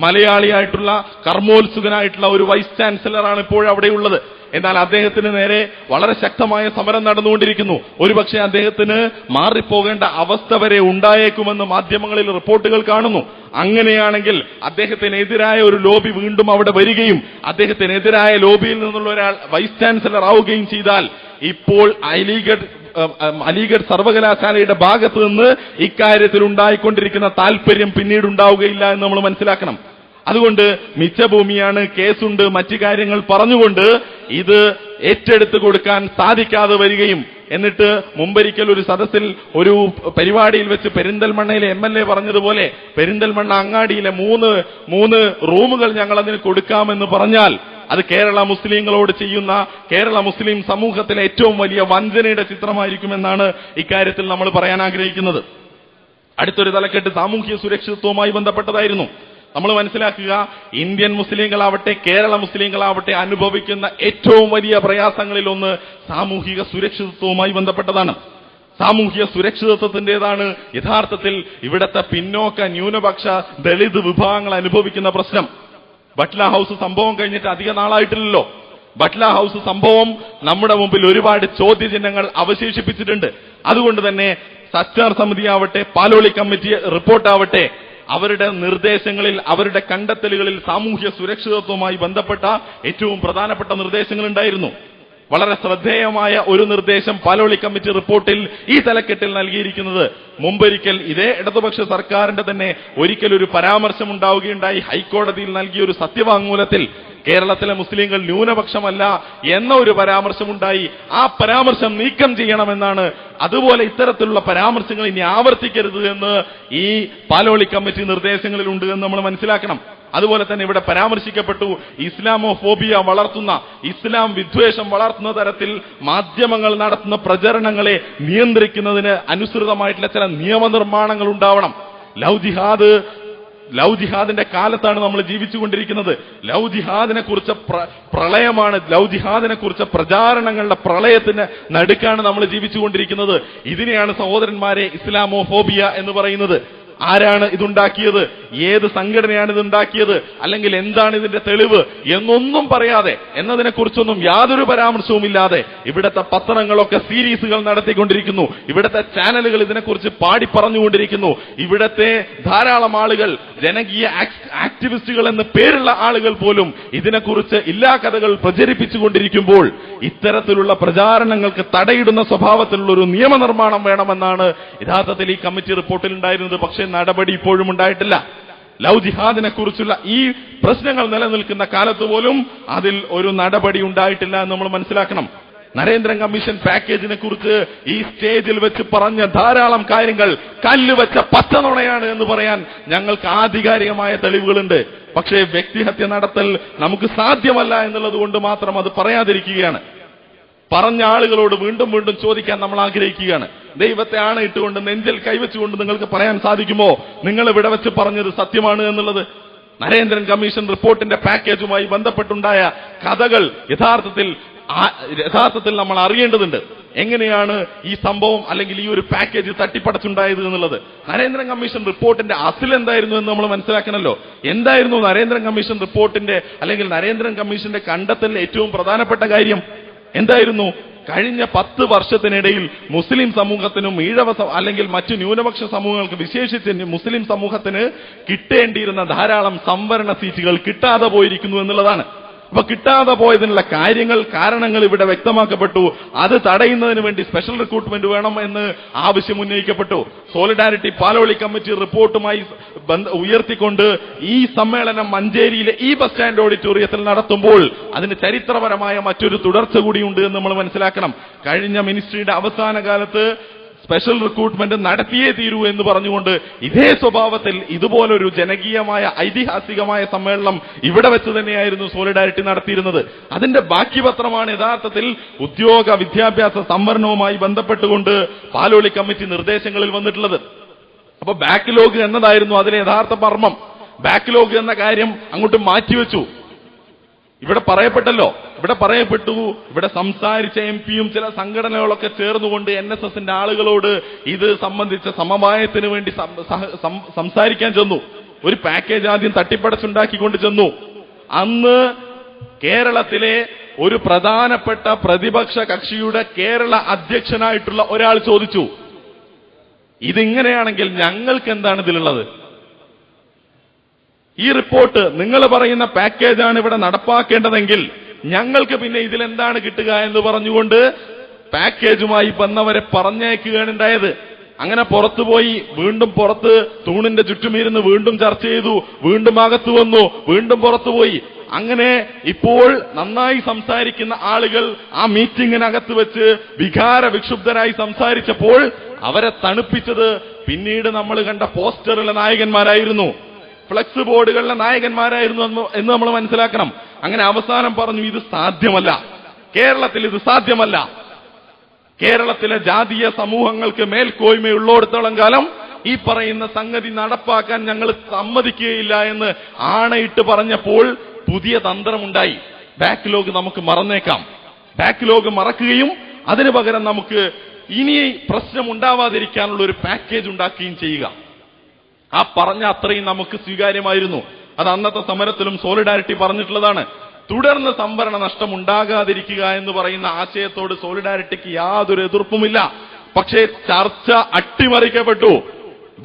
മലയാളിയായിട്ടുള്ള കർമ്മോത്സുകനായിട്ടുള്ള ഒരു വൈസ് ചാൻസലറാണ് ഇപ്പോൾ അവിടെയുള്ളത്. എന്നാൽ അദ്ദേഹത്തിന് നേരെ വളരെ ശക്തമായ സമരം നടന്നുകൊണ്ടിരിക്കുന്നു. ഒരുപക്ഷെ അദ്ദേഹത്തിന് മാറിപ്പോകേണ്ട അവസ്ഥ വരെ ഉണ്ടായേക്കുമെന്ന് മാധ്യമങ്ങളിൽ റിപ്പോർട്ടുകൾ കാണുന്നു. അങ്ങനെയാണെങ്കിൽ അദ്ദേഹത്തിനെതിരായ ഒരു ലോബി വീണ്ടും അവിടെ വരികയും അദ്ദേഹത്തിനെതിരായ ലോബിയിൽ നിന്നുള്ള ഒരാൾ വൈസ് ചാൻസലർ ആവുകയും ചെയ്താൽ ഇപ്പോൾ അലിഗഡ് സർവകലാശാലയുടെ ഭാഗത്ത് നിന്ന് ഇക്കാര്യത്തിൽ ഉണ്ടായിക്കൊണ്ടിരിക്കുന്ന താല്പര്യം പിന്നീട് ഉണ്ടാവുകയില്ല എന്ന് നമ്മൾ മനസ്സിലാക്കണം. അതുകൊണ്ട് മിച്ചഭൂമിയാണ്, കേസുണ്ട്, മറ്റു കാര്യങ്ങൾ പറഞ്ഞുകൊണ്ട് ഇത് ഏറ്റെടുത്തു കൊടുക്കാൻ സാധിക്കാതെ വരികയും എന്നിട്ട് മുമ്പൊരിക്കൽ ഒരു സദസ്സിൽ ഒരു പരിപാടിയിൽ വെച്ച് പെരിന്തൽമണ്ണയിലെ MLA പറഞ്ഞതുപോലെ പെരിന്തൽമണ്ണ അങ്ങാടിയിലെ മൂന്ന് റൂമുകൾ ഞങ്ങൾ അതിന് കൊടുക്കാമെന്ന് പറഞ്ഞാൽ അത് കേരള മുസ്ലിങ്ങളോട് ചെയ്യുന്ന കേരള മുസ്ലിം സമൂഹത്തിലെ ഏറ്റവും വലിയ വഞ്ചനയുടെ ചിത്രമായിരിക്കുമെന്നാണ് ഇക്കാര്യത്തിൽ നമ്മൾ പറയാൻ ആഗ്രഹിക്കുന്നത്. അടുത്തൊരു തലക്കെട്ട് സാമൂഹ്യ സുരക്ഷിതത്വവുമായി ബന്ധപ്പെട്ടതായിരുന്നു. നമ്മൾ മനസ്സിലാക്കുക, ഇന്ത്യൻ മുസ്ലിങ്ങളാവട്ടെ കേരള മുസ്ലിങ്ങളാവട്ടെ അനുഭവിക്കുന്ന ഏറ്റവും വലിയ പ്രയാസങ്ങളിൽ ഒന്ന് സാമൂഹിക സുരക്ഷിതത്വവുമായി ബന്ധപ്പെട്ടതാണ്. സാമൂഹ്യ സുരക്ഷിതത്വത്തിന്റേതാണ് യഥാർത്ഥത്തിൽ ഇവിടത്തെ പിന്നോക്ക ന്യൂനപക്ഷ ദളിത് വിഭാഗങ്ങൾ അനുഭവിക്കുന്ന പ്രശ്നം. ബട്ട്ല ഹൗസ് സംഭവം കഴിഞ്ഞിട്ട് അധിക നാളായിട്ടില്ലല്ലോ. ബട്ട്ല ഹൗസ് സംഭവം നമ്മുടെ മുമ്പിൽ ഒരുപാട് ചോദ്യചിഹ്നങ്ങൾ അവശേഷിപ്പിച്ചിട്ടുണ്ട്. അതുകൊണ്ട് തന്നെ സച്ചാർ സമിതിയാവട്ടെ പാലോളി കമ്മിറ്റി റിപ്പോർട്ടാവട്ടെ അവരുടെ നിർദ്ദേശങ്ങളിൽ അവരുടെ കണ്ടെത്തലുകളിൽ സാമൂഹ്യ സുരക്ഷിതത്വവുമായി ബന്ധപ്പെട്ട ഏറ്റവും പ്രധാനപ്പെട്ട നിർദ്ദേശങ്ങൾ ഉണ്ടായിരുന്നു. വളരെ ശ്രദ്ധേയമായ ഒരു നിർദ്ദേശം പാലോളി കമ്മിറ്റി റിപ്പോർട്ടിൽ ഈ തലക്കെട്ടിൽ നൽകിയിരിക്കുന്നത്, മുമ്പൊരിക്കൽ ഇതേ ഇടതുപക്ഷ സർക്കാരിന്റെ തന്നെ ഒരിക്കലൊരു പരാമർശം ഉണ്ടാവുകയുണ്ടായി. ഹൈക്കോടതിയിൽ നൽകിയ ഒരു സത്യവാങ്മൂലത്തിൽ കേരളത്തിലെ മുസ്ലിങ്ങൾ ന്യൂനപക്ഷമല്ല എന്ന ഒരു പരാമർശമുണ്ടായി. ആ പരാമർശം നീക്കം ചെയ്യണമെന്നാണ്. അതുപോലെ ഇത്തരത്തിലുള്ള പരാമർശങ്ങൾ ഇനി ആവർത്തിക്കരുത് എന്ന് ഈ പാലോളി കമ്മിറ്റി നിർദ്ദേശങ്ങളിലുണ്ട് എന്ന് നമ്മൾ മനസ്സിലാക്കണം. അതുപോലെ തന്നെ ഇവിടെ പരാമർശിക്കപ്പെട്ടു, ഇസ്ലാമോഫോബിയ വളർത്തുന്ന, ഇസ്ലാം വിദ്വേഷം വളർത്തുന്ന തരത്തിൽ മാധ്യമങ്ങൾ നടത്തുന്ന പ്രചരണങ്ങളെ നിയന്ത്രിക്കുന്നതിന് അനുസൃതമായിട്ടുള്ള ചില നിയമനിർമ്മാണങ്ങൾ ഉണ്ടാവണം. ലവ് ജിഹാദിന്റെ കാലത്താണ് നമ്മൾ ജീവിച്ചുകൊണ്ടിരിക്കുന്നത്. ലവ് ജിഹാദിനെ കുറിച്ച പ്രളയമാണ്, ലവ് ജിഹാദിനെ കുറിച്ച പ്രചാരണങ്ങളുടെ പ്രളയത്തിന് നടുക്കാണ് നമ്മൾ ജീവിച്ചുകൊണ്ടിരിക്കുന്നത്. ഇതിനെയാണ് സഹോദരന്മാരെ ഇസ്ലാമോഫോബിയ എന്ന് പറയുന്നത്. ആരാണ് ഇതുണ്ടാക്കിയത്, ഏത് സംഘടനയാണ് ഇതുണ്ടാക്കിയത്, അല്ലെങ്കിൽ എന്താണ് ഇതിന്റെ തെളിവ് എന്നൊന്നും പറയാതെ, എന്നതിനെക്കുറിച്ചൊന്നും യാതൊരു പരാമർശവുമില്ലാതെ ഇവിടുത്തെ പത്രങ്ങളൊക്കെ സീരീസുകൾ നടത്തിക്കൊണ്ടിരിക്കുന്നു. ഇവിടുത്തെ ചാനലുകൾ ഇതിനെക്കുറിച്ച് പാടി പറഞ്ഞുകൊണ്ടിരിക്കുന്നു. ഇവിടത്തെ ധാരാളം ആളുകൾ, ജനകീയ ആക്ടിവിസ്റ്റുകൾ എന്ന പേരുള്ള ആളുകൾ പോലും ഇതിനെക്കുറിച്ച് ഇല്ലാ കഥകൾ പ്രചരിപ്പിച്ചുകൊണ്ടിരിക്കുമ്പോൾ ഇത്തരത്തിലുള്ള പ്രചാരണങ്ങൾക്ക് തടയിടുന്ന സ്വഭാവത്തിലുള്ള ഒരു നിയമനിർമ്മാണം വേണമെന്നാണ് യഥാർത്ഥത്തിൽ ഈ കമ്മിറ്റി റിപ്പോർട്ടിൽ ഉണ്ടായിരുന്നത്. പക്ഷേ നടപടി ഇപ്പോഴും ഉണ്ടായിട്ടില്ല. ലവ് ജിഹാദിനെ കുറിച്ചുള്ള ഈ പ്രശ്നങ്ങൾ നിലനിൽക്കുന്ന കാലത്ത് പോലും അതിൽ ഒരു നടപടി ഉണ്ടായിട്ടില്ല എന്ന് നമ്മൾ മനസ്സിലാക്കണം. നരേന്ദ്രൻ കമ്മീഷൻ പാക്കേജിനെ കുറിച്ച് ഈ സ്റ്റേജിൽ വെച്ച് പറഞ്ഞ ധാരാളം കാര്യങ്ങൾ കല്ലുവെച്ച പച്ചനുണയാണ് എന്ന് പറയാൻ ഞങ്ങൾക്ക് ആധികാരികമായ തെളിവുകളുണ്ട്. പക്ഷേ വ്യക്തിഹത്യ നടത്തൽ നമുക്ക് സാധ്യമല്ല എന്നുള്ളത് കൊണ്ട് മാത്രം അത് പറയാതിരിക്കുകയാണ്. പറഞ്ഞ ആളുകളോട് വീണ്ടും വീണ്ടും ചോദിക്കാൻ നമ്മൾ ആഗ്രഹിക്കുകയാണ്. ദൈവത്തെ ആണയിട്ടുകൊണ്ട് നെഞ്ചിൽ കൈവച്ചുകൊണ്ട് നിങ്ങൾക്ക് പറയാൻ സാധിക്കുമോ നിങ്ങൾ ഇവിടെ വെച്ച് പറഞ്ഞത് സത്യമാണ് എന്നുള്ളത്? നരേന്ദ്രൻ കമ്മീഷൻ റിപ്പോർട്ടിന്റെ പാക്കേജുമായി ബന്ധപ്പെട്ടുണ്ടായ കഥകൾ യഥാർത്ഥത്തിൽ നമ്മൾ അറിയേണ്ടതുണ്ട്. എങ്ങനെയാണ് ഈ സംഭവം അല്ലെങ്കിൽ ഈ ഒരു പാക്കേജ് തട്ടിപ്പടച്ചുണ്ടായത് എന്നുള്ളത്? നരേന്ദ്രൻ കമ്മീഷൻ റിപ്പോർട്ടിന്റെ അസിൽ എന്തായിരുന്നു എന്ന് നമ്മൾ മനസ്സിലാക്കണമല്ലോ. എന്തായിരുന്നു നരേന്ദ്രൻ കമ്മീഷൻ റിപ്പോർട്ടിന്റെ അല്ലെങ്കിൽ നരേന്ദ്രൻ കമ്മീഷന്റെ കണ്ടെത്തലിൽ ഏറ്റവും പ്രധാനപ്പെട്ട കാര്യം എന്തായിരുന്നു? കഴിഞ്ഞ 10 വർഷത്തിനിടയിൽ മുസ്ലിം സമൂഹത്തിനും ഈഴവ അല്ലെങ്കിൽ മറ്റു ന്യൂനപക്ഷ സമൂഹങ്ങൾക്ക് വിശേഷിച്ച് മുസ്ലിം സമൂഹത്തിന് കിട്ടേണ്ടിയിരുന്ന ധാരാളം സംവരണ സീറ്റുകൾ കിട്ടാതെ പോയിരിക്കുന്നു എന്നുള്ളതാണ്. അപ്പൊ കിട്ടാതെ പോയതിനുള്ള കാരണങ്ങൾ ഇവിടെ വ്യക്തമാക്കപ്പെട്ടു. അത് തടയുന്നതിന് വേണ്ടി സ്പെഷ്യൽ റിക്രൂട്ട്മെന്റ് വേണം എന്ന് ആവശ്യം ഉന്നയിക്കപ്പെട്ടു. സോളിഡാരിറ്റി പാലോളി കമ്മിറ്റി റിപ്പോർട്ടുമായി ഉയർത്തിക്കൊണ്ട് ഈ സമ്മേളനം മഞ്ചേരിയിലെ ഈ ബസ് സ്റ്റാൻഡ് ഓഡിറ്റോറിയത്തിൽ നടത്തുമ്പോൾ അതിന് ചരിത്രപരമായ മറ്റൊരു തുടർച്ച കൂടിയുണ്ട് എന്ന് നമ്മൾ മനസ്സിലാക്കണം. കഴിഞ്ഞ മിനിസ്ട്രിയുടെ അവസാന കാലത്ത് സ്പെഷ്യൽ റിക്രൂട്ട്മെന്റ് നടത്തിയേ തീരൂ എന്ന് പറഞ്ഞുകൊണ്ട് ഇതേ സ്വഭാവത്തിൽ ഇതുപോലൊരു ജനകീയമായ ഐതിഹാസികമായ സമ്മേളനം ഇവിടെ വെച്ച് തന്നെയായിരുന്നു സോളിഡാരിറ്റി നടത്തിയിരുന്നത്. അതിന്റെ ബാക്കി പത്രമാണ് യഥാർത്ഥത്തിൽ ഉദ്യോഗ വിദ്യാഭ്യാസ സംവരണവുമായി ബന്ധപ്പെട്ടുകൊണ്ട് പാലോളി കമ്മിറ്റി നിർദ്ദേശങ്ങളിൽ വന്നിട്ടുള്ളത്. അപ്പൊ ബാക്ക്ലോഗ് എന്നതായിരുന്നു അതിലെ യഥാർത്ഥ മർമ്മം. ബാക്ക്ലോഗ് എന്ന കാര്യം അങ്ങോട്ട് മാറ്റിവെച്ചു. ഇവിടെ പറയപ്പെട്ടു, ഇവിടെ സംസാരിച്ച MP-യും ചില സംഘടനകളൊക്കെ ചേർന്നുകൊണ്ട് NSSന്റെ ആളുകളോട് ഇത് സംബന്ധിച്ച സമവായത്തിന് വേണ്ടി സംസാരിക്കാൻ ചെന്നു. ഒരു പാക്കേജ് ആദ്യം തട്ടിപ്പടച്ചുണ്ടാക്കിക്കൊണ്ട് ചെന്നു. അന്ന് കേരളത്തിലെ ഒരു പ്രധാനപ്പെട്ട പ്രതിപക്ഷ കക്ഷിയുടെ കേരള അധ്യക്ഷനായിട്ടുള്ള ഒരാൾ ചോദിച്ചു, ഇതിങ്ങനെയാണെങ്കിൽ ഞങ്ങൾക്ക് എന്താണ് ഇതിലുള്ളത്? ഈ റിപ്പോർട്ട് നിങ്ങൾ പറയുന്ന പാക്കേജാണ് ഇവിടെ നടപ്പാക്കേണ്ടതെങ്കിൽ ഞങ്ങൾക്ക് പിന്നെ ഇതിലെന്താണ് കിട്ടുക എന്ന് പറഞ്ഞുകൊണ്ട് പാക്കേജുമായി വന്നവരെ പറഞ്ഞയക്കുകയാണ് ഉണ്ടായത്. അങ്ങനെ പുറത്തുപോയി, വീണ്ടും പുറത്ത് തൂണിന്റെ ചുറ്റുമിരുന്ന് വീണ്ടും ചർച്ച ചെയ്തു, വീണ്ടും അകത്ത് വന്നു, വീണ്ടും പുറത്തുപോയി. അങ്ങനെ ഇപ്പോൾ നന്നായി സംസാരിക്കുന്ന ആളുകൾ ആ മീറ്റിംഗിനകത്ത് വെച്ച് വികാര വിക്ഷുബ്ധരായി സംസാരിച്ചപ്പോൾ അവരെ തണുപ്പിച്ചത് പിന്നീട് നമ്മൾ കണ്ട പോസ്റ്ററിലെ നായകന്മാരായിരുന്നു, ഫ്ലക്സ് ബോർഡുകളിലെ നായകന്മാരായിരുന്നു എന്ന് നമ്മൾ മനസ്സിലാക്കണം. അങ്ങനെ അവസാനം പറഞ്ഞു, ഇത് സാധ്യമല്ല, കേരളത്തിൽ ഇത് സാധ്യമല്ല. കേരളത്തിലെ ജാതീയ സമൂഹങ്ങൾക്ക് മേൽക്കോയ്മയുള്ളിടത്തോളം കാലം ഈ പറയുന്ന സംഗതി നടപ്പാക്കാൻ ഞങ്ങൾ സമ്മതിക്കുകയില്ല എന്ന് ആണയിട്ട് പറഞ്ഞപ്പോൾ പുതിയ തന്ത്രമുണ്ടായി. ബാക്ക്ലോഗ് നമുക്ക് മറന്നേക്കാം, ബാക്ക്ലോഗ് മറക്കുകയും അതിനു പകരം നമുക്ക് ഇനി പ്രശ്നം ഉണ്ടാവാതിരിക്കാനുള്ള ഒരു പാക്കേജ് ഉണ്ടാക്കുകയും ചെയ്യുക. ആ പറഞ്ഞ അത്രയും നമുക്ക് സ്വീകാര്യമായിരുന്നു. അത് അന്നത്തെ സമരത്തിലും സോളിഡാരിറ്റി പറഞ്ഞിട്ടുള്ളതാണ്. തുടർന്ന് സംവരണ നഷ്ടം ഉണ്ടാകാതിരിക്കുക എന്ന് പറയുന്ന ആശയത്തോട് സോളിഡാരിറ്റിക്ക് യാതൊരു എതിർപ്പുമില്ല. പക്ഷേ ചർച്ച അട്ടിമറിക്കപ്പെട്ടു.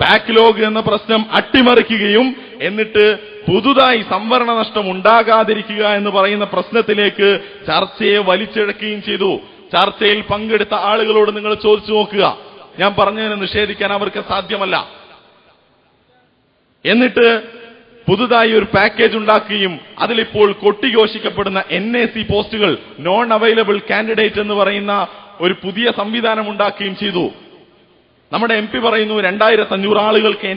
ബാക്ക്ലോഗ് എന്ന പ്രശ്നം അട്ടിമറിക്കുകയും എന്നിട്ട് പുതുതായി സംവരണ നഷ്ടം ഉണ്ടാകാതിരിക്കുക എന്ന് പറയുന്ന പ്രശ്നത്തിലേക്ക് ചർച്ചയെ വലിച്ചിഴക്കുകയും ചെയ്തു. ചർച്ചയിൽ പങ്കെടുത്ത ആളുകളോട് നിങ്ങൾ ചോദിച്ചു നോക്കുക, ഞാൻ പറഞ്ഞതിനെ നിഷേധിക്കാൻ അവർക്ക് സാധ്യമല്ല. എന്നിട്ട് പുതുതായി ഒരു പാക്കേജ് ഉണ്ടാക്കുകയും അതിലിപ്പോൾ കൊട്ടിഘോഷിക്കപ്പെടുന്ന NAC പോസ്റ്റുകൾ, നോൺ അവൈലബിൾ കാൻഡിഡേറ്റ് എന്ന് പറയുന്ന ഒരു പുതിയ സംവിധാനം ഉണ്ടാക്കുകയും ചെയ്തു. നമ്മുടെ MP പറയുന്നു 2500 ആളുകൾക്ക്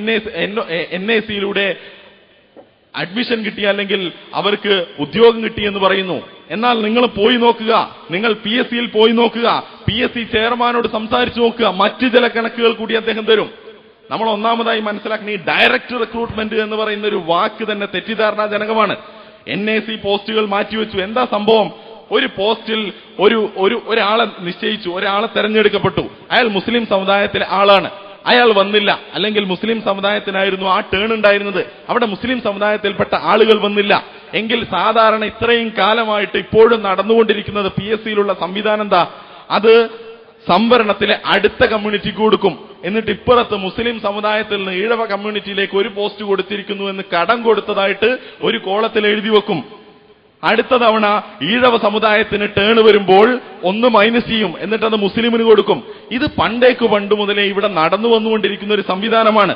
NAC-യിലൂടെ അഡ്മിഷൻ കിട്ടി, അല്ലെങ്കിൽ അവർക്ക് ഉദ്യോഗം കിട്ടിയെന്ന് പറയുന്നു. എന്നാൽ നിങ്ങൾ പോയി നോക്കുക, നിങ്ങൾ PSC-യിൽ പോയി നോക്കുക, PSC ചെയർമാനോട് സംസാരിച്ചു നോക്കുക, മറ്റു ചില കണക്കുകൾ കൂടി അദ്ദേഹം തരും. നമ്മൾ ഒന്നാമതായി മനസ്സിലാക്കുന്ന ഈ ഡയറക്റ്റ് റിക്രൂട്ട്മെന്റ് എന്ന് പറയുന്ന ഒരു വാക്ക് തന്നെ തെറ്റിദ്ധാരണാജനകമാണ്. NAC പോസ്റ്റുകൾ മാറ്റിവെച്ചു. എന്താ സംഭവം? ഒരു പോസ്റ്റിൽ ഒരാളെ നിശ്ചയിച്ചു, ഒരാളെ തെരഞ്ഞെടുക്കപ്പെട്ടു. അയാൾ മുസ്ലിം സമുദായത്തിലെ ആളാണ്, അയാൾ വന്നില്ല. അല്ലെങ്കിൽ മുസ്ലിം സമുദായത്തിനായിരുന്നു ആ ടേൺ ഉണ്ടായിരുന്നത്, അവിടെ മുസ്ലിം സമുദായത്തിൽപ്പെട്ട ആളുകൾ വന്നില്ല. എങ്കിൽ സാധാരണ ഇത്രയും കാലമായിട്ട് ഇപ്പോഴും നടന്നുകൊണ്ടിരിക്കുന്നത് PSC-യിലുള്ള സംവിധാനം എന്താ? അത് സംവരണത്തിലെ അടുത്ത കമ്മ്യൂണിറ്റിക്ക് കൊടുക്കും. എന്നിട്ട് ഇപ്പുറത്ത് മുസ്ലിം സമുദായത്തിൽ നിന്ന് ഈഴവ കമ്മ്യൂണിറ്റിയിലേക്ക് ഒരു പോസ്റ്റ് കൊടുത്തിരിക്കുന്നു എന്ന് കടം കൊടുത്തതായിട്ട് ഒരു കോളത്തിൽ എഴുതി വെക്കും. അടുത്ത തവണ ഈഴവ സമുദായത്തിന് ടേൺ വരുമ്പോൾ ഒന്ന് മൈനസ് ചെയ്യും, എന്നിട്ട് അത് മുസ്ലിമിന് കൊടുക്കും. ഇത് പണ്ട് മുതലേ ഇവിടെ നടന്നു വന്നുകൊണ്ടിരിക്കുന്ന ഒരു സംവിധാനമാണ്.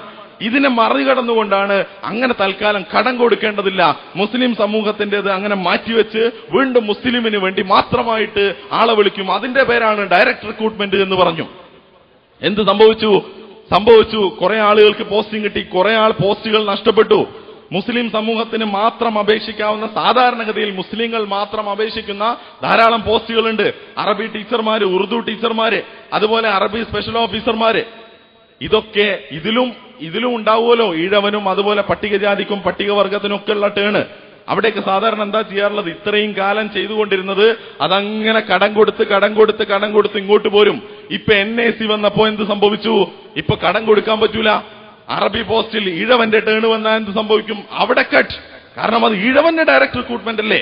ഇതിനെ മറികടന്നുകൊണ്ടാണ് അങ്ങനെ തൽക്കാലം കടം കൊടുക്കേണ്ടതില്ല, മുസ്ലിം സമൂഹത്തിൻ്റെത് അങ്ങനെ മാറ്റിവെച്ച് വീണ്ടും മുസ്ലിമിന് വേണ്ടി മാത്രമായിട്ട് ആളെ വിളിക്കും, അതിന്റെ പേരാണ് ഡയറക്റ്റ് റിക്രൂട്ട്മെന്റ് എന്ന് പറഞ്ഞു. എന്ത് സംഭവിച്ചു? കുറെ ആളുകൾക്ക് പോസ്റ്റിംഗ് കിട്ടി, കുറെ പോസ്റ്റുകൾ നഷ്ടപ്പെട്ടു. മുസ്ലിം സമൂഹത്തിന് മാത്രം അപേക്ഷിക്കാവുന്ന, സാധാരണഗതിയിൽ മുസ്ലിങ്ങൾ മാത്രം അപേക്ഷിക്കുന്ന ധാരാളം പോസ്റ്റുകളുണ്ട്. അറബി ടീച്ചർമാര്, ഉറുദു ടീച്ചർമാര്, അതുപോലെ അറബി സ്പെഷ്യൽ ഓഫീസർമാര്. ഇതൊക്കെ ഇതിലും ഉണ്ടാവുമല്ലോ ഈഴവനും അതുപോലെ പട്ടികജാതിക്കും പട്ടികവർഗത്തിനും ഒക്കെ ഉള്ള ടേണ്. അവിടെയൊക്കെ സാധാരണ എന്താ ചെയ്യാറുള്ളത്? ഇത്രയും കാലം ചെയ്തുകൊണ്ടിരുന്നത് അതങ്ങനെ കടം കൊടുത്ത് ഇങ്ങോട്ട് പോരും. ഇപ്പൊ NAC വന്നപ്പോ എന്ത് സംഭവിച്ചു? ഇപ്പൊ കടം കൊടുക്കാൻ പറ്റൂല. അറബി പോസ്റ്റിൽ ഈഴവന്റെ ടേണ് വന്നാൽ എന്ത് സംഭവിക്കും? അവിടെ കട്ട്. കാരണം അത് ഈഴവന്റെ ഡയറക്റ്റ് റിക്രൂട്ട്മെന്റ് അല്ലേ,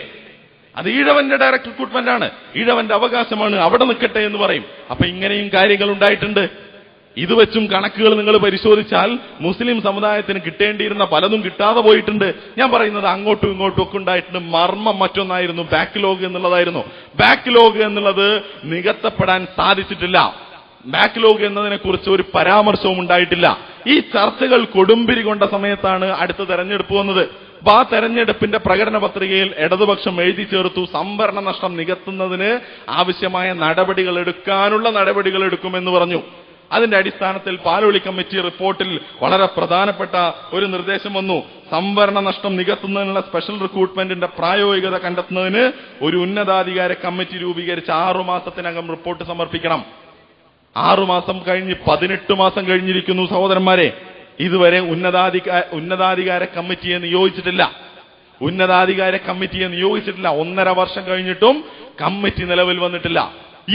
അത് ഈഴവന്റെ ഡയറക്റ്റ് റിക്രൂട്ട്മെന്റ് ആണ്, ഈഴവന്റെ അവകാശമാണ്, അവിടെ നിൽക്കട്ടെ എന്ന് പറയും. അപ്പൊ ഇങ്ങനെയും കാര്യങ്ങൾ ഉണ്ടായിട്ടുണ്ട്. ഇത് വെച്ചും കണക്കുകൾ നിങ്ങൾ പരിശോധിച്ചാൽ മുസ്ലിം സമുദായത്തിന് കിട്ടേണ്ടിയിരുന്ന പലതും കിട്ടാതെ പോയിട്ടുണ്ട്. ഞാൻ പറയുന്നത് അങ്ങോട്ടും ഇങ്ങോട്ടും ഒക്കെ ഉണ്ടായിട്ടുണ്ട്. മർമ്മം മറ്റൊന്നായിരുന്നു, ബാക്ക്ലോഗ് എന്നുള്ളതായിരുന്നു. ബാക്ക്ലോഗ് എന്നുള്ളത് നികത്തപ്പെടാൻ സാധിച്ചിട്ടില്ല. ബാക്ക്ലോഗ് എന്നതിനെ കുറിച്ച് ഒരു പരാമർശവും ഉണ്ടായിട്ടില്ല. ഈ ചർച്ചകൾ കൊടുമ്പിരി കൊണ്ട സമയത്താണ് അടുത്ത തെരഞ്ഞെടുപ്പ് വന്നത്. അപ്പൊ ആ തെരഞ്ഞെടുപ്പിന്റെ പ്രകടന പത്രികയിൽ ഇടതുപക്ഷം എഴുതി ചേർത്തു, സംവരണ നഷ്ടം നികത്തുന്നതിന് ആവശ്യമായ നടപടികൾ എടുക്കുമെന്ന് പറഞ്ഞു. അതിന്റെ അടിസ്ഥാനത്തിൽ പാലോളി കമ്മിറ്റി റിപ്പോർട്ടിൽ വളരെ പ്രധാനപ്പെട്ട ഒരു നിർദ്ദേശം വന്നു. സംവരണ നഷ്ടം നികത്തുന്നതിനുള്ള സ്പെഷ്യൽ റിക്രൂട്ട്മെന്റിന്റെ പ്രായോഗികത കണ്ടെത്തുന്നതിന് ഒരു ഉന്നതാധികാര കമ്മിറ്റി രൂപീകരിച്ച് 6 മാസത്തിനകം റിപ്പോർട്ട് സമർപ്പിക്കണം. 6 മാസം കഴിഞ്ഞ് 18 മാസം കഴിഞ്ഞിരിക്കുന്നു സഹോദരന്മാരെ. ഇതുവരെ ഉന്നതാധികാര കമ്മിറ്റിയെ നിയോഗിച്ചിട്ടില്ല. 1.5 വർഷം കഴിഞ്ഞിട്ടും കമ്മിറ്റി നിലവിൽ വന്നിട്ടില്ല.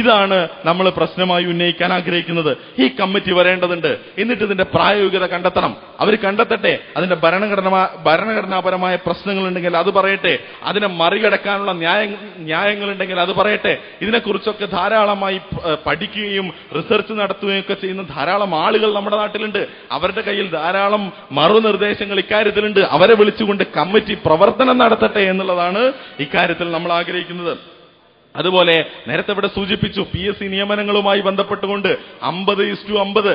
ഇതാണ് നമ്മൾ പ്രശ്നമായി ഉന്നയിക്കാൻ ആഗ്രഹിക്കുന്നത്. ഈ കമ്മിറ്റി വരേണ്ടതുണ്ട്. എന്നിട്ട് ഇതിന്റെ പ്രായോഗികത കണ്ടെത്തണം. അവർ കണ്ടെത്തട്ടെ. അതിന്റെ ഭരണഘടനാപരമായ പ്രശ്നങ്ങളുണ്ടെങ്കിൽ അത് പറയട്ടെ, അതിനെ മറികടക്കാനുള്ള ന്യായങ്ങളുണ്ടെങ്കിൽ അത് പറയട്ടെ. ഇതിനെക്കുറിച്ചൊക്കെ ധാരാളമായി പഠിക്കുകയും റിസർച്ച് നടത്തുകയും ഒക്കെ ചെയ്യുന്ന ധാരാളം ആളുകൾ നമ്മുടെ നാട്ടിലുണ്ട്. അവരുടെ കയ്യിൽ ധാരാളം മറുനിർദ്ദേശങ്ങൾ ഇക്കാര്യത്തിലുണ്ട്. അവരെ വിളിച്ചുകൊണ്ട് കമ്മിറ്റി പ്രവർത്തനം നടത്തട്ടെ എന്നുള്ളതാണ് ഇക്കാര്യത്തിൽ നമ്മൾ ആഗ്രഹിക്കുന്നത്. അതുപോലെ നേരത്തെ ഇവിടെ സൂചിപ്പിച്ചു, PSC നിയമനങ്ങളുമായി ബന്ധപ്പെട്ടുകൊണ്ട് 50:50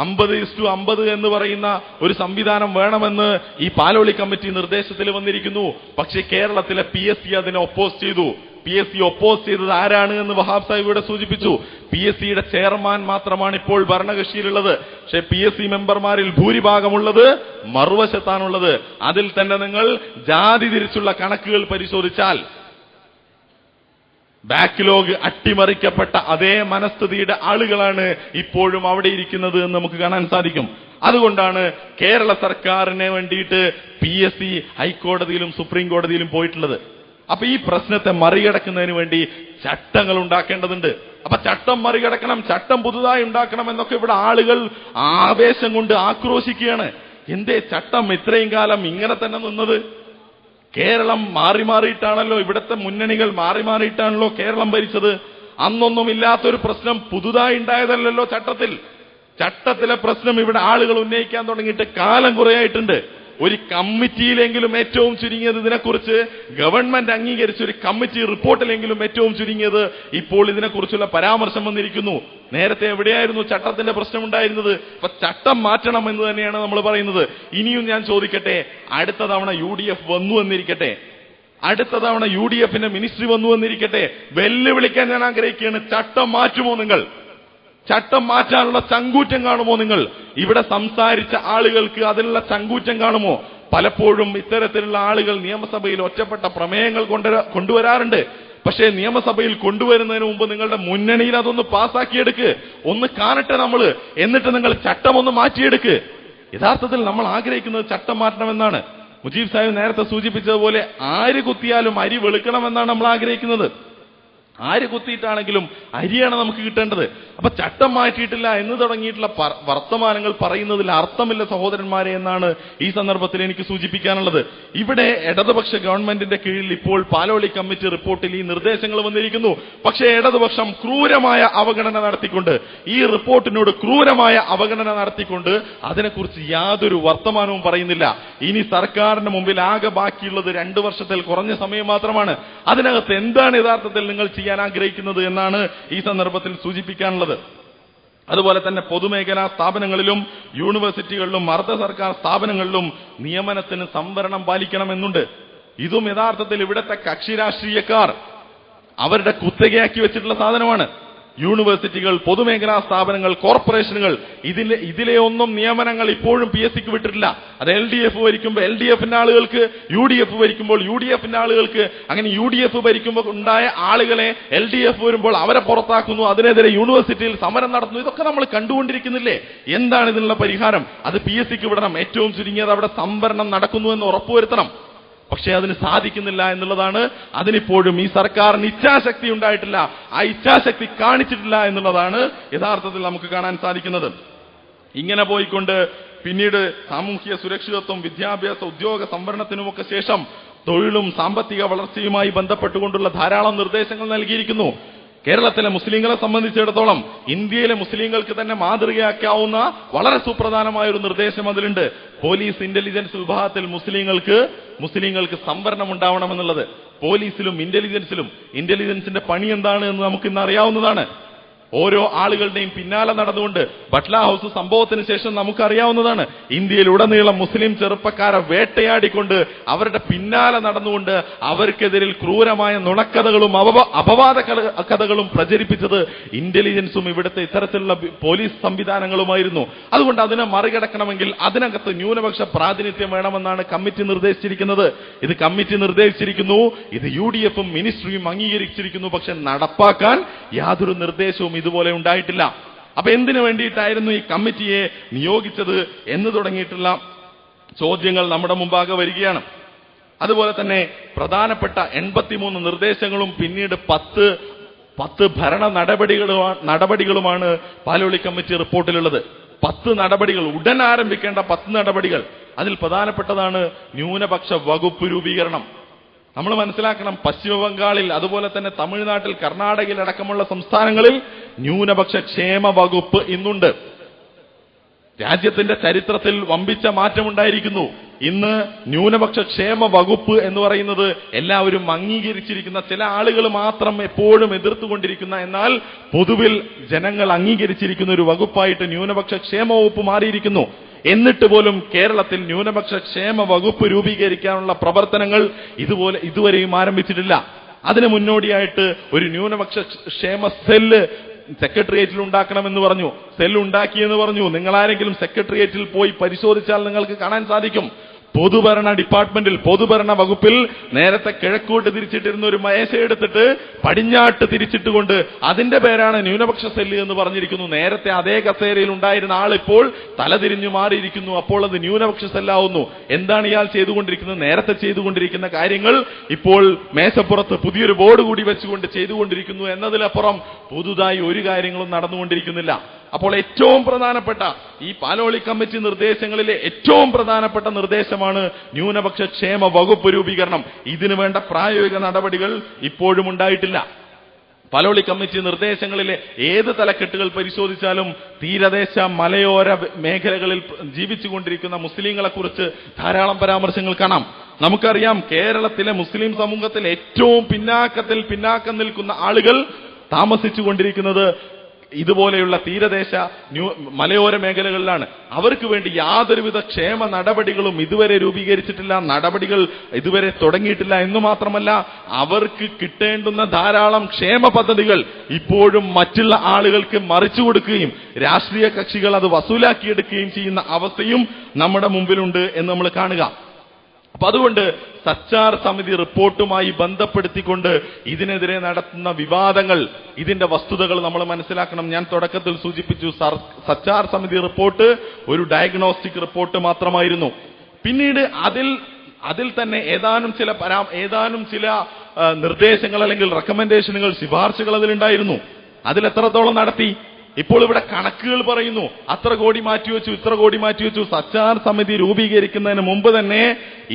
50:50 എന്ന് പറയുന്ന ഒരു സംവിധാനം വേണമെന്ന് ഈ പാലോളി കമ്മിറ്റി നിർദ്ദേശത്തിൽ വന്നിരിക്കുന്നു. പക്ഷേ കേരളത്തിലെ PSC അതിനെ ഒപ്പോസ് ചെയ്തു. PSC ഒപ്പോസ് ചെയ്തത് ആരാണ് എന്ന് വഹാബ് സാഹിബ് ഇവിടെ സൂചിപ്പിച്ചു. PSCയുടെ ചെയർമാൻ മാത്രമാണ് ഇപ്പോൾ ഭരണകക്ഷിയിലുള്ളത്. പക്ഷേ PSC മെമ്പർമാരിൽ ഭൂരിഭാഗമുള്ളത് മറുവശത്താണുള്ളത്. അതിൽ തന്നെ നിങ്ങൾ ജാതി തിരിച്ചുള്ള കണക്കുകൾ പരിശോധിച്ചാൽ ബാക്ക്ലോഗ് അട്ടിമറിക്കപ്പെട്ട അതേ മനസ്ഥിതിയുടെ ആളുകളാണ് ഇപ്പോഴും അവിടെ ഇരിക്കുന്നത് എന്ന് നമുക്ക് കാണാൻ സാധിക്കും. അതുകൊണ്ടാണ് കേരള സർക്കാരിനെ വേണ്ടിയിട്ട് PSC ഹൈക്കോടതിയിലും സുപ്രീം കോടതിയിലും പോയിട്ടുള്ളത്. അപ്പൊ ഈ പ്രശ്നത്തെ മറികടക്കുന്നതിന് വേണ്ടി ചട്ടങ്ങൾ ഉണ്ടാക്കേണ്ടതുണ്ട്. അപ്പൊ ചട്ടം മറികടക്കണം, ചട്ടം പുതുതായി ഉണ്ടാക്കണം എന്നൊക്കെ ഇവിടെ ആളുകൾ ആവേശം കൊണ്ട് ആക്രോശിക്കുകയാണ്. എന്തേ ചട്ടം ഇത്രയും കാലം ഇങ്ങനെ തന്നെ നിന്നത്? കേരളം മാറിയിട്ടാണല്ലോ, ഇവിടുത്തെ മുന്നണികൾ മാറിയിട്ടാണല്ലോ കേരളം ഭരിച്ചത്. അന്നൊന്നുമില്ലാത്തൊരു പ്രശ്നം പുതുതായി ഉണ്ടായതല്ലല്ലോ ചട്ടത്തിലെ പ്രശ്നം ഇവിടെ ആളുകൾ ഉന്നയിക്കാൻ തുടങ്ങിയിട്ട് കാലം കുറയായിട്ടുണ്ട്. ഒരു കമ്മിറ്റിയിലെങ്കിലും ഏറ്റവും ചുരുങ്ങിയത് ഇതിനെക്കുറിച്ച് ഗവൺമെന്റ് അംഗീകരിച്ച ഒരു കമ്മിറ്റി റിപ്പോർട്ടിലെങ്കിലും ഏറ്റവും ചുരുങ്ങിയത് ഇപ്പോൾ ഇതിനെക്കുറിച്ചുള്ള പരാമർശം വന്നിരിക്കുന്നു. നേരത്തെ എവിടെയായിരുന്നു ചട്ടത്തിന്റെ പ്രശ്നം ഉണ്ടായിരുന്നത്? അപ്പൊ ചട്ടം മാറ്റണം എന്ന് തന്നെയാണ് നമ്മൾ പറയുന്നത്. ഇനിയും ഞാൻ ചോദിക്കട്ടെ, അടുത്ത തവണ UDF വന്നു എന്നിരിക്കട്ടെ, അടുത്ത തവണ UDFന്റെ മിനിസ്ട്രി വന്നു എന്നിരിക്കട്ടെ, വെല്ലുവിളിക്കാൻ ഞാൻ ആഗ്രഹിക്കുകയാണ്. ചട്ടം മാറ്റുമോ നിങ്ങൾ? ചട്ടം മാറ്റാനുള്ള ചങ്കൂറ്റം കാണുമോ നിങ്ങൾ? ഇവിടെ സംസാരിച്ച ആളുകൾക്ക് അതിനുള്ള ചങ്കൂറ്റം കാണുമോ? പലപ്പോഴും ഇത്തരത്തിലുള്ള ആളുകൾ നിയമസഭയിൽ ഒറ്റപ്പെട്ട പ്രമേയങ്ങൾ കൊണ്ടുവരാറുണ്ട്. പക്ഷേ നിയമസഭയിൽ കൊണ്ടുവരുന്നതിന് മുമ്പ് നിങ്ങളുടെ മുന്നണിയിൽ അതൊന്ന് പാസ്സാക്കിയെടുക്ക്, ഒന്ന് കാണട്ടെ നമ്മള്. എന്നിട്ട് നിങ്ങൾ ചട്ടം ഒന്ന് മാറ്റിയെടുക്ക്. യഥാർത്ഥത്തിൽ നമ്മൾ ആഗ്രഹിക്കുന്നത് ചട്ടം മാറ്റണമെന്നാണ്. മുജീബ് സാഹിബ് നേരത്തെ സൂചിപ്പിച്ചതുപോലെ ആര് കുത്തിയാലും അരി വെളുക്കണമെന്നാണ് നമ്മൾ ആഗ്രഹിക്കുന്നത്. ആര് കുത്തിയിട്ടാണെങ്കിലും അരിയാണ് നമുക്ക് കിട്ടേണ്ടത്. അപ്പൊ ചട്ടം മാറ്റിയിട്ടില്ല എന്ന് തുടങ്ങിയിട്ടുള്ള വർത്തമാനങ്ങൾ പറയുന്നതിൽ അർത്ഥമില്ല സഹോദരന്മാരെ എന്നാണ് ഈ സന്ദർഭത്തിൽ എനിക്ക് സൂചിപ്പിക്കാനുള്ളത്. ഇവിടെ ഇടതുപക്ഷ ഗവൺമെന്റിന്റെ കീഴിൽ ഇപ്പോൾ പാലോളി കമ്മിറ്റി റിപ്പോർട്ടിൽ ഈ നിർദ്ദേശങ്ങൾ വന്നിരിക്കുന്നു. പക്ഷേ ഇടതുപക്ഷം ക്രൂരമായ അവഗണന നടത്തിക്കൊണ്ട്, ഈ റിപ്പോർട്ടിനോട് ക്രൂരമായ അവഗണന നടത്തിക്കൊണ്ട് അതിനെക്കുറിച്ച് യാതൊരു വർത്തമാനവും പറയുന്നില്ല. ഇനി സർക്കാരിന്റെ മുമ്പിൽ ആകെ ബാക്കിയുള്ളത് 2 വർഷത്തിൽ കുറഞ്ഞ സമയം മാത്രമാണ്. അതിനകത്ത് എന്താണ് യഥാർത്ഥത്തിൽ നിങ്ങൾ ചെയ്യാൻ ആഗ്രഹിക്കുന്നത് എന്നാണ് ഈ സന്ദർഭത്തിൽ സൂചിപ്പിക്കാനുള്ളത്. അതുപോലെ തന്നെ പൊതുമേഖലാ സ്ഥാപനങ്ങളിലും യൂണിവേഴ്സിറ്റികളിലും അർദ്ധ സർക്കാർ സ്ഥാപനങ്ങളിലും നിയമനത്തിന് സംവരണം പാലിക്കണമെന്നുണ്ട്. ഇതും യഥാർത്ഥത്തിൽ ഇവിടുത്തെ കക്ഷി രാഷ്ട്രീയക്കാർ അവരുടെ കുത്തകയാക്കി വെച്ചിട്ടുള്ള സാധനമാണ്. യൂണിവേഴ്സിറ്റികൾ, പൊതുമേഖലാ സ്ഥാപനങ്ങൾ, കോർപ്പറേഷനുകൾ, ഇതിലെ ഒന്നും നിയമനങ്ങൾ ഇപ്പോഴും PSCക്ക് വിട്ടിട്ടില്ല. അത് LDF ഭരിക്കുമ്പോൾ LDFന്റെ ആളുകൾക്ക്, UDF ഭരിക്കുമ്പോൾ UDFന്റെ ആളുകൾക്ക്, അങ്ങനെ UDF ഭരിക്കുമ്പോൾ ഉണ്ടായ ആളുകളെ LDF വരുമ്പോൾ അവരെ പുറത്താക്കുന്നു, അതിനെതിരെ യൂണിവേഴ്സിറ്റിയിൽ സമരം നടത്തുന്നു. ഇതൊക്കെ നമ്മൾ കണ്ടുകൊണ്ടിരിക്കുന്നില്ലേ? എന്താണ് ഇതിനുള്ള പരിഹാരം? അത് PSCക്ക് വിടണം. ഏറ്റവും ചുരുങ്ങിയത് അവിടെ സംവരണം നടക്കുന്നു എന്ന് ഉറപ്പുവരുത്തണം. പക്ഷേ അതിന് സാധിക്കുന്നില്ല എന്നുള്ളതാണ്. അതിനിപ്പോഴും ഈ സർക്കാരിന് ഇച്ഛാശക്തി ഉണ്ടായിട്ടില്ല, ആ ഇച്ഛാശക്തി കാണിച്ചിട്ടില്ല എന്നുള്ളതാണ് യഥാർത്ഥത്തിൽ നമുക്ക് കാണാൻ സാധിക്കുന്നത്. ഇങ്ങനെ പോയിക്കൊണ്ട് പിന്നീട് സാമൂഹ്യ സുരക്ഷിതത്വം, വിദ്യാഭ്യാസ, ഉദ്യോഗ സംവരണത്തിനുമൊക്കെ ശേഷം തൊഴിലും സാമ്പത്തിക വളർച്ചയുമായി ബന്ധപ്പെട്ടുകൊണ്ടുള്ള ധാരാളം നിർദ്ദേശങ്ങൾ നൽകിയിരിക്കുന്നു. കേരളത്തിലെ മുസ്ലിങ്ങളെ സംബന്ധിച്ചിടത്തോളം ഇന്ത്യയിലെ മുസ്ലിങ്ങൾക്ക് തന്നെ മാതൃകയാക്കാവുന്ന വളരെ സുപ്രധാനമായ ഒരു നിർദ്ദേശം അതിലുണ്ട്. പോലീസ് ഇന്റലിജൻസ് വിഭാഗത്തിൽ മുസ്ലിങ്ങൾക്ക് സംവരണം ഉണ്ടാവണമെന്നുള്ളത്. പോലീസിലും ഇന്റലിജൻസിന്റെ പണി എന്താണ് എന്ന് നമുക്ക് ഇന്ന് അറിയാവുന്നതാണ്. ഓരോ ആളുകളുടെയും പിന്നാലെ നടന്നുകൊണ്ട് ബട്ട്ല ഹൗസ് സംഭവത്തിന് ശേഷം നമുക്കറിയാവുന്നതാണ്. ഇന്ത്യയിലുടനീളം മുസ്ലിം ചെറുപ്പക്കാരെ വേട്ടയാടിക്കൊണ്ട് അവരുടെ പിന്നാലെ നടന്നുകൊണ്ട് അവർക്കെതിരിൽ ക്രൂരമായ നുണക്കഥകളും അപവാദ കഥകളും പ്രചരിപ്പിച്ചത് ഇന്റലിജൻസും ഇവിടുത്തെ ഇത്തരത്തിലുള്ള പോലീസ് സംവിധാനങ്ങളുമായിരുന്നു. അതുകൊണ്ട് അതിനെ മറികടക്കണമെങ്കിൽ അതിനകത്ത് ന്യൂനപക്ഷ പ്രാതിനിധ്യം വേണമെന്നാണ് കമ്മിറ്റി നിർദ്ദേശിച്ചിരിക്കുന്നത്. ഇത് കമ്മിറ്റി നിർദ്ദേശിച്ചിരിക്കുന്നു, ഇത് UDFും മിനിസ്ട്രിയും അംഗീകരിച്ചിരിക്കുന്നു. പക്ഷെ നടപ്പാക്കാൻ യാതൊരു നിർദ്ദേശവും ഇതുപോലെ ഉണ്ടായിട്ടില്ല. അപ്പൊ എന്തിനു വേണ്ടിയിട്ടായിരുന്നു ഈ കമ്മിറ്റിയെ നിയോഗിച്ചത് എന്ന് തുടങ്ങിയിട്ടുള്ള ചോദ്യങ്ങൾ നമ്മുടെ മുമ്പാകെ വരികയാണ്. അതുപോലെ തന്നെ പ്രധാനപ്പെട്ട 83 നിർദ്ദേശങ്ങളും പിന്നീട് 10 ഭരണ നടപടികളുമാണ് പാലോളി കമ്മിറ്റി റിപ്പോർട്ടിലുള്ളത്. 10 നടപടികൾ, ഉടൻ ആരംഭിക്കേണ്ട 10 നടപടികൾ. അതിൽ പ്രധാനപ്പെട്ടതാണ് ന്യൂനപക്ഷ വകുപ്പ് രൂപീകരണം. നമ്മൾ മനസ്സിലാക്കണം, പശ്ചിമ ബംഗാളിൽ, അതുപോലെ തന്നെ തമിഴ്നാട്ടിൽ, കർണാടകയിൽ അടക്കമുള്ള സംസ്ഥാനങ്ങളിൽ ന്യൂനപക്ഷ ക്ഷേമ വകുപ്പ് ഇന്നുണ്ട്. രാജ്യത്തിന്റെ ചരിത്രത്തിൽ വമ്പിച്ച മാറ്റമുണ്ടായിരിക്കുന്നു. ഇന്ന് ന്യൂനപക്ഷ ക്ഷേമ വകുപ്പ് എന്ന് പറയുന്നത് എല്ലാവരും അംഗീകരിച്ചിരിക്കുന്ന, ചില ആളുകൾ മാത്രം എപ്പോഴും എതിർത്തുകൊണ്ടിരിക്കുന്ന, എന്നാൽ പൊതുവിൽ ജനങ്ങൾ അംഗീകരിച്ചിരിക്കുന്ന ഒരു വകുപ്പായിട്ട് ന്യൂനപക്ഷ ക്ഷേമ വകുപ്പ് മാറിയിരിക്കുന്നു. എന്നിട്ട് പോലും കേരളത്തിൽ ന്യൂനപക്ഷ ക്ഷേമ വകുപ്പ് രൂപീകരിക്കാനുള്ള പ്രവർത്തനങ്ങൾ ഇതുവരെയും ആരംഭിച്ചിട്ടില്ല. അതിന് മുന്നോടിയായിട്ട് ഒരു ന്യൂനപക്ഷ ക്ഷേമ സെല്ല് സെക്രട്ടേറിയറ്റിൽ ഉണ്ടാക്കണമെന്ന് പറഞ്ഞു. സെല്ല് ഉണ്ടാക്കിയെന്ന് പറഞ്ഞു. നിങ്ങളാരെങ്കിലും സെക്രട്ടേറിയറ്റിൽ പോയി പരിശോധിച്ചാൽ നിങ്ങൾക്ക് കാണാൻ സാധിക്കും. പൊതുഭരണ ഡിപ്പാർട്ട്മെന്റിൽ, പൊതുഭരണ വകുപ്പിൽ നേരത്തെ കിഴക്കോട്ട് തിരിച്ചിട്ടിരുന്ന ഒരു മേശ എടുത്തിട്ട് പടിഞ്ഞാട്ട് തിരിച്ചിട്ടുകൊണ്ട് അതിന്റെ പേരാണ് ന്യൂനപക്ഷ സെല്ല് എന്ന് പറഞ്ഞിരിക്കുന്നു. നേരത്തെ അതേ കസേരയിൽ ഉണ്ടായിരുന്ന ആൾ ഇപ്പോൾ തലതിരിഞ്ഞു മാറിയിരിക്കുന്നു. അപ്പോൾ അത് ന്യൂനപക്ഷ സെല്ലാവുന്നു. എന്താണ് ഇയാൾ ചെയ്തുകൊണ്ടിരിക്കുന്നത്? നേരത്തെ ചെയ്തുകൊണ്ടിരിക്കുന്ന കാര്യങ്ങൾ ഇപ്പോൾ മേശപ്പുറത്ത് പുതിയൊരു ബോർഡ് കൂടി വെച്ചുകൊണ്ട് ചെയ്തുകൊണ്ടിരിക്കുന്നു എന്നതിലപ്പുറം പുതുതായി ഒരു കാര്യങ്ങളും നടന്നുകൊണ്ടിരിക്കുന്നില്ല. അപ്പോൾ ഏറ്റവും പ്രധാനപ്പെട്ട ഈ പാലോളി കമ്മിറ്റി നിർദ്ദേശങ്ങളിലെ ഏറ്റവും പ്രധാനപ്പെട്ട നിർദ്ദേശമാണ് ന്യൂനപക്ഷ ക്ഷേമ വകുപ്പ് രൂപീകരണം. ഇതിനു വേണ്ട പ്രായോഗിക നടപടികൾ ഇപ്പോഴും ഉണ്ടായിട്ടില്ല. പാലോളി കമ്മിറ്റി നിർദ്ദേശങ്ങളിലെ ഏത് തലക്കെട്ടുകൾ പരിശോധിച്ചാലും തീരദേശ മലയോര മേഖലകളിൽ ജീവിച്ചുകൊണ്ടിരിക്കുന്ന മുസ്ലിങ്ങളെ കുറിച്ച് ധാരാളം പരാമർശങ്ങൾ കാണാം. നമുക്കറിയാം, കേരളത്തിലെ മുസ്ലിം സമൂഹത്തിൽ ഏറ്റവും പിന്നാക്കം നിൽക്കുന്ന ആളുകൾ താമസിച്ചുകൊണ്ടിരിക്കുന്നത് ഇതുപോലെയുള്ള തീരദേശ മലയോര മേഖലകളിലാണ്. അവർക്ക് വേണ്ടി യാതൊരുവിധ ക്ഷേമ നടപടികളും ഇതുവരെ രൂപീകരിച്ചിട്ടില്ല, നടപടികൾ ഇതുവരെ തുടങ്ങിയിട്ടില്ല എന്ന് മാത്രമല്ല, അവർക്ക് കിട്ടേണ്ടുന്ന ധാരാളം ക്ഷേമ പദ്ധതികൾ ഇപ്പോഴും മറ്റുള്ള ആളുകൾക്ക് മറിച്ചു കൊടുക്കുകയും രാഷ്ട്രീയ കക്ഷികൾ അത് വസൂലാക്കിയെടുക്കുകയും ചെയ്യുന്ന അവസ്ഥയും നമ്മുടെ മുമ്പിലുണ്ട് എന്ന് നമ്മൾ കാണുക. അപ്പൊ അതുകൊണ്ട് സച്ചാർ സമിതി റിപ്പോർട്ടുമായി ബന്ധപ്പെടുത്തിക്കൊണ്ട് ഇതിനെതിരെ നടത്തുന്ന വിവാദങ്ങൾ, ഇതിന്റെ വസ്തുതകൾ നമ്മൾ മനസ്സിലാക്കണം. ഞാൻ തുടക്കത്തിൽ സൂചിപ്പിച്ചു, സച്ചാർ സമിതി റിപ്പോർട്ട് ഒരു ഡയഗ്നോസ്റ്റിക് റിപ്പോർട്ട് മാത്രമായിരുന്നു. പിന്നീട് അതിൽ തന്നെ ഏതാനും ചില നിർദ്ദേശങ്ങൾ അല്ലെങ്കിൽ റെക്കമെൻഡേഷനുകൾ, ശുപാർശകൾ അതിലുണ്ടായിരുന്നു. അതിലെത്രത്തോളം നടത്തി? ഇപ്പോൾ ഇവിടെ കണക്കുകൾ പറയുന്നു, അത്ര കോടി മാറ്റിവെച്ചു, ഇത്ര കോടി മാറ്റിവെച്ചു. സച്ചാർ സമിതി രൂപീകരിക്കുന്നതിന് മുമ്പ് തന്നെ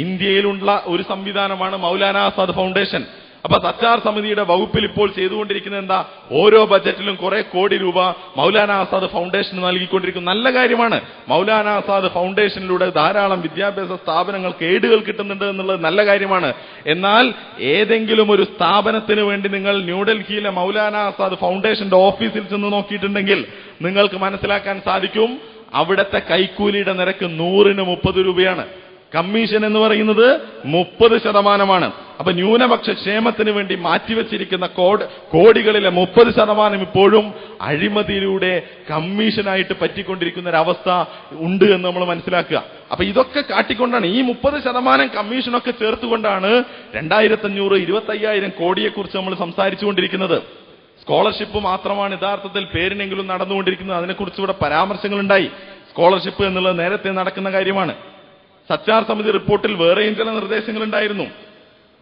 ഇന്ത്യയിലുള്ള ഒരു സംവിധാനമാണ് മൗലാന ആസാദ് ഫൗണ്ടേഷൻ. അപ്പൊ സച്ചാർ സമിതിയുടെ വകുപ്പിൽ ഇപ്പോൾ ചെയ്തുകൊണ്ടിരിക്കുന്നത് എന്താ? ഓരോ ബജറ്റിലും കുറെ കോടി രൂപ മൗലാന ആസാദ് ഫൗണ്ടേഷന് നൽകിക്കൊണ്ടിരിക്കും. നല്ല കാര്യമാണ്. മൗലാന ആസാദ് ഫൗണ്ടേഷനിലൂടെ ധാരാളം വിദ്യാഭ്യാസ സ്ഥാപനങ്ങൾക്ക് എയ്ഡുകൾ കിട്ടുന്നുണ്ട് എന്നുള്ളത് നല്ല കാര്യമാണ്. എന്നാൽ ഏതെങ്കിലും ഒരു സ്ഥാപനത്തിന് വേണ്ടി നിങ്ങൾ ന്യൂഡൽഹിയിലെ മൗലാന ആസാദ് ഫൗണ്ടേഷന്റെ ഓഫീസിൽ ചെന്ന് നോക്കിയിട്ടുണ്ടെങ്കിൽ നിങ്ങൾക്ക് മനസ്സിലാക്കാൻ സാധിക്കും, അവിടുത്തെ കൈക്കൂലിയുടെ നിരക്ക് 100-ന് 30 രൂപയാണ്. കമ്മീഷൻ എന്ന് പറയുന്നത് 30%. അപ്പൊ ന്യൂനപക്ഷ ക്ഷേമത്തിന് വേണ്ടി മാറ്റിവെച്ചിരിക്കുന്ന കോടികളിലെ 30% ഇപ്പോഴും അഴിമതിയിലൂടെ കമ്മീഷനായിട്ട് പറ്റിക്കൊണ്ടിരിക്കുന്ന ഒരവസ്ഥ ഉണ്ട് എന്ന് നമ്മൾ മനസ്സിലാക്കുക. അപ്പൊ ഇതൊക്കെ കാട്ടിക്കൊണ്ടാണ്, ഈ 30% കമ്മീഷനൊക്കെ ചേർത്തുകൊണ്ടാണ് 2500, 25,000 കോടിയെക്കുറിച്ച് നമ്മൾ സംസാരിച്ചുകൊണ്ടിരിക്കുന്നത്. സ്കോളർഷിപ്പ് മാത്രമാണ് യഥാർത്ഥത്തിൽ പേരിനെങ്കിലും നടന്നുകൊണ്ടിരിക്കുന്നത്. അതിനെക്കുറിച്ച് ഇവിടെ പരാമർശങ്ങളുണ്ടായി. സ്കോളർഷിപ്പ് എന്നുള്ളത് നേരത്തെ നടക്കുന്ന കാര്യമാണ്. സച്ചാർ സമിതി റിപ്പോർട്ടിൽ വേറെയും ചില നിർദ്ദേശങ്ങൾ ഉണ്ടായിരുന്നു.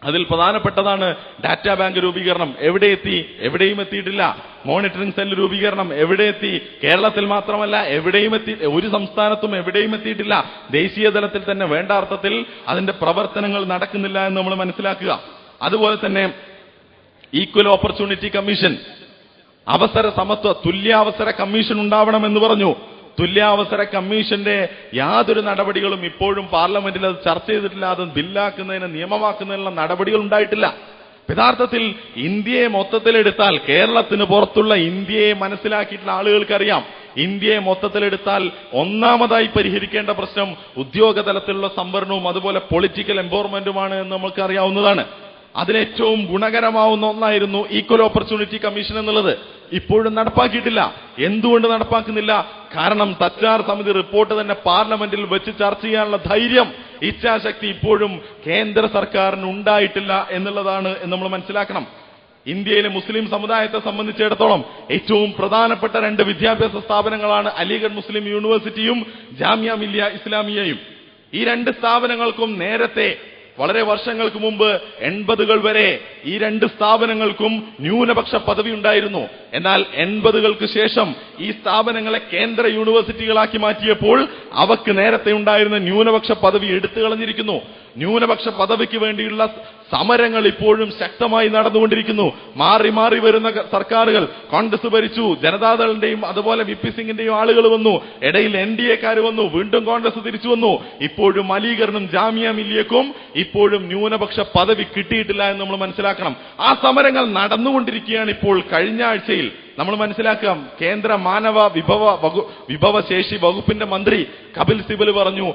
അതിൽ പ്രധാനപ്പെട്ടതാണ് ഡാറ്റാ ബാങ്ക് രൂപീകരണം. എവിടെ എത്തി? എവിടെയും എത്തിയിട്ടില്ല. മോണിറ്ററിംഗ് സെൽ രൂപീകരണം എവിടെ എത്തി? കേരളത്തിൽ മാത്രമല്ല, എവിടെയും ഒരു സംസ്ഥാനത്തും എവിടെയും എത്തിയിട്ടില്ല. ദേശീയ തലത്തിൽ തന്നെ വേണ്ട അർത്ഥത്തിൽ അതിന്റെ പ്രവർത്തനങ്ങൾ നടക്കുന്നില്ല എന്ന് നമ്മൾ മനസ്സിലാക്കുക. അതുപോലെ തന്നെ ഈക്വൽ ഓപ്പർച്യൂണിറ്റി കമ്മീഷൻ, അവസര സമത്വ തുല്യാവസര കമ്മീഷൻ ഉണ്ടാവണമെന്ന് പറഞ്ഞു. തുല്യാവസര കമ്മീഷന്റെ യാതൊരു നടപടികളും ഇപ്പോഴും പാർലമെന്റിൽ അത് ചർച്ച ചെയ്തിട്ടില്ല. അത് ബില്ലാക്കുന്നതിന്, നിയമമാക്കുന്നതിനുള്ള നടപടികൾ ഉണ്ടായിട്ടില്ല. യഥാർത്ഥത്തിൽ ഇന്ത്യയെ മൊത്തത്തിലെടുത്താൽ, കേരളത്തിന് പുറത്തുള്ള ഇന്ത്യയെ മനസ്സിലാക്കിയിട്ടുള്ള ആളുകൾക്കറിയാം, ഇന്ത്യയെ മൊത്തത്തിലെടുത്താൽ ഒന്നാമതായി പരിഹരിക്കേണ്ട പ്രശ്നം ഉദ്യോഗതലത്തിലുള്ള സംവരണവും അതുപോലെ പൊളിറ്റിക്കൽ എംപവർമെന്റുമാണ് എന്ന് നമുക്ക് അറിയാവുന്നതാണ്. അതിലേറ്റവും ഗുണകരമാവുന്ന ഒന്നായിരുന്നു ഈക്വൽ ഓപ്പർച്യൂണിറ്റി കമ്മീഷൻ എന്നുള്ളത്. ഇപ്പോഴും നടപ്പാക്കിയിട്ടില്ല. എന്തുകൊണ്ട് നടപ്പാക്കുന്നില്ല? കാരണം സച്ചാർ സമിതി റിപ്പോർട്ട് തന്നെ പാർലമെന്റിൽ വെച്ച് ചർച്ച ചെയ്യാനുള്ള ധൈര്യം, ഇച്ഛാശക്തി ഇപ്പോഴും കേന്ദ്ര സർക്കാരിന് ഉണ്ടായിട്ടില്ല എന്നുള്ളതാണ് നമ്മൾ മനസ്സിലാക്കണം. ഇന്ത്യയിലെ മുസ്ലിം സമുദായത്തെ സംബന്ധിച്ചിടത്തോളം ഏറ്റവും പ്രധാനപ്പെട്ട 2 വിദ്യാഭ്യാസ സ്ഥാപനങ്ങളാണ് അലിഗഡ് മുസ്ലിം യൂണിവേഴ്സിറ്റിയും ജാമിയ മില്ലിയ ഇസ്ലാമിയയും. ഈ 2 സ്ഥാപനങ്ങൾക്കും നേരത്തെ വളരെ വർഷങ്ങൾക്ക് മുമ്പ് 80കൾ വരെ ഈ 2 സ്ഥാപനങ്ങൾക്കും ന്യൂനപക്ഷ പദവി ഉണ്ടായിരുന്നു. എന്നാൽ 80കൾക്ക് ശേഷം ഈ സ്ഥാപനങ്ങളെ കേന്ദ്ര യൂണിവേഴ്സിറ്റികളാക്കി മാറ്റിയപ്പോൾ അവക്ക് നേരത്തെ ഉണ്ടായിരുന്ന ന്യൂനപക്ഷ പദവി എടുത്തു കളഞ്ഞിരിക്കുന്നു. ന്യൂനപക്ഷ പദവിക്ക് വേണ്ടിയുള്ള സമരങ്ങൾ ഇപ്പോഴും ശക്തമായി നടന്നുകൊണ്ടിരിക്കുന്നു. മാറി മാറി വരുന്ന സർക്കാരുകൾ, കോൺഗ്രസ് ഭരിച്ചു, ജനതാദളിന്റെയും അതുപോലെ വിപി സിംഗിന്റെയും ആളുകൾ വന്നു, ഇടയിൽ NDA-ക്കാർ വന്നു, വീണ്ടും കോൺഗ്രസ് തിരിച്ചു വന്നു. ഇപ്പോഴും അലിഗറിനും ജാമിയ മില്ലിയക്കും ഇപ്പോഴും ന്യൂനപക്ഷ പദവി കിട്ടിയിട്ടില്ല എന്ന് നമ്മൾ മനസ്സിലാക്കണം. ആ സമരങ്ങൾ നടന്നുകൊണ്ടിരിക്കുകയാണ് ഇപ്പോൾ. കഴിഞ്ഞ ആഴ്ചയിൽ നമ്മൾ മനസ്സിലാക്കാം, കേന്ദ്ര മാനവ വിഭവശേഷി വകുപ്പിന്റെ മന്ത്രി കപിൽ സിബൽ പറഞ്ഞു,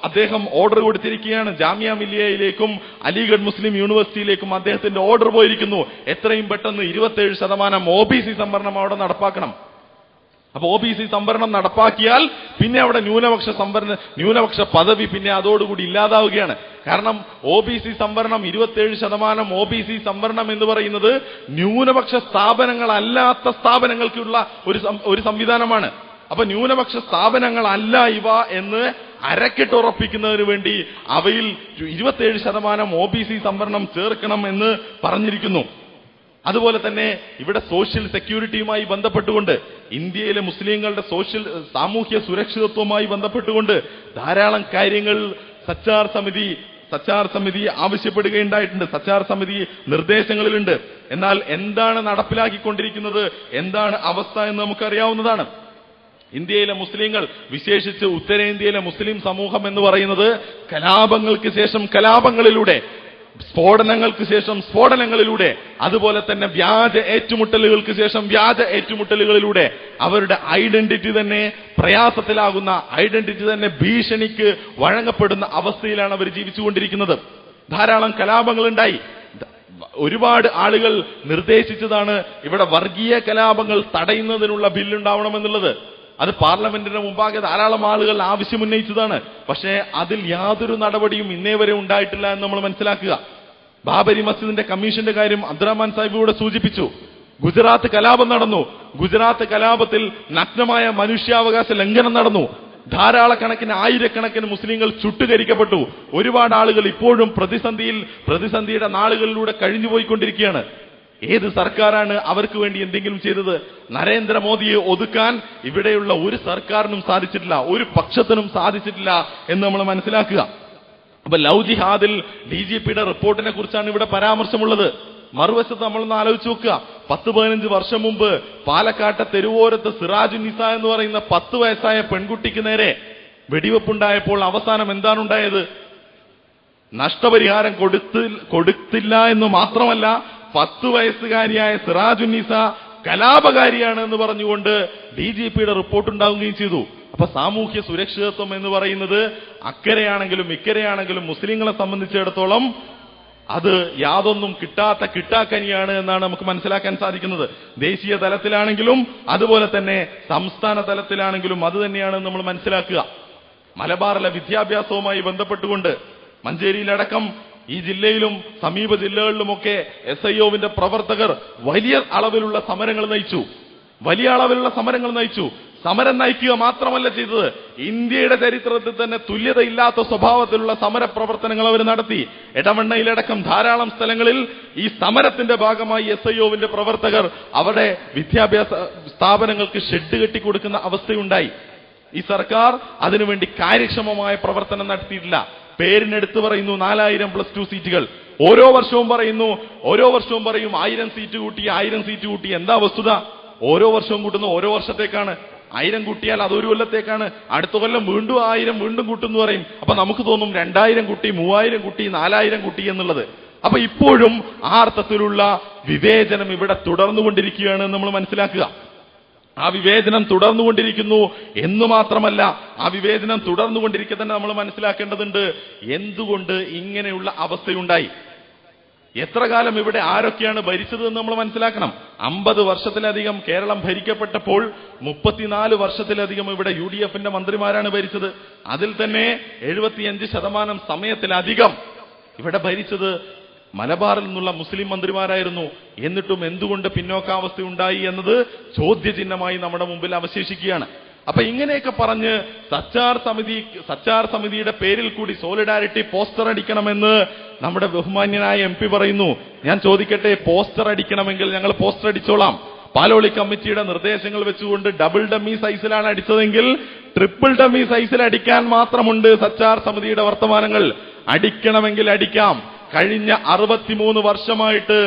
അദ്ദേഹം ഓർഡർ കൊടുത്തിരിക്കുകയാണ്. ജാമിയ മില്ലിയയിലേക്കും അലിഗഡ് മുസ്ലിം യൂണിവേഴ്സിറ്റിയിലേക്കും അദ്ദേഹത്തിന്റെ ഓർഡർ പോയിരിക്കുന്നു. എത്രയും പെട്ടെന്ന് 27% OBC സംവരണം അവിടെ നടപ്പാക്കണം. അപ്പൊ OBC സംവരണം നടപ്പാക്കിയാൽ പിന്നെ അവിടെ ന്യൂനപക്ഷ പദവി പിന്നെ അതോടുകൂടി ഇല്ലാതാവുകയാണ്. കാരണം OBC സംവരണം 27% OBC സംവരണം എന്ന് പറയുന്നത് ന്യൂനപക്ഷ സ്ഥാപനങ്ങളല്ലാത്ത സ്ഥാപനങ്ങൾക്കുള്ള ഒരു സംവിധാനമാണ്. അപ്പൊ ന്യൂനപക്ഷ സ്ഥാപനങ്ങളല്ല ഇവ എന്ന് അരക്കിട്ടുറപ്പിക്കുന്നതിന് വേണ്ടി അവയിൽ 27% OBC സംവരണം ചേർക്കണം എന്ന് പറഞ്ഞിരിക്കുന്നു. അതുപോലെ തന്നെ ഇവിടെ സോഷ്യൽ സെക്യൂരിറ്റിയുമായി ബന്ധപ്പെട്ടുകൊണ്ട്, ഇന്ത്യയിലെ മുസ്ലിങ്ങളുടെ സാമൂഹ്യ സുരക്ഷിതത്വവുമായി ബന്ധപ്പെട്ടുകൊണ്ട് ധാരാളം കാര്യങ്ങൾ സച്ചാർ സമിതി ആവശ്യപ്പെടുകയുണ്ടായിട്ടുണ്ട്. സച്ചാർ സമിതി നിർദ്ദേശങ്ങളിലുണ്ട്. എന്നാൽ എന്താണ് നടപ്പിലാക്കിക്കൊണ്ടിരിക്കുന്നത്, എന്താണ് അവസ്ഥ എന്ന് നമുക്കറിയാവുന്നതാണ്. ഇന്ത്യയിലെ മുസ്ലിങ്ങൾ, വിശേഷിച്ച് ഉത്തരേന്ത്യയിലെ മുസ്ലിം സമൂഹം എന്ന് പറയുന്നത് കലാപങ്ങൾക്ക് ശേഷം കലാപങ്ങളിലൂടെ, സ്ഫോടനങ്ങൾക്ക് ശേഷം സ്ഫോടനങ്ങളിലൂടെ, അതുപോലെ തന്നെ വ്യാജ ഏറ്റുമുട്ടലുകൾക്ക് ശേഷം വ്യാജ ഏറ്റുമുട്ടലുകളിലൂടെ അവരുടെ ഐഡന്റിറ്റി തന്നെ പ്രയാസത്തിലാകുന്ന, ഐഡന്റിറ്റി തന്നെ ഭീഷണിക്ക് വഴങ്ങപ്പെടുന്ന അവസ്ഥയിലാണ് അവർ ജീവിച്ചുകൊണ്ടിരിക്കുന്നത്. ധാരാളം കലാപങ്ങളുണ്ടായി. ഒരുപാട് ആളുകൾ നിർദ്ദേശിച്ചതാണ് ഇവിടെ വർഗീയ കലാപങ്ങൾ തടയുന്നതിനുള്ള ബില്ലുണ്ടാവണമെന്നുള്ളത്. അത് പാർലമെന്റിന് മുമ്പാകെ ധാരാളം ആളുകൾ ആവശ്യമുന്നയിച്ചതാണ്. പക്ഷേ അതിൽ യാതൊരു നടപടിയും ഇന്നേ വരെ ഉണ്ടായിട്ടില്ല എന്ന് നമ്മൾ മനസ്സിലാക്കുക. ബാബരി മസ്ജിദിന്റെ കമ്മീഷന്റെ കാര്യം അബ്ദുറഹ്മാൻ സാഹിബ് ഇവിടെ സൂചിപ്പിച്ചു. ഗുജറാത്ത് കലാപം നടന്നു. ഗുജറാത്ത് കലാപത്തിൽ നഗ്നമായ മനുഷ്യാവകാശ ലംഘനം നടന്നു. ധാരാളക്കണക്കിന്, ആയിരക്കണക്കിന് മുസ്ലിങ്ങൾ ചുട്ടുകരിക്കപ്പെട്ടു. ഒരുപാട് ആളുകൾ ഇപ്പോഴും പ്രതിസന്ധിയുടെ നാളുകളിലൂടെ കഴിഞ്ഞുപോയിക്കൊണ്ടിരിക്കുകയാണ്. ഏത് സർക്കാരാണ് അവർക്ക് വേണ്ടി എന്തെങ്കിലും ചെയ്തത്? നരേന്ദ്രമോദിയെ ഒതുക്കാൻ ഇവിടെയുള്ള ഒരു സർക്കാരിനും സാധിച്ചിട്ടില്ല, ഒരു പക്ഷത്തിനും സാധിച്ചിട്ടില്ല എന്ന് നമ്മൾ മനസ്സിലാക്കുക. അപ്പൊ ലവ് ജിഹാദിൽ DGPയുടെ റിപ്പോർട്ടിനെ കുറിച്ചാണ് ഇവിടെ പരാമർശമുള്ളത്. മറുവശത്ത് നമ്മളൊന്ന് ആലോചിച്ച് നോക്കുക. 10-15 വർഷം മുമ്പ് പാലക്കാട്ടെ തെരുവോരത്ത് സിറാജുന്നിസ എന്ന് പറയുന്ന 10 വയസ്സായ പെൺകുട്ടിക്ക് നേരെ വെടിവെപ്പുണ്ടായപ്പോൾ അവസാനം എന്താണ് ഉണ്ടായത്? നഷ്ടപരിഹാരം കൊടുത്തില്ല എന്ന് മാത്രമല്ല, 10 വയസ്സുകാരിയായ സിറാജുന്നിസ കലാപകാരിയാണ് എന്ന് പറഞ്ഞുകൊണ്ട് DGPയുടെ റിപ്പോർട്ട് ഉണ്ടാവുകയും ചെയ്തു. അപ്പൊ സാമൂഹ്യ സുരക്ഷിതത്വം എന്ന് പറയുന്നത് അക്കരെയാണെങ്കിലും ഇക്കരെയാണെങ്കിലും മുസ്ലിങ്ങളെ സംബന്ധിച്ചിടത്തോളം അത് യാതൊന്നും കിട്ടാത്ത കിട്ടാക്കനിയാണ് എന്നാണ് നമുക്ക് മനസ്സിലാക്കാൻ സാധിക്കുന്നത്. ദേശീയ തലത്തിലാണെങ്കിലും അതുപോലെ തന്നെ സംസ്ഥാന തലത്തിലാണെങ്കിലും അത് തന്നെയാണ് നമ്മൾ മനസ്സിലാക്കുക. മലബാറിലെ വിദ്യാഭ്യാസവുമായി ബന്ധപ്പെട്ടുകൊണ്ട് മഞ്ചേരിയിലടക്കം ഈ ജില്ലയിലും സമീപ ജില്ലകളിലുമൊക്കെ SIOവിന്റെ പ്രവർത്തകർ വലിയ അളവിലുള്ള സമരങ്ങൾ നയിച്ചു. സമരം നയിക്കുക മാത്രമല്ല ചെയ്തത്, ഇന്ത്യയുടെ ചരിത്രത്തിൽ തന്നെ തുല്യതയില്ലാത്ത സ്വഭാവത്തിലുള്ള സമര പ്രവർത്തനങ്ങൾ അവർ നടത്തി. എടവണ്ണയിലടക്കം ധാരാളം സ്ഥലങ്ങളിൽ ഈ സമരത്തിന്റെ ഭാഗമായി SIOവിന്റെ പ്രവർത്തകർ അവിടെ വിദ്യാഭ്യാസ സ്ഥാപനങ്ങൾക്ക് ഷെഡ് കെട്ടിക്കൊടുക്കുന്ന അവസ്ഥയുണ്ടായി. ഈ സർക്കാർ അതിനുവേണ്ടി കാര്യക്ഷമമായ പ്രവർത്തനം നടത്തിയിട്ടില്ല. പേരിനെടുത്ത് പറയുന്നു 4000+2 സീറ്റുകൾ. ഓരോ വർഷവും പറയും 1000 സീറ്റ് കൂട്ടി. എന്താ വസ്തുത? ഓരോ വർഷവും കൂട്ടുന്നു, ഓരോ വർഷത്തേക്കാണ്. 1000 കൂട്ടിയാൽ അതൊരു കൊല്ലത്തേക്കാണ്. അടുത്ത കൊല്ലം വീണ്ടും 1000 വീണ്ടും കൂട്ടുമെന്ന് പറയും. അപ്പൊ നമുക്ക് തോന്നും 2000 കൂട്ടി, 3000 കൂട്ടി, 4000 കൂട്ടി എന്നുള്ളത്. അപ്പൊ ഇപ്പോഴും ആ അർത്ഥത്തിലുള്ള വിവേചനം ഇവിടെ തുടർന്നുകൊണ്ടിരിക്കുകയാണ് നമ്മൾ മനസ്സിലാക്കുക. ആ വിവേചനം തുടർന്നുകൊണ്ടിരിക്കുന്നു എന്നു മാത്രമല്ല, ആ വിവേചനം തുടർന്നുകൊണ്ടിരിക്കെ തന്നെ നമ്മൾ മനസ്സിലാക്കേണ്ടതുണ്ട് എന്തുകൊണ്ട് ഇങ്ങനെയുള്ള അവസ്ഥയുണ്ടായി. എത്ര കാലം ഇവിടെ ആരൊക്കെയാണ് ഭരിച്ചത് എന്ന് നമ്മൾ മനസ്സിലാക്കണം. 50 വർഷത്തിലധികം കേരളം ഭരിക്കപ്പെട്ടപ്പോൾ 34 വർഷത്തിലധികം ഇവിടെ UDFന്റെ മന്ത്രിമാരാണ് ഭരിച്ചത്. അതിൽ തന്നെ 75% സമയത്തിലധികം ഇവിടെ ഭരിച്ചത് മലബാറിൽ നിന്നുള്ള മുസ്ലിം മന്ത്രിമാരായിരുന്നു. എന്നിട്ടും എന്തുകൊണ്ട് പിന്നോക്കാവസ്ഥ ഉണ്ടായി എന്നത് ചോദ്യചിഹ്നമായി നമ്മുടെ മുമ്പിൽ അവശേഷിക്കുകയാണ്. അപ്പൊ ഇങ്ങനെയൊക്കെ പറഞ്ഞ് സച്ചാർ സമിതിയുടെ പേരിൽ കൂടി സോളിഡാരിറ്റി പോസ്റ്റർ അടിക്കണമെന്ന് നമ്മുടെ ബഹുമാന്യനായ MP പറയുന്നു. ഞാൻ ചോദിക്കട്ടെ, പോസ്റ്റർ അടിക്കണമെങ്കിൽ ഞങ്ങൾ പോസ്റ്റർ അടിച്ചോളാം. പാലോളി കമ്മിറ്റിയുടെ നിർദ്ദേശങ്ങൾ വെച്ചുകൊണ്ട് ഡബിൾ ഡമ്മി സൈസിലാണ് അടിച്ചതെങ്കിൽ ട്രിപ്പിൾ ഡമ്മി സൈസിൽ അടിക്കാൻ മാത്രമുണ്ട് സച്ചാർ സമിതിയുടെ വർത്തമാനങ്ങൾ. അടിക്കണമെങ്കിൽ അടിക്കാം. കഴിഞ്ഞ 63 വർഷമായിട്ട്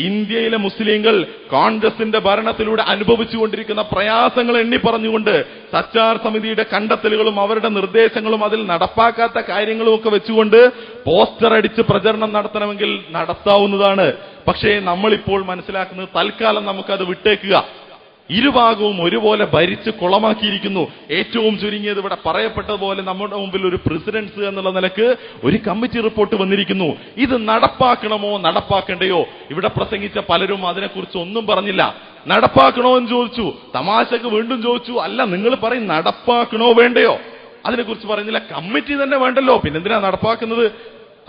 ഇന്ത്യയിലെ മുസ്ലിങ്ങൾ കോൺഗ്രസിന്റെ ഭരണത്തിലൂടെ അനുഭവിച്ചുകൊണ്ടിരിക്കുന്ന പ്രയാസങ്ങൾ എണ്ണി പറഞ്ഞുകൊണ്ട് സച്ചാർ സമിതിയുടെ കണ്ടെത്തലുകളും അവരുടെ നിർദ്ദേശങ്ങളും അതിൽ നടപ്പാക്കാത്ത കാര്യങ്ങളും ഒക്കെ വെച്ചുകൊണ്ട് പോസ്റ്റർ അടിച്ച് പ്രചരണം നടത്തണമെങ്കിൽ നടത്താവുന്നതാണ്. പക്ഷേ നമ്മളിപ്പോൾ മനസ്സിലാക്കുന്നത് തൽക്കാലം നമുക്കത് വിട്ടേക്കുക. ഇരുഭാഗവും ഒരുപോലെ ഭരിച്ച് കുളമാക്കിയിരിക്കുന്നു. ഏറ്റവും ചുരുങ്ങിയത് ഇവിടെ പറയപ്പെട്ടതുപോലെ നമ്മുടെ മുമ്പിൽ ഒരു പ്രസിഡൻസ് എന്നുള്ള നിലക്ക് ഒരു കമ്മിറ്റി റിപ്പോർട്ട് വന്നിരിക്കുന്നു. ഇത് നടപ്പാക്കണമോ നടപ്പാക്കണ്ടയോ? ഇവിടെ പ്രസംഗിച്ച പലരും അതിനെക്കുറിച്ച് ഒന്നും പറഞ്ഞില്ല. നടപ്പാക്കണോ എന്ന് ചോദിച്ചു, തമാശക്ക് വീണ്ടും ചോദിച്ചു, അല്ല നിങ്ങൾ പറയും നടപ്പാക്കണോ വേണ്ടയോ? അതിനെക്കുറിച്ച് പറഞ്ഞില്ല. കമ്മിറ്റി തന്നെ വേണ്ടല്ലോ, പിന്നെന്തിനാ നടപ്പാക്കുന്നത്?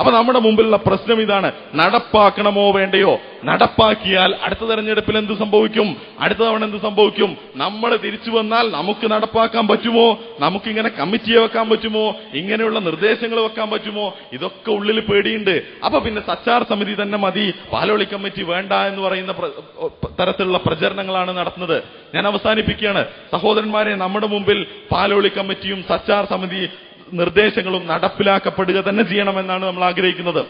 അപ്പൊ നമ്മുടെ മുമ്പിലുള്ള പ്രശ്നം ഇതാണ്, നടപ്പാക്കണമോ വേണ്ടയോ? നടപ്പാക്കിയാൽ അടുത്ത തെരഞ്ഞെടുപ്പിൽ എന്ത് സംഭവിക്കും? അടുത്ത തവണ എന്ത് സംഭവിക്കും? നമ്മൾ തിരിച്ചു വന്നാൽ നമുക്ക് നടപ്പാക്കാൻ പറ്റുമോ? നമുക്കിങ്ങനെ കമ്മിറ്റിയെ വെക്കാൻ പറ്റുമോ? ഇങ്ങനെയുള്ള നിർദ്ദേശങ്ങൾ വെക്കാൻ പറ്റുമോ? ഇതൊക്കെ ഉള്ളിൽ പേടിയുണ്ട്. അപ്പൊ പിന്നെ സച്ചാർ സമിതി തന്നെ മതി, പാലോളി കമ്മിറ്റി വേണ്ട എന്ന് പറയുന്ന തരത്തിലുള്ള പ്രചരണങ്ങളാണ് നടത്തുന്നത്. ഞാൻ അവസാനിപ്പിക്കുകയാണ്. സഹോദരന്മാരെ, നമ്മുടെ മുമ്പിൽ പാലോളി കമ്മിറ്റിയും സച്ചാർ സമിതി നിർദ്ദേശങ്ങളും നടപ്പിലാക്കപ്പെടുക തന്നെ ചെയ്യണമെന്നാണ് നമ്മൾ ആഗ്രഹിക്കുന്നത്.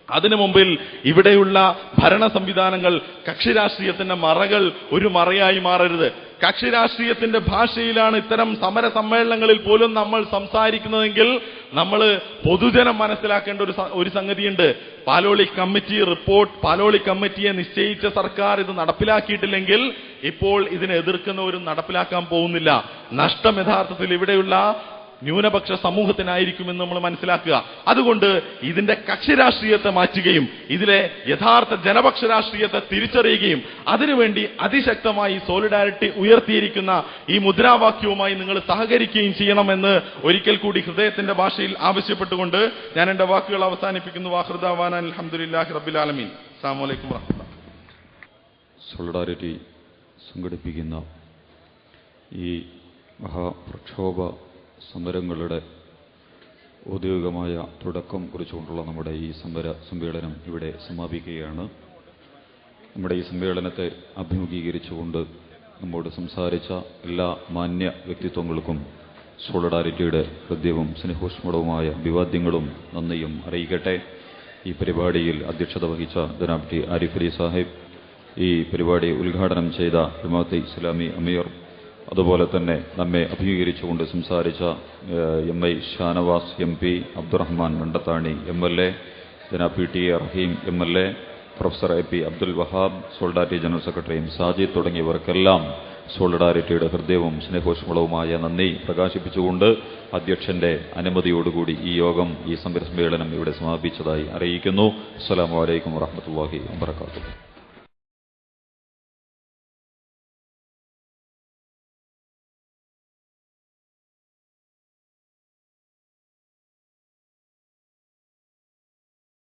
അതിനു മുമ്പിൽ ഇവിടെയുള്ള ഭരണ സംവിധാനങ്ങൾ കക്ഷി രാഷ്ട്രീയത്തിന്റെ മറകൾ ഒരു മറയായി മാറരുത്. കക്ഷി രാഷ്ട്രീയത്തിന്റെ ഭാഷയിലാണ് ഇത്തരം സമര സമ്മേളനങ്ങളിൽ പോലും നമ്മൾ സംസാരിക്കുന്നതെങ്കിൽ നമ്മൾ പൊതുജനം മനസ്സിലാക്കേണ്ട ഒരു സംഗതിയുണ്ട്. പാലോളി കമ്മിറ്റി റിപ്പോർട്ട്, പാലോളി കമ്മിറ്റിയെ നിശ്ചയിച്ച സർക്കാർ ഇത് നടപ്പിലാക്കിയിട്ടില്ലെങ്കിൽ ഇപ്പോൾ ഇതിനെ എതിർക്കുന്നവരും നടപ്പിലാക്കാൻ പോകുന്നില്ല. നഷ്ടം യഥാർത്ഥത്തിൽ ഇവിടെയുള്ള ന്യൂനപക്ഷ സമൂഹത്തിനായിരിക്കുമെന്ന് നമ്മൾ മനസ്സിലാക്കുക. അതുകൊണ്ട് ഇതിന്റെ കക്ഷി രാഷ്ട്രീയത്തെ മാറ്റുകയും ഇതിലെ യഥാർത്ഥ ജനപക്ഷ രാഷ്ട്രീയത്തെ തിരിച്ചറിയുകയും അതിനുവേണ്ടി അതിശക്തമായി സോളിഡാരിറ്റി ഉയർത്തിയിരിക്കുന്ന ഈ മുദ്രാവാക്യവുമായി നിങ്ങൾ സഹകരിക്കുകയും ചെയ്യണമെന്ന് ഒരിക്കൽ കൂടി ഹൃദയത്തിന്റെ ഭാഷയിൽ ആവശ്യപ്പെട്ടുകൊണ്ട് ഞാൻ എന്റെ വാക്കുകൾ അവസാനിപ്പിക്കുന്നു. വാഹൃദാവാന അൽഹംദുലില്ലാഹി റബ്ബിൽ ആലമീൻ. അസ്സലാമു അലൈക്കും വറഹ്മത്തുള്ളാഹി. സോളിഡാരിറ്റി സംഘടിപ്പിക്കുന്ന ഈ മഹാപ്രക്ഷോഭ സമരങ്ങളുടെ ഔദ്യോഗികമായ തുടക്കം കുറിച്ചുകൊണ്ടുള്ള നമ്മുടെ ഈ സമ്മേളനം ഇവിടെ സമാപിക്കുകയാണ്. നമ്മുടെ ഈ സമ്മേളനത്തെ അഭിമുഖീകരിച്ചുകൊണ്ട് നമ്മോട് സംസാരിച്ച എല്ലാ മാന്യ വ്യക്തിത്വങ്ങൾക്കും സോളിഡാരിറ്റിയുടെ ഹൃദ്യവും സ്നേഹോഷ്മളവുമായ അഭിവാദ്യങ്ങളും നന്ദിയും അറിയിക്കട്ടെ. ഈ പരിപാടിയിൽ അധ്യക്ഷത വഹിച്ച ജനാബ് ടി ആരിഫ് അലി സാഹിബ്, ഈ പരിപാടി ഉദ്ഘാടനം ചെയ്ത ജമാഅത്തെ ഇസ്ലാമി അമീർ, അതുപോലെ തന്നെ നമ്മെ അഭിമുഖീകരിച്ചുകൊണ്ട് സംസാരിച്ച MI Shanavas MP, Abdurahman Mandathani MLA, ജനാബ് PTA Rahim MLA, professor AP Abdul Wahab, solidarity general secretary Sajid തുടങ്ങിയവർക്കെല്ലാം സോളിഡാരിറ്റിയുടെ ഹൃദയവും സ്നേഹോഷ്മളവുമായ നന്ദി പ്രകാശിപ്പിച്ചുകൊണ്ട് അധ്യക്ഷന്റെ അനുമതിയോടുകൂടി ഈ യോഗം, ഈ സമ്മേളനം ഇവിടെ സമാപിച്ചതായി അറിയിക്കുന്നു. അസ്സലാമു അലൈക്കും വറഹ്മത്തുള്ളാഹി വബറകാതുഹു.